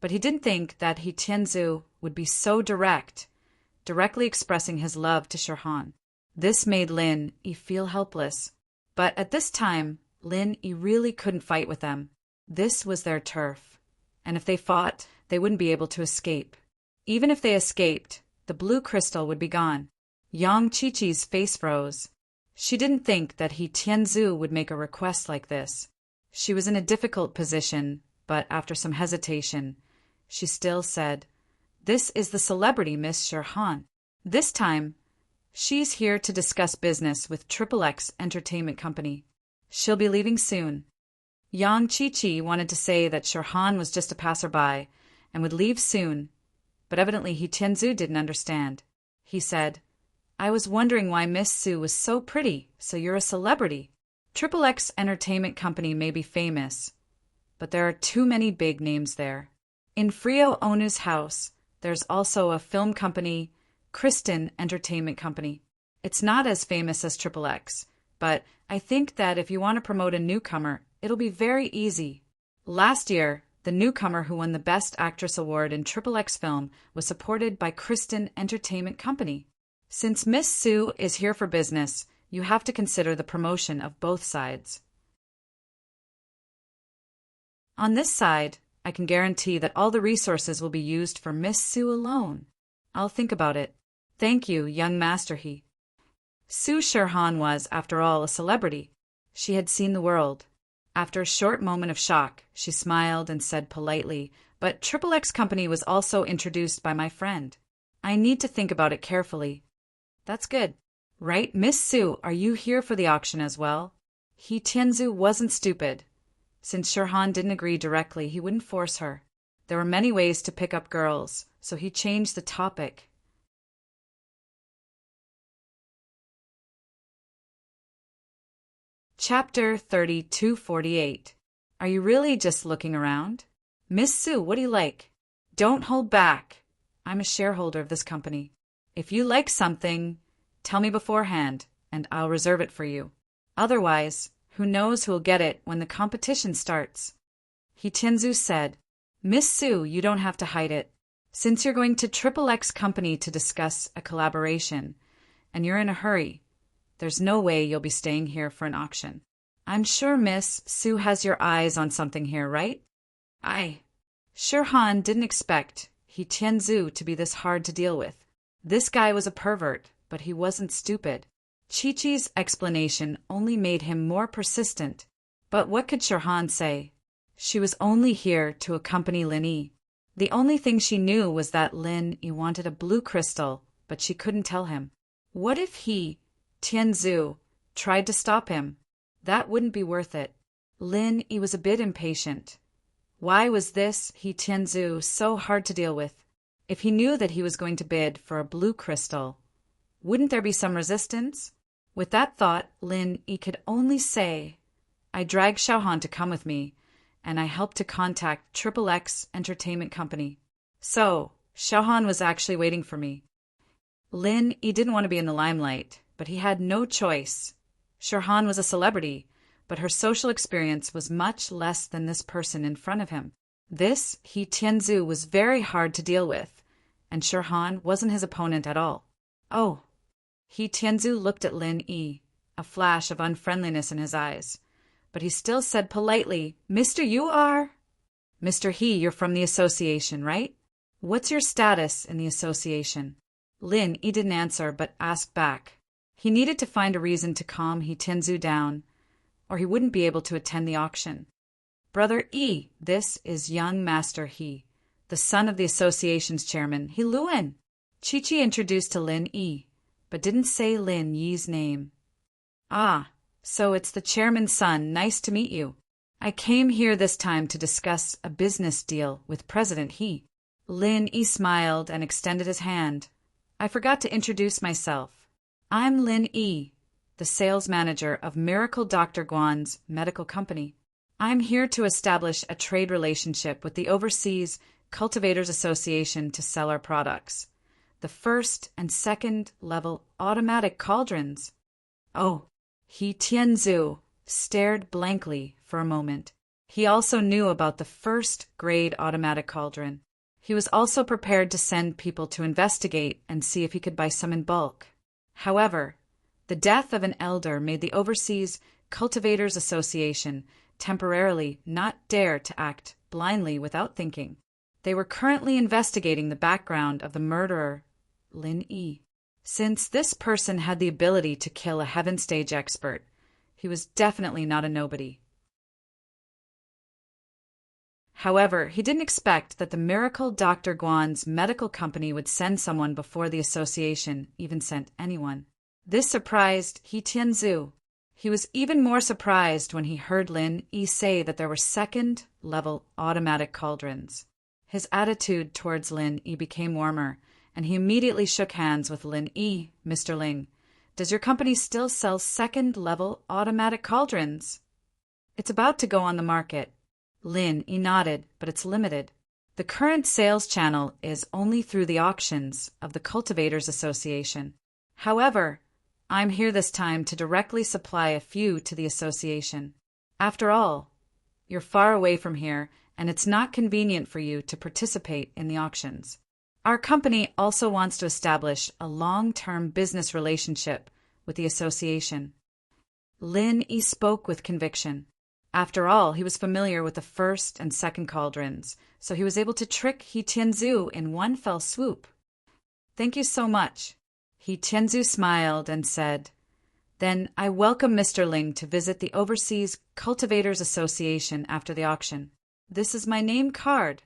Speaker 1: but he didn't think that He Tianzu would be so directly expressing his love to Shirhan. This made Lin Yi feel helpless, but at this time, Lin Yi really couldn't fight with them. This was their turf, and if they fought, they wouldn't be able to escape. Even if they escaped, the blue crystal would be gone. Yang Chi-Chi's face froze. She didn't think that He Tianzu would make a request like this. She was in a difficult position, but after some hesitation, she still said, "This is the celebrity Miss Shirhan. This time, she's here to discuss business with XXX Entertainment Company. She'll be leaving soon." Yang Chi-Chi wanted to say that Shirhan was just a passerby and would leave soon, but evidently He Tianzu didn't understand. He said, "I was wondering why Miss Su was so pretty, so you're a celebrity. XXX Entertainment Company may be famous, but there are too many big names there. In Frio Onu's house, there's also a film company, Kristen Entertainment Company. It's not as famous as XXX, but I think that if you want to promote a newcomer, it'll be very easy. Last year, the newcomer who won the Best Actress Award in XXX film was supported by Kristen Entertainment Company. Since Miss Su is here for business, you have to consider the promotion of both sides. On this side, I can guarantee that all the resources will be used for Miss Su alone. I'll think about it. Thank you, young Master He." Su Shirhan was, after all, a celebrity. She had seen the world. After a short moment of shock, she smiled and said politely, "But XXX Company was also introduced by my friend. I need to think about it carefully." "That's good. Right, Miss Su, are you here for the auction as well?" He Tianzu wasn't stupid. Since Shirhan didn't agree directly, he wouldn't force her. There were many ways to pick up girls, so he changed the topic. Chapter 3248. Are you really just looking around? Miss Su, what do you like? Don't hold back. I'm a shareholder of this company. If you like something, tell me beforehand, and I'll reserve it for you. Otherwise, who knows who'll get it when the competition starts." He Tianzu said, "Miss Sue, you don't have to hide it. Since you're going to XXX company to discuss a collaboration, and you're in a hurry, there's no way you'll be staying here for an auction. I'm sure Miss Sue has your eyes on something here, right?" Shirhan didn't expect He Tianzu to be this hard to deal with. This guy was a pervert, but he wasn't stupid. Chi-Chi's explanation only made him more persistent. But what could Shirhan say? She was only here to accompany Lin Yi. The only thing she knew was that Lin Yi wanted a blue crystal, but she couldn't tell him. What if he, Tianzu, tried to stop him? That wouldn't be worth it. Lin Yi was a bit impatient. Why was this, He Tianzu, so hard to deal with? If he knew that he was going to bid for a blue crystal, wouldn't there be some resistance? With that thought, Lin Yi could only say, "I dragged Xiaohan to come with me, and I helped to contact XXX Entertainment Company. So, Xiaohan was actually waiting for me." Lin Yi didn't want to be in the limelight, but he had no choice. Shirhan was a celebrity, but her social experience was much less than this person in front of him. This, He Tianzu, was very hard to deal with, and Shirhan wasn't his opponent at all. "Oh." He Tianzu looked at Lin Yi, a flash of unfriendliness in his eyes, but he still said politely, "Mr. You are?" "Mr. He, you're from the association, right? What's your status in the association?" Lin Yi didn't answer, but asked back. He needed to find a reason to calm He Tianzu down, or he wouldn't be able to attend the auction. "Brother Yi, this is young Master He, the son of the association's chairman, He Luan." Chi-Chi introduced to Lin Yi, but didn't say Lin Yi's name. "Ah, so it's the chairman's son. Nice to meet you. I came here this time to discuss a business deal with President He." Lin Yi smiled and extended his hand. "I forgot to introduce myself. I'm Lin Yi, the sales manager of Miracle Dr. Guan's medical company. I'm here to establish a trade relationship with the Overseas Cultivators Association to sell our products, the first and second level automatic cauldrons." Oh, He Tianzu stared blankly for a moment. He also knew about the first grade automatic cauldron. He was also prepared to send people to investigate and see if he could buy some in bulk. However, the death of an elder made the Overseas Cultivators Association temporarily not dare to act blindly without thinking. They were currently investigating the background of the murderer, Lin Yi. Since this person had the ability to kill a heaven stage expert, he was definitely not a nobody. However, he didn't expect that the Miracle Dr. Guan's medical company would send someone before the association even sent anyone. This surprised He Tianzu. He was even more surprised when he heard Lin Yi say that there were second-level automatic cauldrons. His attitude towards Lin Yi became warmer, and he immediately shook hands with Lin Yi. "Mr. Ling, does your company still sell second-level automatic cauldrons?" "It's about to go on the market." Lin Yi nodded, "but it's limited. The current sales channel is only through the auctions of the Cultivators Association. However, I'm here this time to directly supply a few to the association. After all, you're far away from here, and it's not convenient for you to participate in the auctions. Our company also wants to establish a long-term business relationship with the association." Lin Yi spoke with conviction. After all, he was familiar with the first and second cauldrons, so he was able to trick He Tianzu in one fell swoop. "Thank you so much." He Tianzu smiled and said, "Then I welcome Mr. Ling to visit the Overseas Cultivators Association after the auction. This is my name card."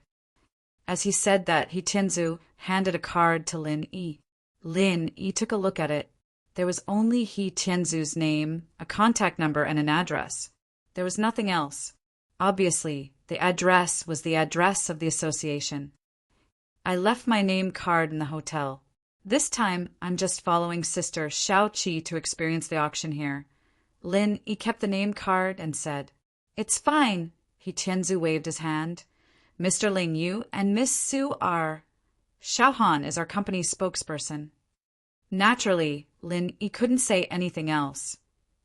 Speaker 1: As he said that, He Tianzu handed a card to Lin Yi. Lin Yi took a look at it. There was only He Tianzu's name, a contact number, and an address. There was nothing else. Obviously, the address was the address of the association. "I left my name card in the hotel. This time, I'm just following Sister Xiao Qi to experience the auction here." Lin Yi kept the name card and said, "It's fine." He Tianzu waved his hand. "Mr. Ling, you and Miss Sue are..." Xiaohan is our company's spokesperson. Naturally, Lin Yi couldn't say anything else.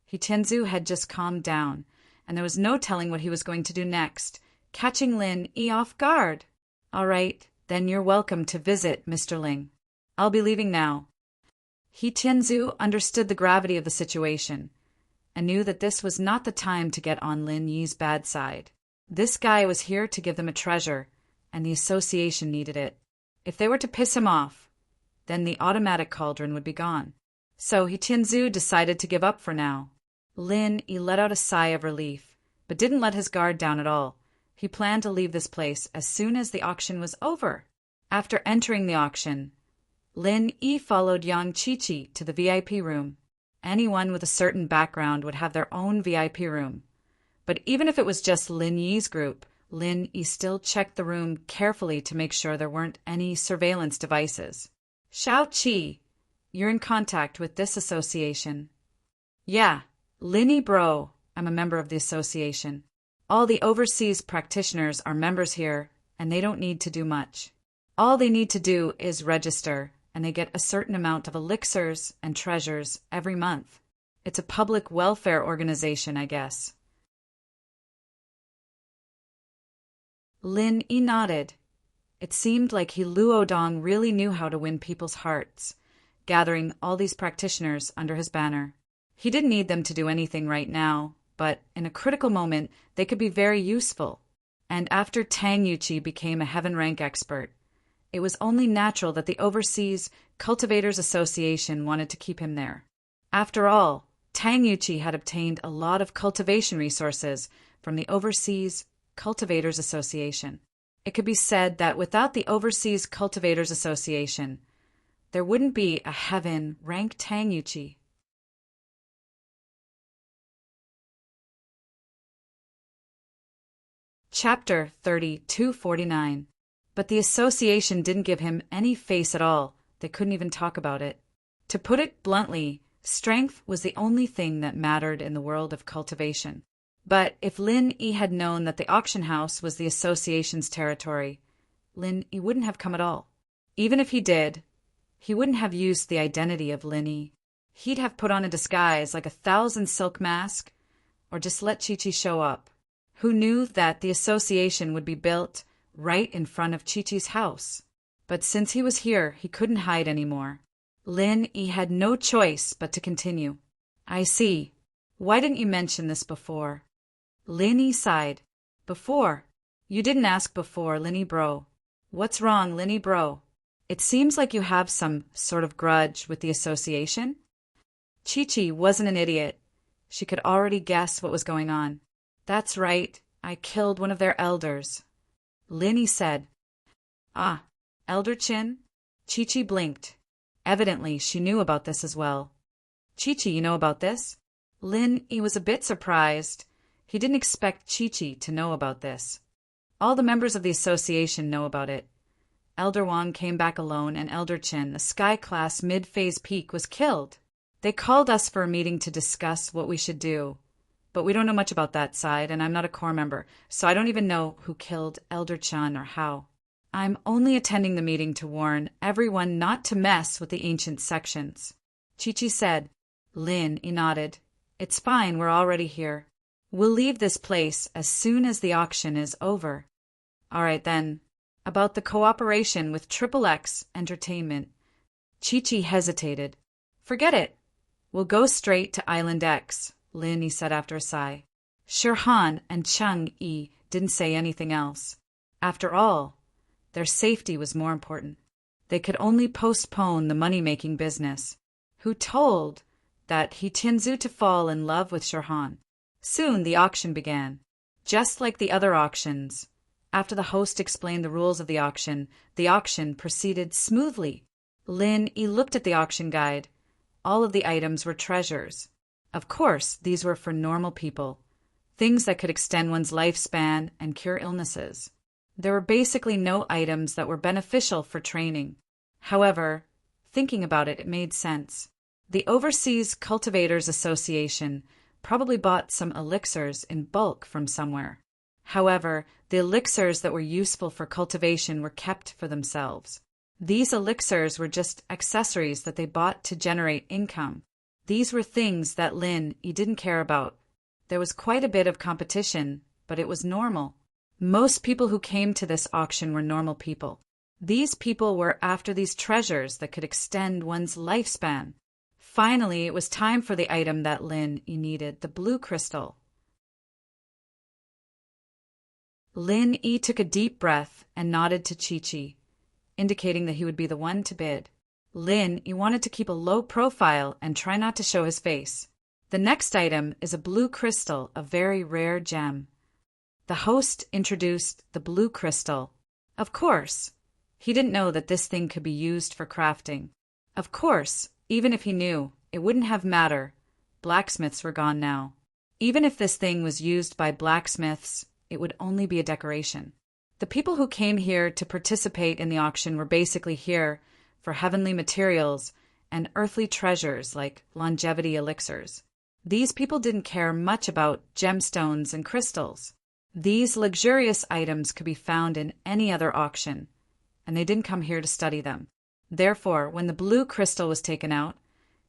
Speaker 1: He Tianzu had just calmed down, and there was no telling what he was going to do next, catching Lin Yi off guard. All right, then you're welcome to visit, Mr. Ling. I'll be leaving now. He Tianzu understood the gravity of the situation, and knew that this was not the time to get on Lin Yi's bad side. This guy was here to give them a treasure, and the association needed it. If they were to piss him off, then the automatic cauldron would be gone. So He Tianzu decided to give up for now. Lin Yi let out a sigh of relief, but didn't let his guard down at all. He planned to leave this place as soon as the auction was over. After entering the auction, Lin Yi followed Yang Qiqi to the VIP room. Anyone with a certain background would have their own VIP room. But even if it was just Lin Yi's group, Lin Yi still checked the room carefully to make sure there weren't any surveillance devices. Xiao Qi, you're in contact with this association. Yeah, Lin Yi bro, I'm a member of the association. All the overseas practitioners are members here, and they don't need to do much. All they need to do is register, and they get a certain amount of elixirs and treasures every month. It's a public welfare organization, I guess. Lin Yi nodded. It seemed like he Luodong really knew how to win people's hearts, gathering all these practitioners under his banner. He didn't need them to do anything right now, but in a critical moment, they could be very useful. And after Tang Yuqi became a heaven rank expert, it was only natural that the Overseas Cultivators Association wanted to keep him there. After all, Tang Yuqi had obtained a lot of cultivation resources from the Overseas Cultivators Association. It could be said that without the Overseas Cultivators Association, there wouldn't be a heaven rank Tang Yuqi. Chapter 3249. But the association didn't give him any face at all. They couldn't even talk about it. To put it bluntly, strength was the only thing that mattered in the world of cultivation. But if Lin Yi had known that the auction house was the association's territory, Lin Yi wouldn't have come at all. Even if he did, he wouldn't have used the identity of Lin Yi. He'd have put on a disguise like 1,000 silk mask, or just let Qiqi show up. Who knew that the association would be built right in front of Qiqi's house? But since he was here, he couldn't hide anymore. Lin Yi had no choice but to continue. I see. Why didn't you mention this before? Lin Yi sighed. Before? You didn't ask before, Lin Yi bro. What's wrong, Lin Yi bro? It seems like you have some sort of grudge with the association. Qiqi wasn't an idiot. She could already guess what was going on. That's right, I killed one of their elders. Lin Yi said. Ah, Elder Qin? Qiqi blinked. Evidently, she knew about this as well. Qiqi, you know about this? Lin Yi was a bit surprised. He didn't expect Qiqi to know about this. All the members of the association know about it. Elder Wang came back alone, and Elder Qin, the Sky-class mid-phase peak, was killed. They called us for a meeting to discuss what we should do. But we don't know much about that side, and I'm not a core member, so I don't even know who killed Elder Chan or how. I'm only attending the meeting to warn everyone not to mess with the ancient sections. Qiqi said. Lin Yi nodded. It's fine, we're already here. We'll leave this place as soon as the auction is over. All right then. About the cooperation with XXX Entertainment. Qiqi hesitated. Forget it. We'll go straight to Island X, Lin Yi said after a sigh. Shirhan and Cheng Yi didn't say anything else. After all, their safety was more important. They could only postpone the money-making business. Who told that He Tianzu to fall in love with Shirhan? Soon the auction began. Just like the other auctions, after the host explained the rules of the auction proceeded smoothly. Lin Yi looked at the auction guide. All of the items were treasures. Of course, these were for normal people, things that could extend one's lifespan and cure illnesses. There were basically no items that were beneficial for training. However, thinking about it, it made sense. The Overseas Cultivators Association probably bought some elixirs in bulk from somewhere. However, the elixirs that were useful for cultivation were kept for themselves. These elixirs were just accessories that they bought to generate income. These were things that Lin Yi didn't care about. There was quite a bit of competition, but it was normal. Most people who came to this auction were normal people. These people were after these treasures that could extend one's lifespan. Finally, it was time for the item that Lin Yi needed, the blue crystal. Lin Yi took a deep breath and nodded to Chi-Chi, indicating that he would be the one to bid. Lin Yi wanted to keep a low profile and try not to show his face. The next item is a blue crystal, a very rare gem. The host introduced the blue crystal. Of course, he didn't know that this thing could be used for crafting. Of course, even if he knew, it wouldn't have mattered. Blacksmiths were gone now. Even if this thing was used by blacksmiths, it would only be a decoration. The people who came here to participate in the auction were basically here for heavenly materials and earthly treasures like longevity elixirs. These people didn't care much about gemstones and crystals. These luxurious items could be found in any other auction, and they didn't come here to study them. Therefore, when the blue crystal was taken out,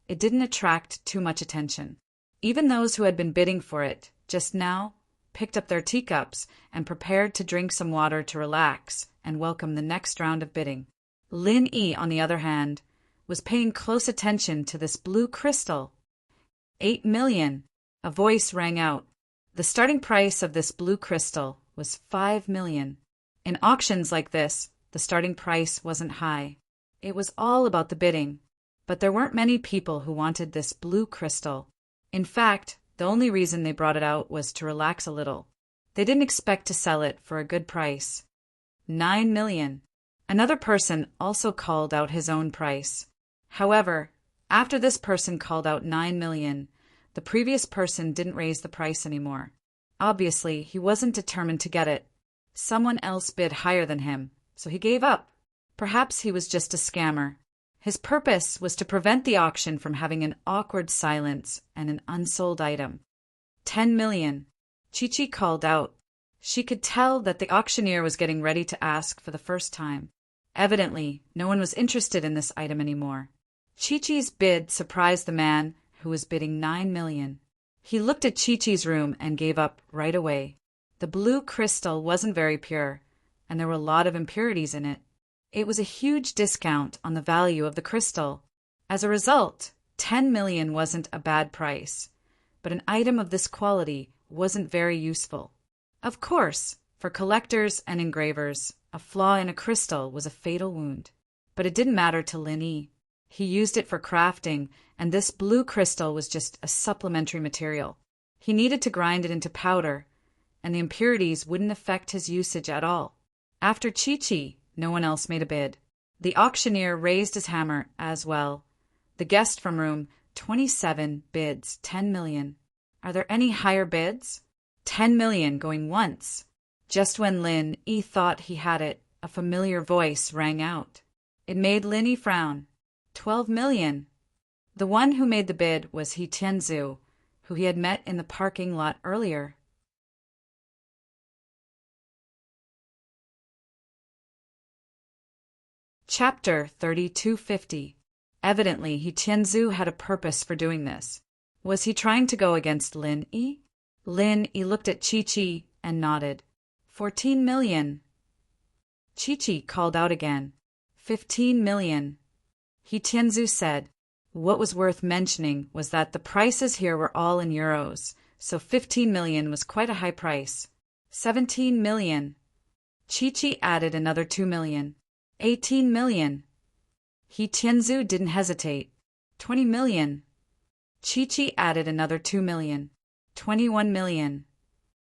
Speaker 1: it didn't attract too much attention. Even those who had been bidding for it just now picked up their teacups and prepared to drink some water to relax and welcome the next round of bidding. Lin Yi, on the other hand, was paying close attention to this blue crystal. 8 million, a voice rang out. The starting price of this blue crystal was 5 million. In auctions like this, the starting price wasn't high. It was all about the bidding, but there weren't many people who wanted this blue crystal. In fact, the only reason they brought it out was to relax a little. They didn't expect to sell it for a good price. 9 million. Another person also called out his own price. However, after this person called out 9 million, the previous person didn't raise the price anymore. Obviously, he wasn't determined to get it. Someone else bid higher than him, so he gave up. Perhaps he was just a scammer. His purpose was to prevent the auction from having an awkward silence and an unsold item. 10 million. Chi-Chi called out. She could tell that the auctioneer was getting ready to ask for the first time. Evidently, no one was interested in this item anymore. Chi-Chi's bid surprised the man who was bidding 9 million. He looked at Chi-Chi's room and gave up right away. The blue crystal wasn't very pure, and there were a lot of impurities in it. It was a huge discount on the value of the crystal. As a result, 10 million wasn't a bad price, but an item of this quality wasn't very useful. Of course, for collectors and engravers, a flaw in a crystal was a fatal wound. But it didn't matter to Lin Yi. He used it for crafting, and this blue crystal was just a supplementary material. He needed to grind it into powder, and the impurities wouldn't affect his usage at all. After Chi-Chi, no one else made a bid. The auctioneer raised his hammer as well. The guest from room 27 bids 10 million. Are there any higher bids? 10 million going once. Just when Lin Yi thought he had it, a familiar voice rang out. It made Lin Yi frown. 12 million. The one who made the bid was He Tianzu, who he had met in the parking lot earlier. Chapter 3250. Evidently, He Tianzu had a purpose for doing this. Was he trying to go against Lin Yi? Lin Yi looked at Chi-Chi and nodded. 14 million. Chi-Chi called out again. 15 million. He Tianzu said. What was worth mentioning was that the prices here were all in euros, so 15 million was quite a high price. 17 million. Chi-Chi added another 2 million. 18 million. He Tianzu didn't hesitate. 20 million. Chi-Chi added another 2 million. 21 million.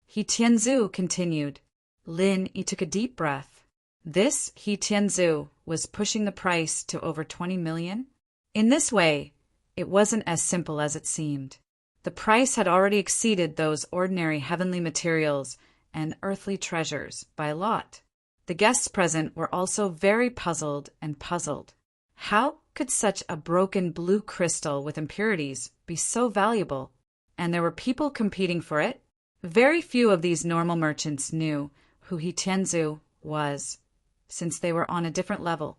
Speaker 1: He Tianzu continued. Lin Yi took a deep breath. This He Tianzu was pushing the price to over 20 million. In this way, it wasn't as simple as it seemed. The price had already exceeded those ordinary heavenly materials and earthly treasures by a lot. The guests present were also very puzzled and puzzled. How could such a broken blue crystal with impurities be so valuable? And there were people competing for it? Very few of these normal merchants knew who He Tianzu was, since they were on a different level.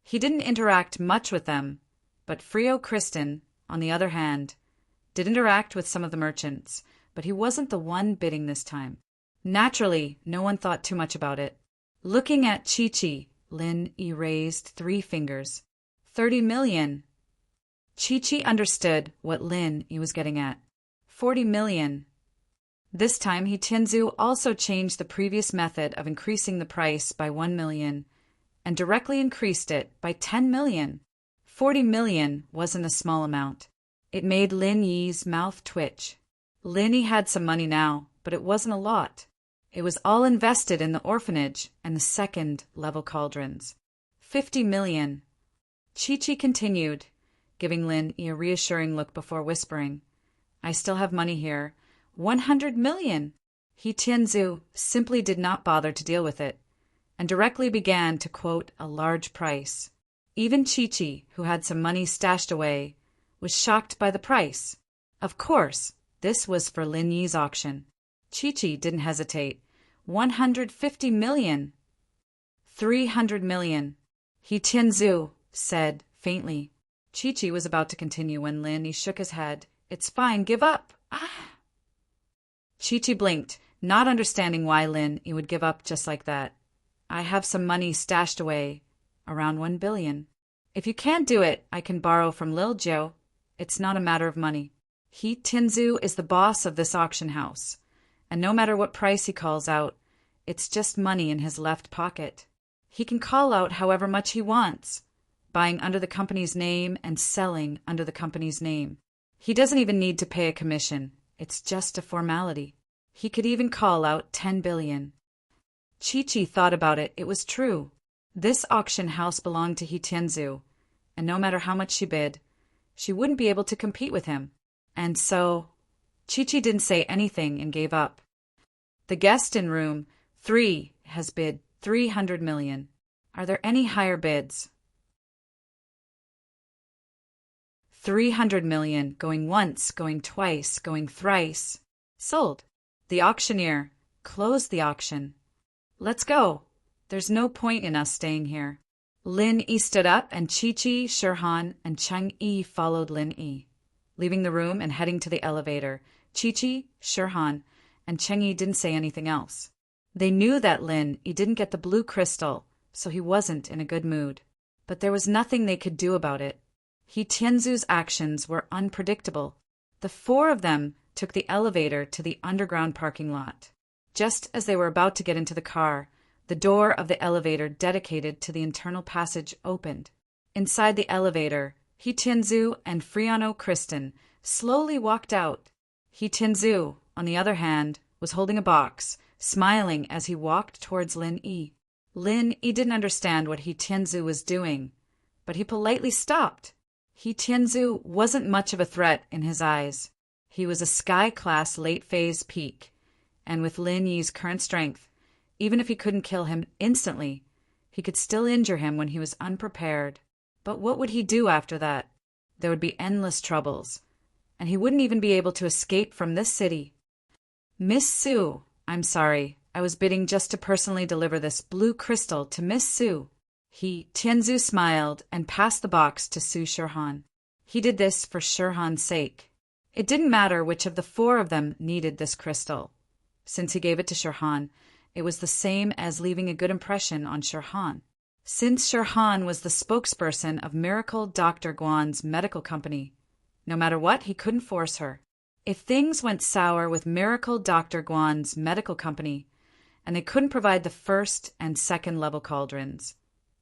Speaker 1: He didn't interact much with them, but Frio Kristen, on the other hand, did interact with some of the merchants, but he wasn't the one bidding this time. Naturally, no one thought too much about it. Looking at Chi-Chi, Lin erased 3 fingers. 30 million. Chi-Chi understood what Lin was getting at. 40 million. This time, Tianzu also changed the previous method of increasing the price by 1 million and directly increased it by 10 million. 40 million wasn't a small amount. It made Lin Yi's mouth twitch. Lin Yi had some money now, but it wasn't a lot. It was all invested in the orphanage and the second-level cauldrons. 50 million. Chi-Chi continued, giving Lin Yi a reassuring look before whispering, I still have money here. 100 million. Tianzu simply did not bother to deal with it, and directly began to quote a large price. Even Chi-Chi, who had some money stashed away, was shocked by the price. Of course, this was for Lin Yi's auction. Chi-Chi didn't hesitate. 150 million. 300 million. Tianzu said faintly. Chi-Chi was about to continue when Lin Yi shook his head. It's fine, give up. Chi-Chi blinked, not understanding why Lin Yi would give up just like that. I have some money stashed away, around 1 billion. If you can't do it, I can borrow from Lil Jiu. It's not a matter of money. Tianzu is the boss of this auction house, and no matter what price he calls out, it's just money in his left pocket. He can call out however much he wants, buying under the company's name and selling under the company's name. He doesn't even need to pay a commission. It's just a formality. He could even call out 10 billion. Chi-Chi thought about it. It was true. This auction house belonged to Tianzu, and no matter how much she bid, she wouldn't be able to compete with him. And so, Chi-Chi didn't say anything and gave up. The guest in room 3 has bid 300 million. Are there any higher bids? 300 million, going once, going twice, going thrice. Sold. The auctioneer closed the auction. Let's go. There's no point in us staying here. Lin Yi stood up, and Chi-Chi, Shirhan, and Cheng Yi followed Lin Yi, leaving the room and heading to the elevator. Chi-Chi, Shirhan, and Cheng Yi didn't say anything else. They knew that Lin Yi didn't get the blue crystal, so he wasn't in a good mood. But there was nothing they could do about it. Tianzu's actions were unpredictable. The 4 of them took the elevator to the underground parking lot. Just as they were about to get into the car, the door of the elevator dedicated to the internal passage opened. Inside the elevator, Tianzu and Frio Kristen slowly walked out. Tianzu, on the other hand, was holding a box, smiling as he walked towards Lin Yi. Lin Yi didn't understand what Tianzu was doing, but he politely stopped. Tianzu wasn't much of a threat in his eyes. He was a sky-class late-phase peak, and with Lin Yi's current strength, even if he couldn't kill him instantly, he could still injure him when he was unprepared. But what would he do after that? There would be endless troubles, and he wouldn't even be able to escape from this city. Miss Su, I'm sorry, I was bidding just to personally deliver this blue crystal to Miss Su. Tianzu smiled and passed the box to Su Shirhan. He did this for Shirhan's sake. It didn't matter which of the 4 of them needed this crystal. Since he gave it to Shirhan, it was the same as leaving a good impression on Shirhan. Since Shirhan was the spokesperson of Miracle Dr. Guan's medical company, no matter what, he couldn't force her. If things went sour with Miracle Dr. Guan's medical company, and they couldn't provide the first and second level cauldrons,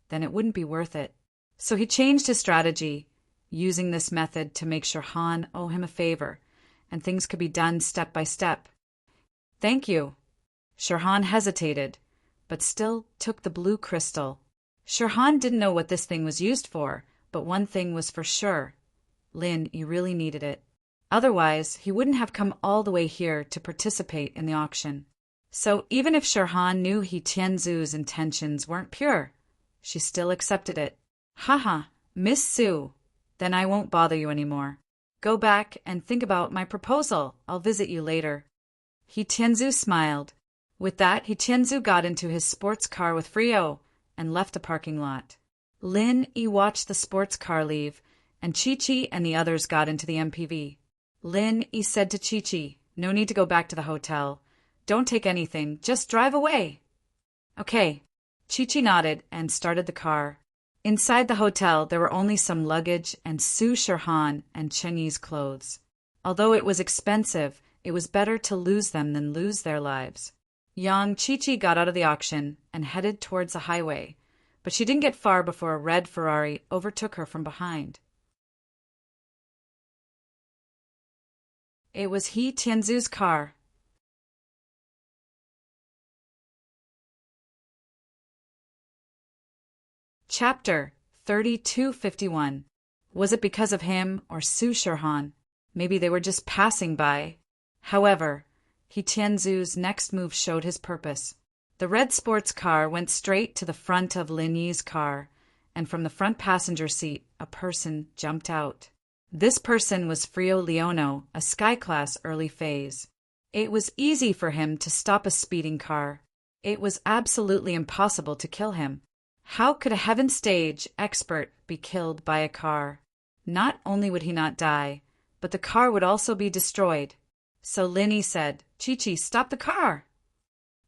Speaker 1: then it wouldn't be worth it. So he changed his strategy, using this method to make Shirhan owe him a favor, and things could be done step by step. Thank you. Shirhan hesitated, but still took the blue crystal. Shirhan didn't know what this thing was used for, but one thing was for sure. Lin Yi really needed it. Otherwise, he wouldn't have come all the way here to participate in the auction. So even if Shirhan knew Tianzu's intentions weren't pure, she still accepted it. Haha, Miss Su, then I won't bother you anymore. Go back and think about my proposal. I'll visit you later. Tianzu smiled. With that, Tianzu got into his sports car with Frio and left the parking lot. Lin Yi watched the sports car leave, and Chi-Chi and the others got into the MPV. Lin Yi said to Chi-Chi, "No need to go back to the hotel. Don't take anything, just drive away." "Okay." Chi-Chi nodded and started the car. Inside the hotel, there were only some luggage and Su Shirhan and Cheng Yi's clothes. Although it was expensive, it was better to lose them than lose their lives. Young Chi-Chi got out of the auction and headed towards the highway, but she didn't get far before a red Ferrari overtook her from behind. It was He Tianzu's car. Chapter 3251. Was it because of him or Su Shirhan? Maybe they were just passing by. However, He Tianzu's next move showed his purpose. The red sports car went straight to the front of Lin Yi's car, and from the front passenger seat, a person jumped out. This person was Frio Leono, a sky-class early phase. It was easy for him to stop a speeding car. It was absolutely impossible to kill him. How could a heaven stage expert be killed by a car? Not only would he not die, but the car would also be destroyed. So Lin Yi said, "Chi-Chi, stop the car!"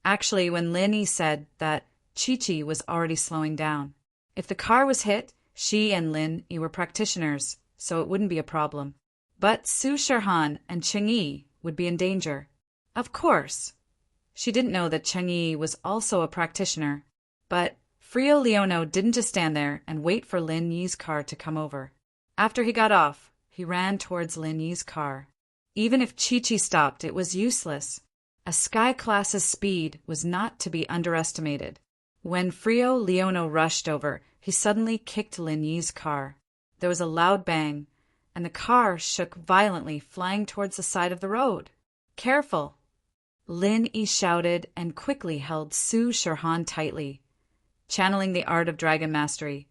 Speaker 1: Actually, when Lin Yi said that, Chi-Chi was already slowing down. If the car was hit, she and Lin Yi were practitioners, so it wouldn't be a problem. But Su Shirhan and Cheng Yi would be in danger. Of course. She didn't know that Cheng Yi was also a practitioner. But Frio Leono didn't just stand there and wait for Lin Yi's car to come over. After he got off, he ran towards Lin Yi's car. Even if Chi-Chi stopped, it was useless. A sky class's speed was not to be underestimated. When Frio Leono rushed over, he suddenly kicked Lin Yi's car. There was a loud bang, and the car shook violently, flying towards the side of the road. "Careful!" Lin Yi shouted and quickly held Su Shirhan tightly, channeling the art of dragon mastery,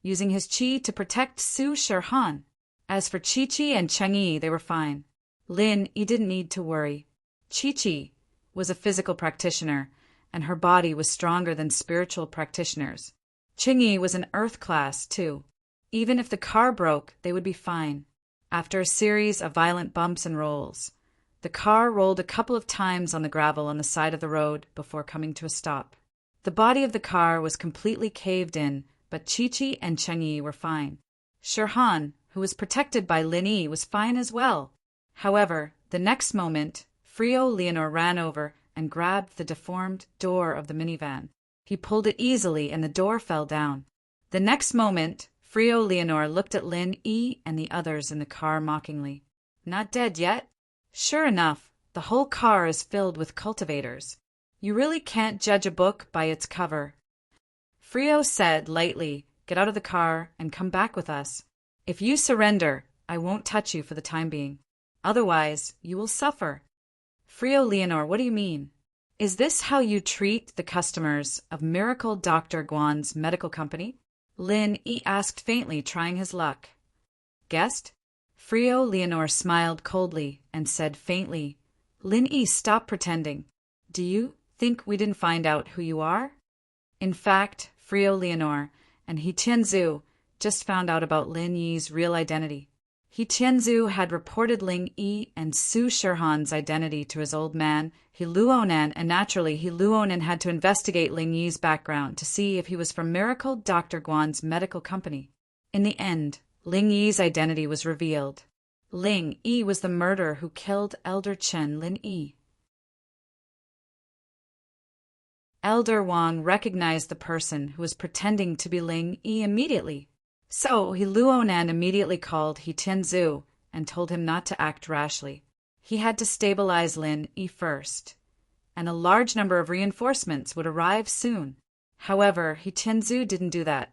Speaker 1: using his chi to protect Su Shirhan. As for Chi-Chi and Cheng Yi, they were fine. Lin Yi didn't need to worry. Chi-Chi was a physical practitioner, and her body was stronger than spiritual practitioners. Cheng Yi was an earth class, too. Even if the car broke, they would be fine. After a series of violent bumps and rolls, the car rolled a couple of times on the gravel on the side of the road before coming to a stop. The body of the car was completely caved in, but Chi-Chi and Cheng Yi were fine. Shirhan, who was protected by Lin Yi, was fine as well. However, the next moment, Frio Leonor ran over and grabbed the deformed door of the minivan. He pulled it easily and the door fell down. The next moment, Frio Leonor looked at Lin Yi and the others in the car mockingly. "Not dead yet?" Sure enough, the whole car is filled with cultivators. You really can't judge a book by its cover. Frio said lightly, "Get out of the car and come back with us. If you surrender, I won't touch you for the time being. Otherwise, you will suffer." "Frio Leonor, what do you mean? Is this how you treat the customers of Miracle Dr. Guan's medical company?" Lin Yi asked faintly, trying his luck. "Guessed?" Frio Leonor smiled coldly and said faintly, "Lin Yi, stop pretending. Do you think we didn't find out who you are?" In fact, Frio Leonor and He Tianzu just found out about Lin Yi's real identity. He Tianzu had reported Lin Yi and Su Shirhan's identity to his old man, He Luonan, and naturally He Luonan had to investigate Lin Yi's background to see if he was from Miracle Dr. Guan's medical company. In the end, Lin Yi's identity was revealed. Lin Yi was the murderer who killed Elder Chen Lin Yi. Elder Wang recognized the person who was pretending to be Lin Yi immediately. So He Luonan immediately called He Tianzu and told him not to act rashly. He had to stabilize Lin Yi first, and a large number of reinforcements would arrive soon. However, He Tianzu didn't do that.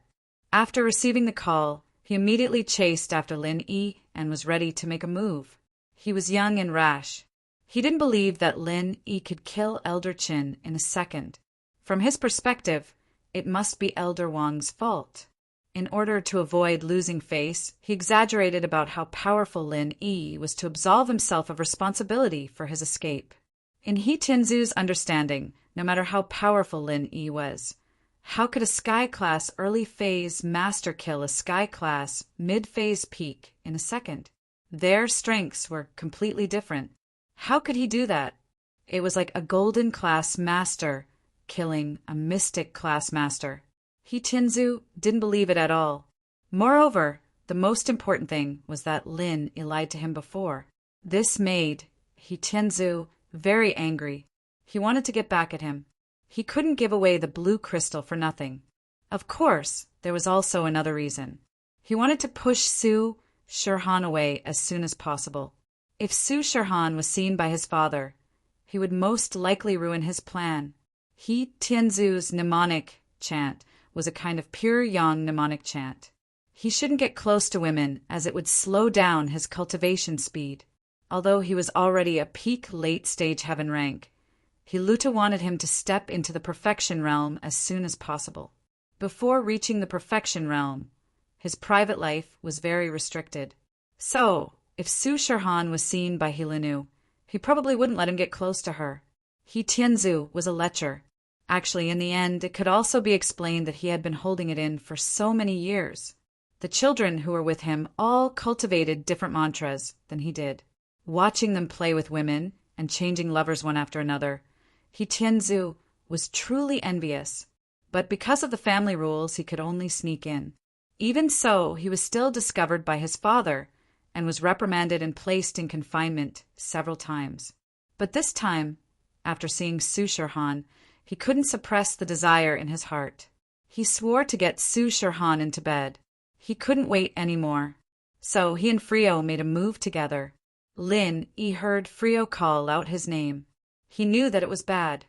Speaker 1: After receiving the call, he immediately chased after Lin Yi and was ready to make a move. He was young and rash. He didn't believe that Lin Yi could kill Elder Qin in a second. From his perspective, it must be Elder Wang's fault. In order to avoid losing face, he exaggerated about how powerful Lin Yi was to absolve himself of responsibility for his escape. In He Tianzu's understanding, no matter how powerful Lin Yi was, How could a Sky-class early-phase master kill a Sky-class mid-phase peak in a second? Their strengths were completely different. How could he do that? It was like a Golden-class master killing a Mystic-class master. He Tianzu didn't believe it at all. Moreover, the most important thing was that Lin lied to him before. This made He Tianzu very angry. He wanted to get back at him. He couldn't give away the blue crystal for nothing. Of course, there was also another reason. He wanted to push Su Shirhan away as soon as possible. If Su Shirhan was seen by his father, he would most likely ruin his plan. He Tianzu's mnemonic chant was a kind of pure yang mnemonic chant. He shouldn't get close to women as it would slow down his cultivation speed. Although he was already a peak late-stage heaven rank, Hiluta wanted him to step into the perfection realm as soon as possible. Before reaching the perfection realm, his private life was very restricted. So, if Su Shirhan was seen by Hilinu, he probably wouldn't let him get close to her. He Tianzu was a lecher. Actually, in the end, it could also be explained that he had been holding it in for so many years. The children who were with him all cultivated different mantras than he did. Watching them play with women and changing lovers one after another, He Tianzu was truly envious. But because of the family rules, he could only sneak in. Even so, he was still discovered by his father and was reprimanded and placed in confinement several times. But this time, after seeing Su Shirhan, he couldn't suppress the desire in his heart. He swore to get Su Shirhan into bed. He couldn't wait any more. So he and Frio made a move together. Lin Yi heard Frio call out his name. He knew that it was bad.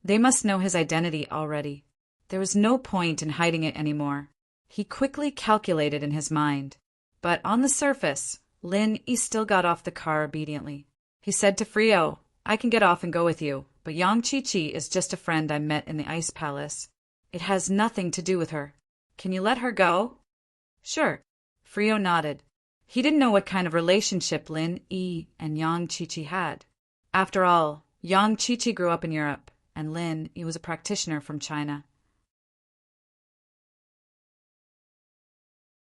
Speaker 1: They must know his identity already. There was no point in hiding it anymore. He quickly calculated in his mind. But on the surface, Lin Yi still got off the car obediently. He said to Frio, "I can get off and go with you, but Yang Chi-Chi is just a friend I met in the Ice Palace. It has nothing to do with her. Can you let her go?" "Sure." Frio nodded. He didn't know what kind of relationship Lin Yi and Yang Chi-Chi had. After all, Yang Chi-Chi grew up in Europe, and Lin Yi was a practitioner from China.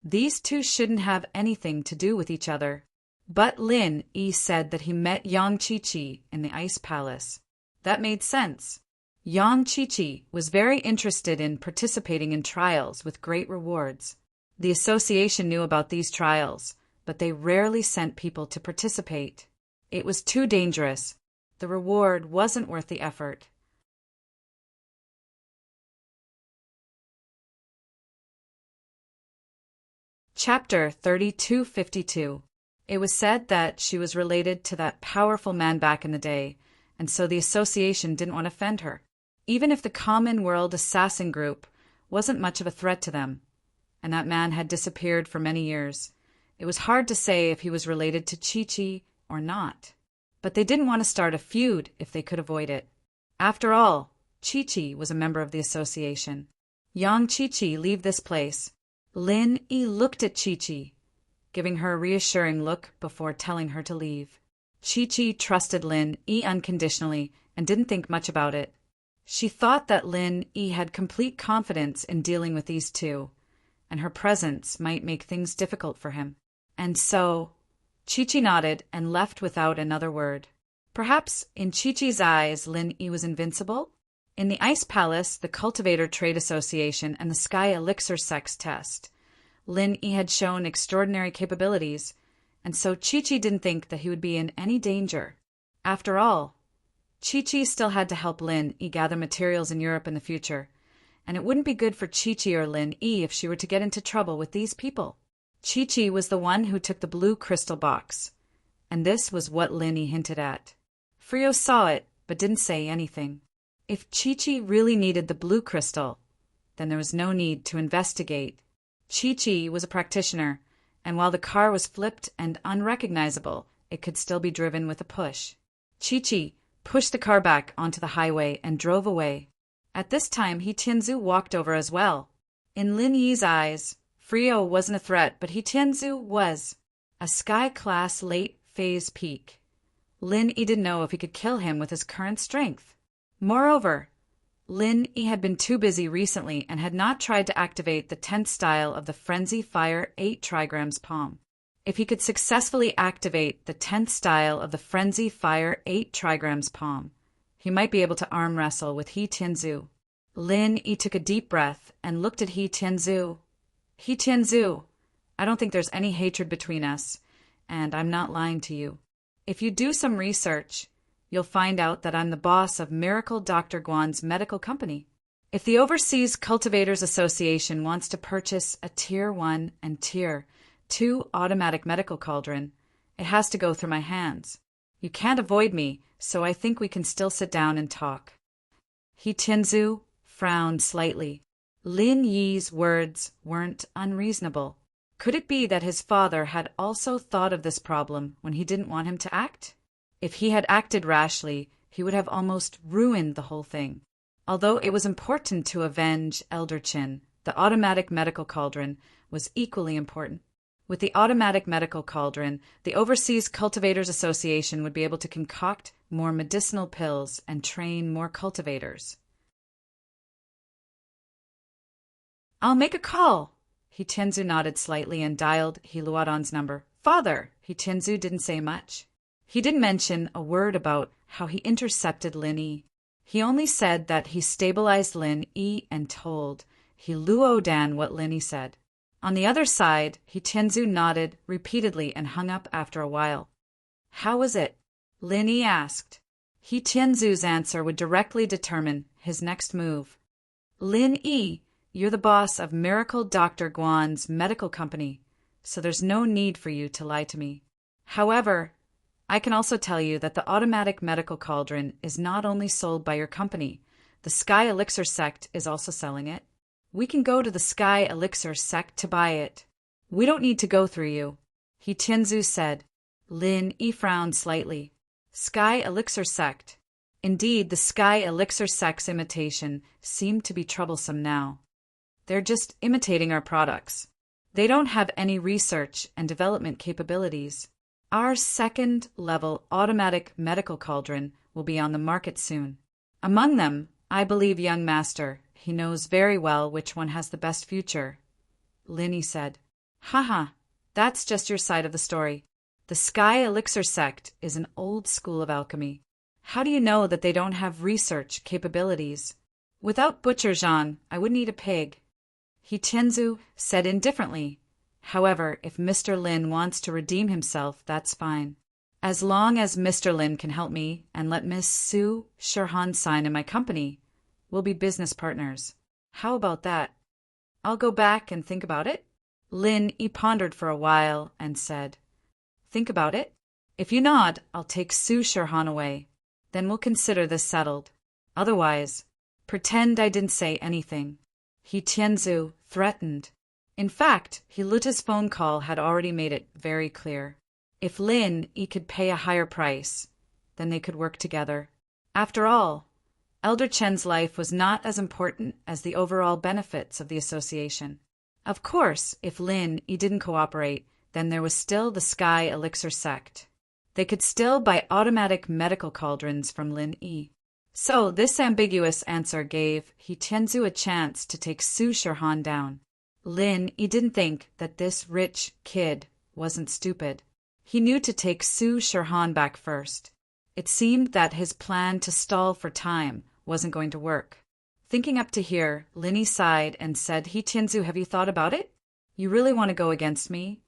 Speaker 1: These two shouldn't have anything to do with each other. But Lin Yi said that he met Yang Chi-Chi in the Ice Palace. That made sense. Yang Chi-Chi was very interested in participating in trials with great rewards. The association knew about these trials, but they rarely sent people to participate. It was too dangerous. The reward wasn't worth the effort. Chapter 3252. It was said that she was related to that powerful man back in the day, and so the association didn't want to offend her. Even if the Common World Assassin Group wasn't much of a threat to them, and that man had disappeared for many years, it was hard to say if he was related to Chi-Chi or not. But they didn't want to start a feud if they could avoid it. After all, Chi-Chi was a member of the association. Yang Chi-Chi, leave this place. Lin Yi looked at Chi-Chi, giving her a reassuring look before telling her to leave. Chi-Chi trusted Lin Yi unconditionally and didn't think much about it. She thought that Lin Yi had complete confidence in dealing with these two, and her presence might make things difficult for him. And so, Chi-Chi nodded and left without another word. Perhaps in Chi-Chi's eyes, Lin Yi was invincible? In the Ice Palace, the Cultivator Trade Association, and the Sky Elixir Sex Test, Lin Yi had shown extraordinary capabilities, and so Chi-Chi didn't think that he would be in any danger. After all, Chi-Chi still had to help Lin Yi gather materials in Europe in the future, and it wouldn't be good for Chi-Chi or Lin Yi if she were to get into trouble with these people. Chi-Chi was the one who took the blue crystal box, and this was what Lin Yi hinted at. Frio saw it, but didn't say anything. If Chi-Chi really needed the blue crystal, then there was no need to investigate. Chi-Chi was a practitioner, and while the car was flipped and unrecognizable, it could still be driven with a push. Chi-Chi pushed the car back onto the highway and drove away. At this time, He Tianzu walked over as well. In Lin Yi's eyes, Frio wasn't a threat, but He Tianzu was. A Sky-class late-phase peak. Lin Yi didn't know if he could kill him with his current strength. Moreover, Lin Yi had been too busy recently and had not tried to activate the 10th style of the Frenzy Fire 8 trigrams palm. If he could successfully activate the 10th style of the Frenzy Fire 8 trigrams palm, he might be able to arm wrestle with He Tianzu. Lin Yi took a deep breath and looked at He Tianzu. He Tianzu, I don't think there's any hatred between us, and I'm not lying to you. If you do some research, you'll find out that I'm the boss of Miracle Dr. Guan's medical company. If the Overseas Cultivators Association wants to purchase a Tier 1 and Tier 2 automatic medical cauldron, it has to go through my hands. You can't avoid me, so I think we can still sit down and talk. He Tianzu frowned slightly. Lin Yi's words weren't unreasonable. Could it be that his father had also thought of this problem when he didn't want him to act? If he had acted rashly, he would have almost ruined the whole thing. Although it was important to avenge Elder Qin, the automatic medical cauldron was equally important. With the automatic medical cauldron, the Overseas Cultivators Association would be able to concoct more medicinal pills and train more cultivators. I'll make a call. He Tianzu nodded slightly and dialed He Luodong's number. Father! He Tianzu didn't say much. He didn't mention a word about how he intercepted Lin Yi. He only said that he stabilized Lin Yi and told He Luodong what Lin Yi said. On the other side, He Tianzu nodded repeatedly and hung up after a while. How was it? Lin Yi asked. He Tianzu's answer would directly determine his next move. Lin Yi, you're the boss of Miracle Dr. Guan's medical company, so there's no need for you to lie to me. However, I can also tell you that the automatic medical cauldron is not only sold by your company, the Sky Elixir sect is also selling it. We can go to the Sky Elixir sect to buy it. We don't need to go through you. He Tianzu said. Lin Yi frowned slightly. Sky Elixir sect. Indeed, the Sky Elixir sect's imitation seemed to be troublesome now. They're just imitating our products. They don't have any research and development capabilities. Our second-level automatic medical cauldron will be on the market soon. Among them, I believe young master. He knows very well which one has the best future. Lin Yi said. Haha, that's just your side of the story. The Sky Elixir sect is an old school of alchemy. How do you know that they don't have research capabilities? Without Butcher Zhang, I wouldn't eat a pig. He Tianzu said indifferently. However, if Mr. Lin wants to redeem himself, that's fine. As long as Mr. Lin can help me and let Miss Su Shirhan sign in my company, we'll be business partners. How about that? I'll go back and think about it. Lin Yi pondered for a while and said, Think about it? If you nod, I'll take Su Shirhan away. Then we'll consider this settled. Otherwise, pretend I didn't say anything. He Tianzu threatened. In fact, He Luta's phone call had already made it very clear. If Lin Yi could pay a higher price, then they could work together. After all, Elder Chen's life was not as important as the overall benefits of the association. Of course, if Lin Yi didn't cooperate, then there was still the Sky Elixir sect. They could still buy automatic medical cauldrons from Lin Yi. So this ambiguous answer gave He Tianzu a chance to take Su Shirhan down. Lin Yi didn't think that this rich kid wasn't stupid. He knew to take Su Shirhan back first. It seemed that his plan to stall for time wasn't going to work. Thinking up to here, Lin Yi sighed and said, He Tianzu, have you thought about it? You really want to go against me?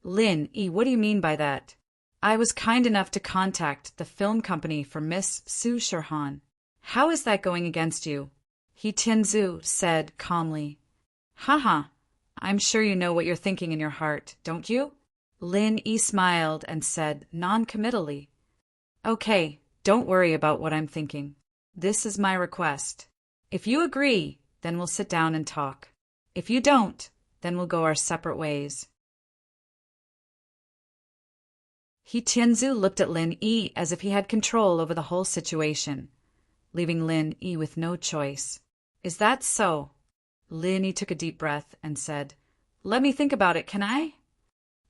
Speaker 1: Lin Yi, what do you mean by that? I was kind enough to contact the film company for Miss Su Shirhan. How is that going against you? He Tianzu said calmly. Haha, I'm sure you know what you're thinking in your heart, don't you? Lin Yi smiled and said non-committally. Okay, don't worry about what I'm thinking. This is my request. If you agree, then we'll sit down and talk. If you don't, then we'll go our separate ways. He Tianzu looked at Lin Yi as if he had control over the whole situation, leaving Lin Yi with no choice. Is that so? Lin Yi took a deep breath and said, Let me think about it, can I?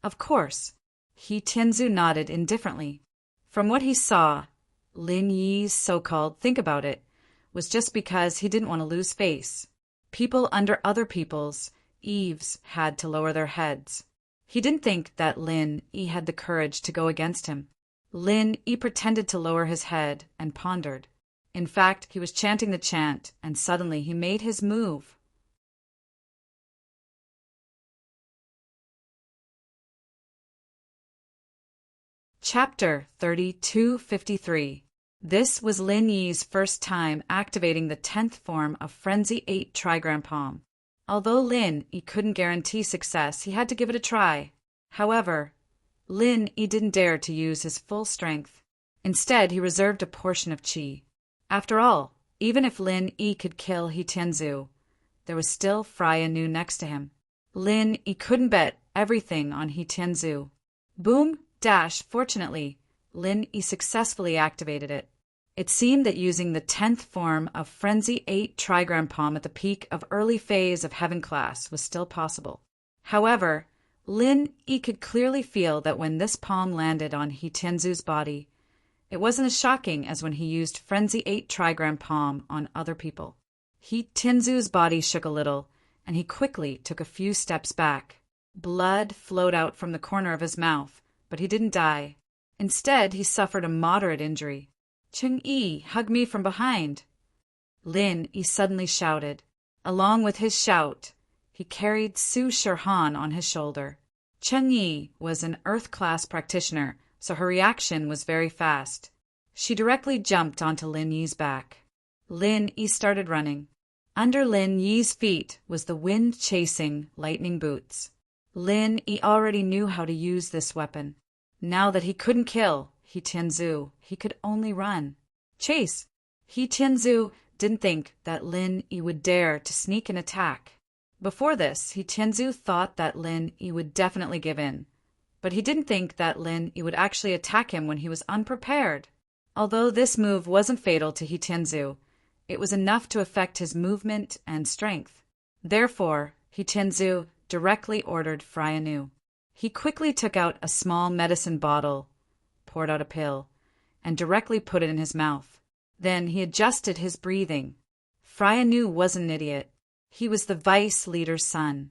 Speaker 1: Of course. He Tianzu nodded indifferently. From what he saw, Lin Yi's so-called think about it was just because he didn't want to lose face. People under other people's eaves had to lower their heads. He didn't think that Lin Yi had the courage to go against him. Lin Yi pretended to lower his head and pondered. In fact, he was chanting the chant, and suddenly he made his move. Chapter 3253. This was Lin Yi's first time activating the 10th form of Frenzy 8 Trigram Palm. Although Lin Yi couldn't guarantee success, he had to give it a try. However, Lin Yi didn't dare to use his full strength. Instead, he reserved a portion of qi. After all, even if Lin Yi could kill He Tianzu, there was still Freya Nu next to him. Lin Yi couldn't bet everything on He Tianzu. Boom! Dash! Fortunately, Lin Yi successfully activated it. It seemed that using the 10th form of Frenzy 8 Trigram Palm at the peak of early phase of Heaven class was still possible. However, Lin Yi could clearly feel that when this palm landed on He Tianzu's body, it wasn't as shocking as when he used Frenzy 8 Trigram Palm on other people. He Tianzu's body shook a little, and he quickly took a few steps back. Blood flowed out from the corner of his mouth, but he didn't die. Instead, he suffered a moderate injury. "Cheng Yi, hug me from behind!" Lin Yi suddenly shouted. Along with his shout, he carried Su Shirhan on his shoulder. Cheng Yi was an Earth-class practitioner, so her reaction was very fast. She directly jumped onto Lin Yi's back. Lin Yi started running. Under Lin Yi's feet was the wind-chasing lightning boots. Lin Yi already knew how to use this weapon. Now that he couldn't kill He Tianzu, he could only run. Chase! He Tianzu didn't think that Lin Yi would dare to sneak an attack. Before this, He Tianzu thought that Lin Yi would definitely give in. But he didn't think that Lin Yi would actually attack him when he was unprepared. Although this move wasn't fatal to He Tianzu, it was enough to affect his movement and strength. Therefore, He Tianzu directly ordered Freya Nu. He quickly took out a small medicine bottle, poured out a pill, and directly put it in his mouth. Then he adjusted his breathing. Freya Nu wasn't an idiot. He was the vice leader's son.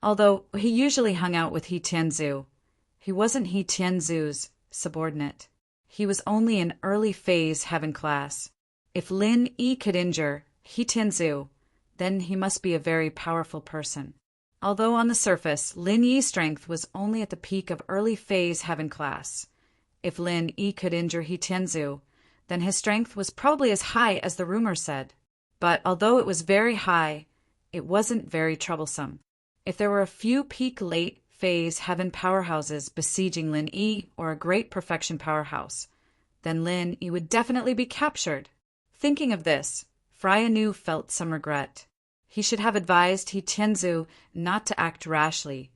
Speaker 1: Although he usually hung out with He Tianzu, he wasn't He Tianzu's subordinate. He was only an early phase Heaven class. If Lin Yi could injure He Tianzu, then he must be a very powerful person. Although on the surface, Lin Yi's strength was only at the peak of early phase Heaven class. If Lin Yi could injure He Tianzu, then his strength was probably as high as the rumor said. But although it was very high, it wasn't very troublesome. If there were a few peak late phase Heaven powerhouses besieging Lin Yi or a great perfection powerhouse, then Lin Yi would definitely be captured. Thinking of this, Freya Nu felt some regret. He should have advised He Tianzu not to act rashly.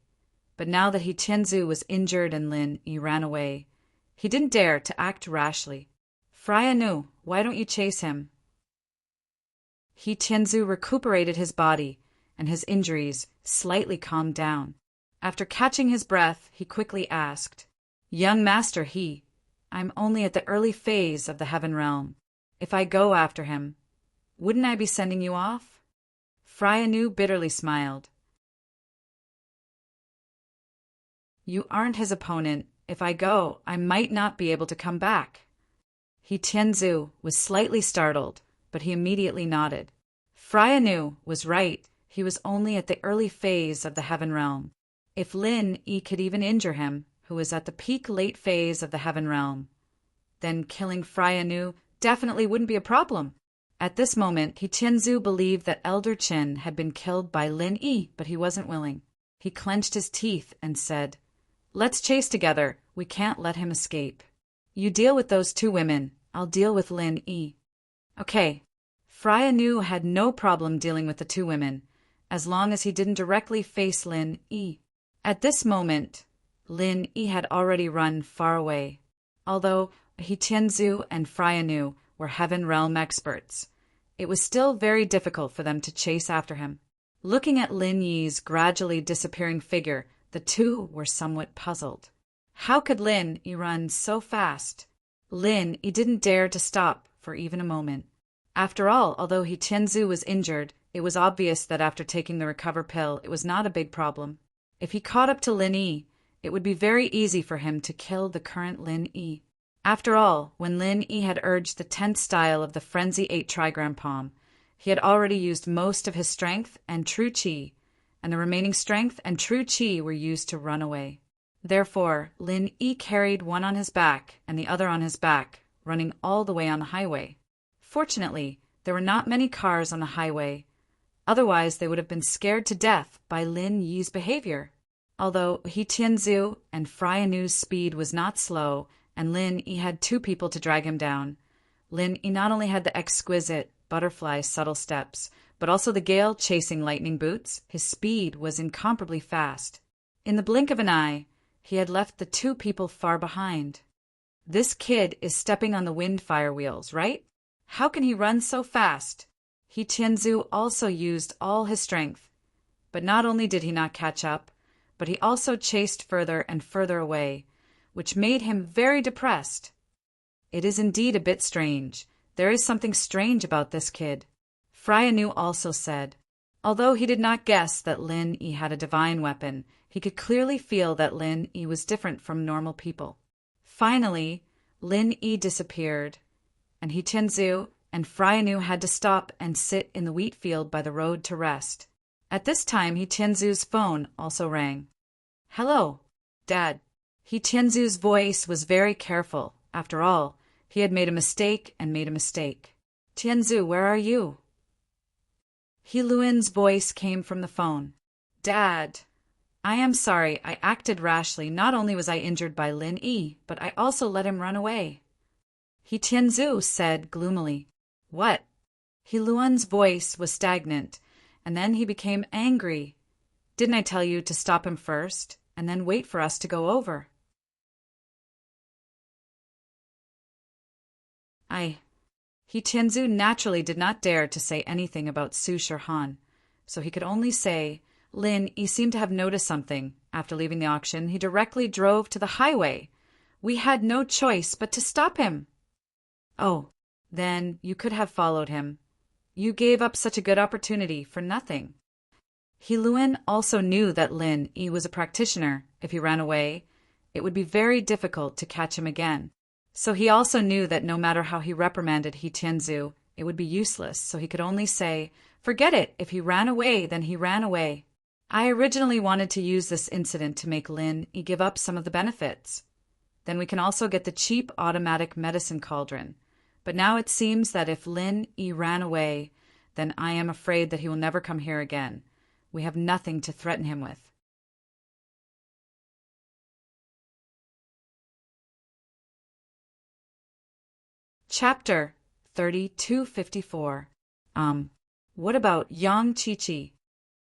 Speaker 1: But now that He Tianzu was injured and Lin Yi ran away, he didn't dare to act rashly. "Freya Nu, why don't you chase him?" He Tianzu recuperated his body, and his injuries slightly calmed down. After catching his breath, he quickly asked, "Young Master He, I'm only at the early phase of the Heaven realm. If I go after him, wouldn't I be sending you off?" Freya Nu bitterly smiled. "You aren't his opponent. If I go, I might not be able to come back." He Tianzu was slightly startled, but he immediately nodded. Freya Nu was right. He was only at the early phase of the Heaven realm. If Lin Yi could even injure him, who was at the peak late phase of the Heaven realm, then killing Freya Nu definitely wouldn't be a problem. At this moment, He Tianzu believed that Elder Qin had been killed by Lin Yi, but he wasn't willing. He clenched his teeth and said, "Let's chase together. We can't let him escape. You deal with those two women. I'll deal with Lin Yi." Okay. Freya Nu had no problem dealing with the two women, as long as he didn't directly face Lin Yi. At this moment, Lin Yi had already run far away. Although He Tianzu and Freya Nu were Heaven realm experts, it was still very difficult for them to chase after him. Looking at Lin Yi's gradually disappearing figure, the two were somewhat puzzled. How could Lin Yi run so fast? Lin Yi didn't dare to stop for even a moment. After all, although He Tianzu was injured, it was obvious that after taking the recover pill, it was not a big problem. If he caught up to Lin Yi, it would be very easy for him to kill the current Lin Yi. After all, when Lin Yi had urged the 10th style of the Frenzy 8 trigram palm, he had already used most of his strength and true qi, and the remaining strength and true qi were used to run away. Therefore, Lin Yi carried one on his back and the other on his back, running all the way on the highway. Fortunately, there were not many cars on the highway. Otherwise, they would have been scared to death by Lin Yi's behavior. Although He Tianzu and Freya Nu's speed was not slow, and Lin Yi had 2 people to drag him down, Lin Yi not only had the exquisite butterfly subtle steps, but also the gale chasing lightning boots. His speed was incomparably fast. In the blink of an eye, he had left the 2 people far behind. This kid is stepping on the wind fire wheels, right? How can he run so fast? He Tianzu also used all his strength, but not only did he not catch up, but he also chased further and further away, which made him very depressed. It is indeed a bit strange. There is something strange about this kid, Freya Nu also said. Although he did not guess that Lin Yi had a divine weapon, he could clearly feel that Lin Yi was different from normal people. Finally, Lin Yi disappeared, and He Tianzu and Freya Nu had to stop and sit in the wheat field by the road to rest. At this time, He Tianzu's phone also rang. "Hello, Dad." He Tianzu's voice was very careful. After all, he had made a mistake and made a mistake. "Tianzu, where are you?" He Luan's voice came from the phone. "Dad, I am sorry. I acted rashly. Not only was I injured by Lin Yi, but I also let him run away." He Tianzu said gloomily. "What?" He Luan's voice was stagnant, and then he became angry. "Didn't I tell you to stop him first, and then wait for us to go over?" He Tianzu naturally did not dare to say anything about Su Shihan, so he could only say, "Lin Yi seemed to have noticed something. After leaving the auction, he directly drove to the highway. We had no choice but to stop him." "Oh, then you could have followed him. You gave up such a good opportunity for nothing." He Luan also knew that Lin Yi was a practitioner. If he ran away, it would be very difficult to catch him again. So he also knew that no matter how he reprimanded He Tianzu, it would be useless, so he could only say, "Forget it, if he ran away, then he ran away." I originally wanted to use this incident to make Lin Yi give up some of the benefits. Then we can also get the cheap automatic medicine cauldron. But now it seems that if Lin Yi ran away, then I am afraid that he will never come here again. We have nothing to threaten him with. Chapter 3254. What about Yang Qiqi?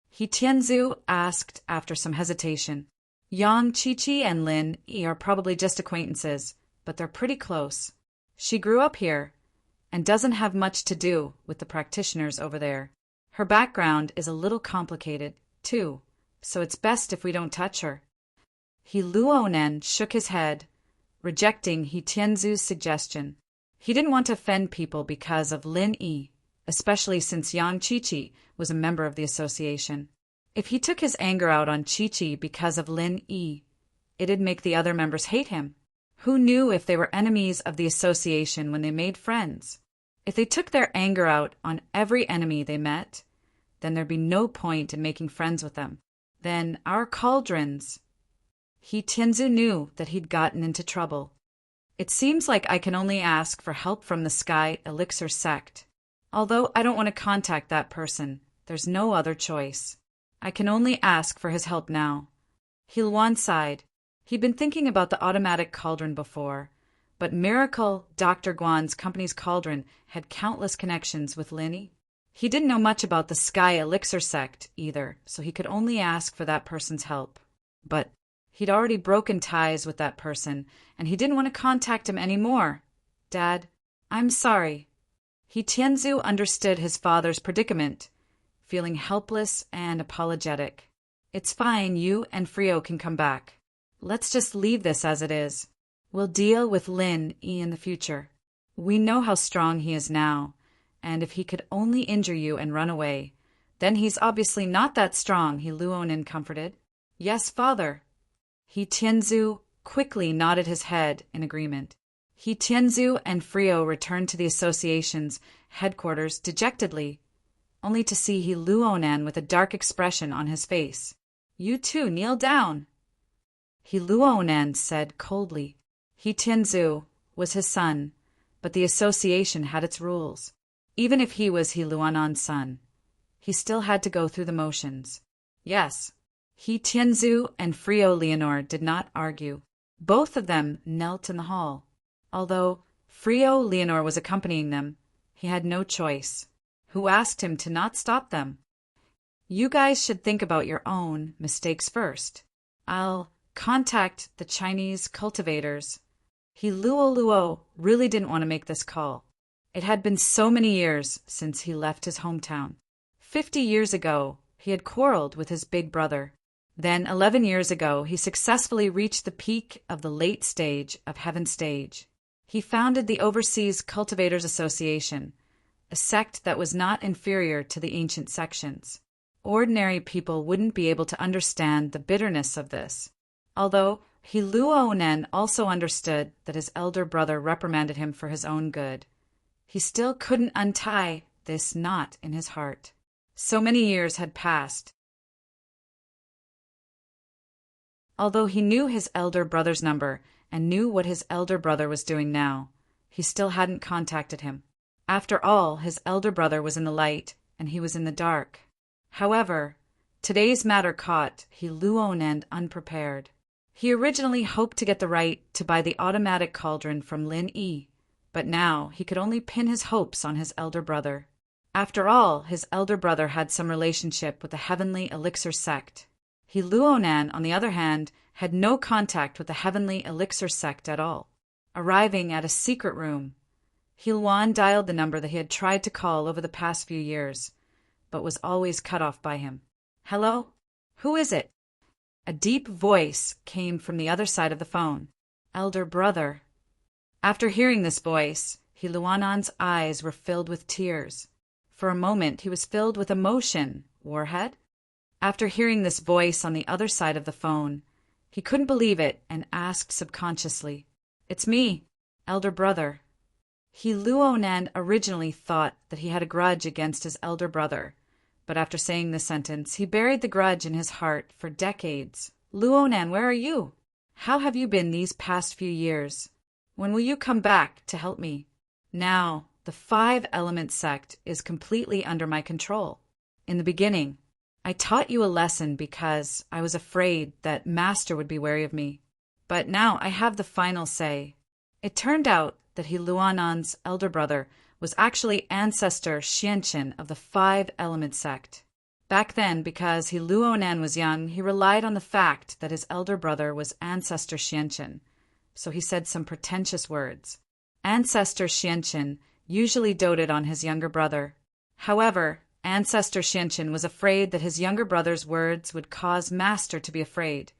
Speaker 1: He Tianzu asked after some hesitation. Yang Qiqi and Lin Yi are probably just acquaintances, but they're pretty close. She grew up here and doesn't have much to do with the practitioners over there. Her background is a little complicated, too, so it's best if we don't touch her. He Luonen shook his head, rejecting He Tianzu's suggestion. He didn't want to offend people because of Lin Yi, especially since Yang Qiqi was a member of the association. If he took his anger out on Qiqi because of Lin Yi, it'd make the other members hate him. Who knew if they were enemies of the association when they made friends? If they took their anger out on every enemy they met, then there'd be no point in making friends with them. Then our cauldrons. He Tianzu knew that he'd gotten into trouble. It seems like I can only ask for help from the Sky Elixir sect. Although I don't want to contact that person, there's no other choice. I can only ask for his help now. Hilwan sighed. He'd been thinking about the automatic cauldron before, but Miracle Dr. Guan's company's cauldron had countless connections with Lin Yi. He didn't know much about the Sky Elixir sect either, so he could only ask for that person's help. But he'd already broken ties with that person, and he didn't want to contact him anymore. "Dad, I'm sorry." He Tianzu understood his father's predicament, feeling helpless and apologetic. "It's fine, you and Frio can come back. Let's just leave this as it is. We'll deal with Lin Yi in the future. We know how strong he is now, and if he could only injure you and run away. Then he's obviously not that strong, he Luonin comforted. Yes, father. He Tianzu quickly nodded his head in agreement. He Tianzu and Frio returned to the association's headquarters dejectedly, only to see He Luonan with a dark expression on his face. You too, kneel down. He Luonan said coldly. He Tianzu was his son, but the association had its rules. Even if he was He Luonan's son, he still had to go through the motions. Yes. He Tianzu and Frio Leonor did not argue. Both of them knelt in the hall. Although Frio Leonor was accompanying them, he had no choice. Who asked him to not stop them? You guys should think about your own mistakes first. I'll contact the Chinese cultivators. He Luo really didn't want to make this call. It had been so many years since he left his hometown. 50 years ago, he had quarreled with his big brother. Then 11 years ago, he successfully reached the peak of the late stage of Heaven Stage. He founded the Overseas Cultivators Association, a sect that was not inferior to the ancient sections. Ordinary people wouldn't be able to understand the bitterness of this. Although He Luonan also understood that his elder brother reprimanded him for his own good, he still couldn't untie this knot in his heart. So many years had passed. Although he knew his elder brother's number and knew what his elder brother was doing now, he still hadn't contacted him. After all, his elder brother was in the light and he was in the dark. However, today's matter caught He Luonan unprepared. He originally hoped to get the right to buy the automatic cauldron from Lin Yi, but now he could only pin his hopes on his elder brother. After all, his elder brother had some relationship with the Heavenly Elixir sect. He Luonan, on the other hand, had no contact with the Heavenly Elixir sect at all. Arriving at a secret room, He Luan dialed the number that he had tried to call over the past few years, but was always cut off by him. Hello? Who is it? A deep voice came from the other side of the phone. Elder brother. After hearing this voice, He Luonan's eyes were filled with tears. For a moment he was filled with emotion. Warhead? After hearing this voice on the other side of the phone, he couldn't believe it and asked subconsciously, It's me, elder brother. He Luonan originally thought that he had a grudge against his elder brother, but after saying this sentence, he buried the grudge in his heart for decades. Luonan, where are you? How have you been these past few years? When will you come back to help me? Now, the 5-element sect is completely under my control. In the beginning, I taught you a lesson because I was afraid that Master would be wary of me. But now I have the final say. It turned out that He Luonan's elder brother was actually ancestor Xianqin of the 5-element sect. Back then, because He Luonan was young, he relied on the fact that his elder brother was ancestor Xianqin, so he said some pretentious words. Ancestor Xianqin usually doted on his younger brother. However, Ancestor Xianqin was afraid that his younger brother's words would cause Master to be afraid,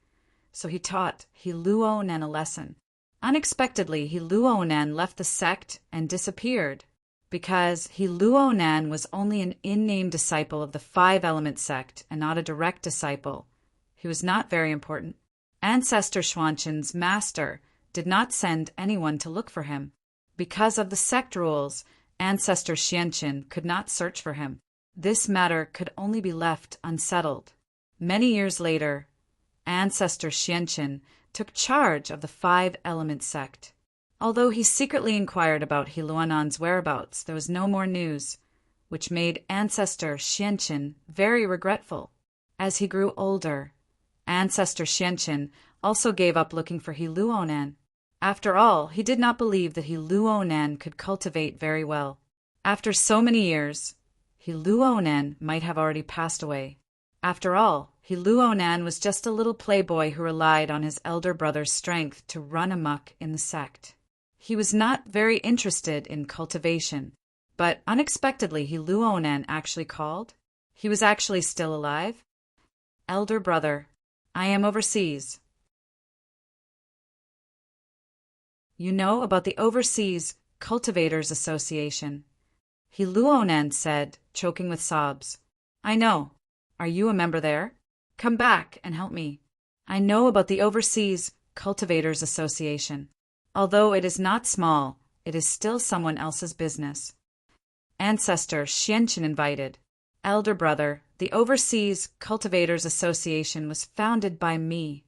Speaker 1: so he taught He Luonan a lesson. Unexpectedly, He Luonan left the sect and disappeared. Because He Luonan was only an in-name disciple of the 5-element sect and not a direct disciple, he was not very important. Ancestor Xianqin's master did not send anyone to look for him. Because of the sect rules, Ancestor Xianqin could not search for him. This matter could only be left unsettled. Many years later, Ancestor Xianqin took charge of the 5-element sect. Although he secretly inquired about He Luonan's whereabouts, there was no more news, which made Ancestor Xianqin very regretful. As he grew older, Ancestor Xianqin also gave up looking for He Luonan. After all, he did not believe that He Luonan could cultivate very well. After so many years, He Luonan might have already passed away. After all, He Luonan was just a little playboy who relied on his elder brother's strength to run amok in the sect. He was not very interested in cultivation, but unexpectedly He Luonan actually called. He was actually still alive. Elder brother, I am overseas. You know about the Overseas Cultivators Association. Luonan said, choking with sobs. I know. Are you a member there? Come back and help me. I know about the Overseas Cultivators Association. Although it is not small, it is still someone else's business. Ancestor Xianqin invited. Elder brother, the Overseas Cultivators Association was founded by me.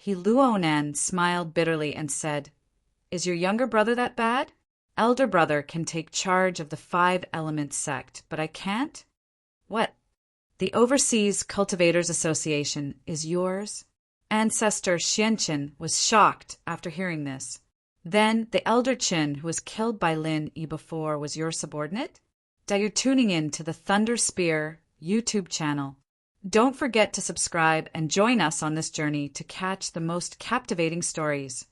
Speaker 1: Luonan smiled bitterly and said, Is your younger brother that bad? Elder brother can take charge of the 5 Elements sect, but I can't? What? The Overseas Cultivators Association is yours? Ancestor Xianqin was shocked after hearing this. Then the Elder Qin, who was killed by Lin Yi before, was your subordinate? That you're tuning in to the Thunder Spear YouTube channel. Don't forget to subscribe and join us on this journey to catch the most captivating stories.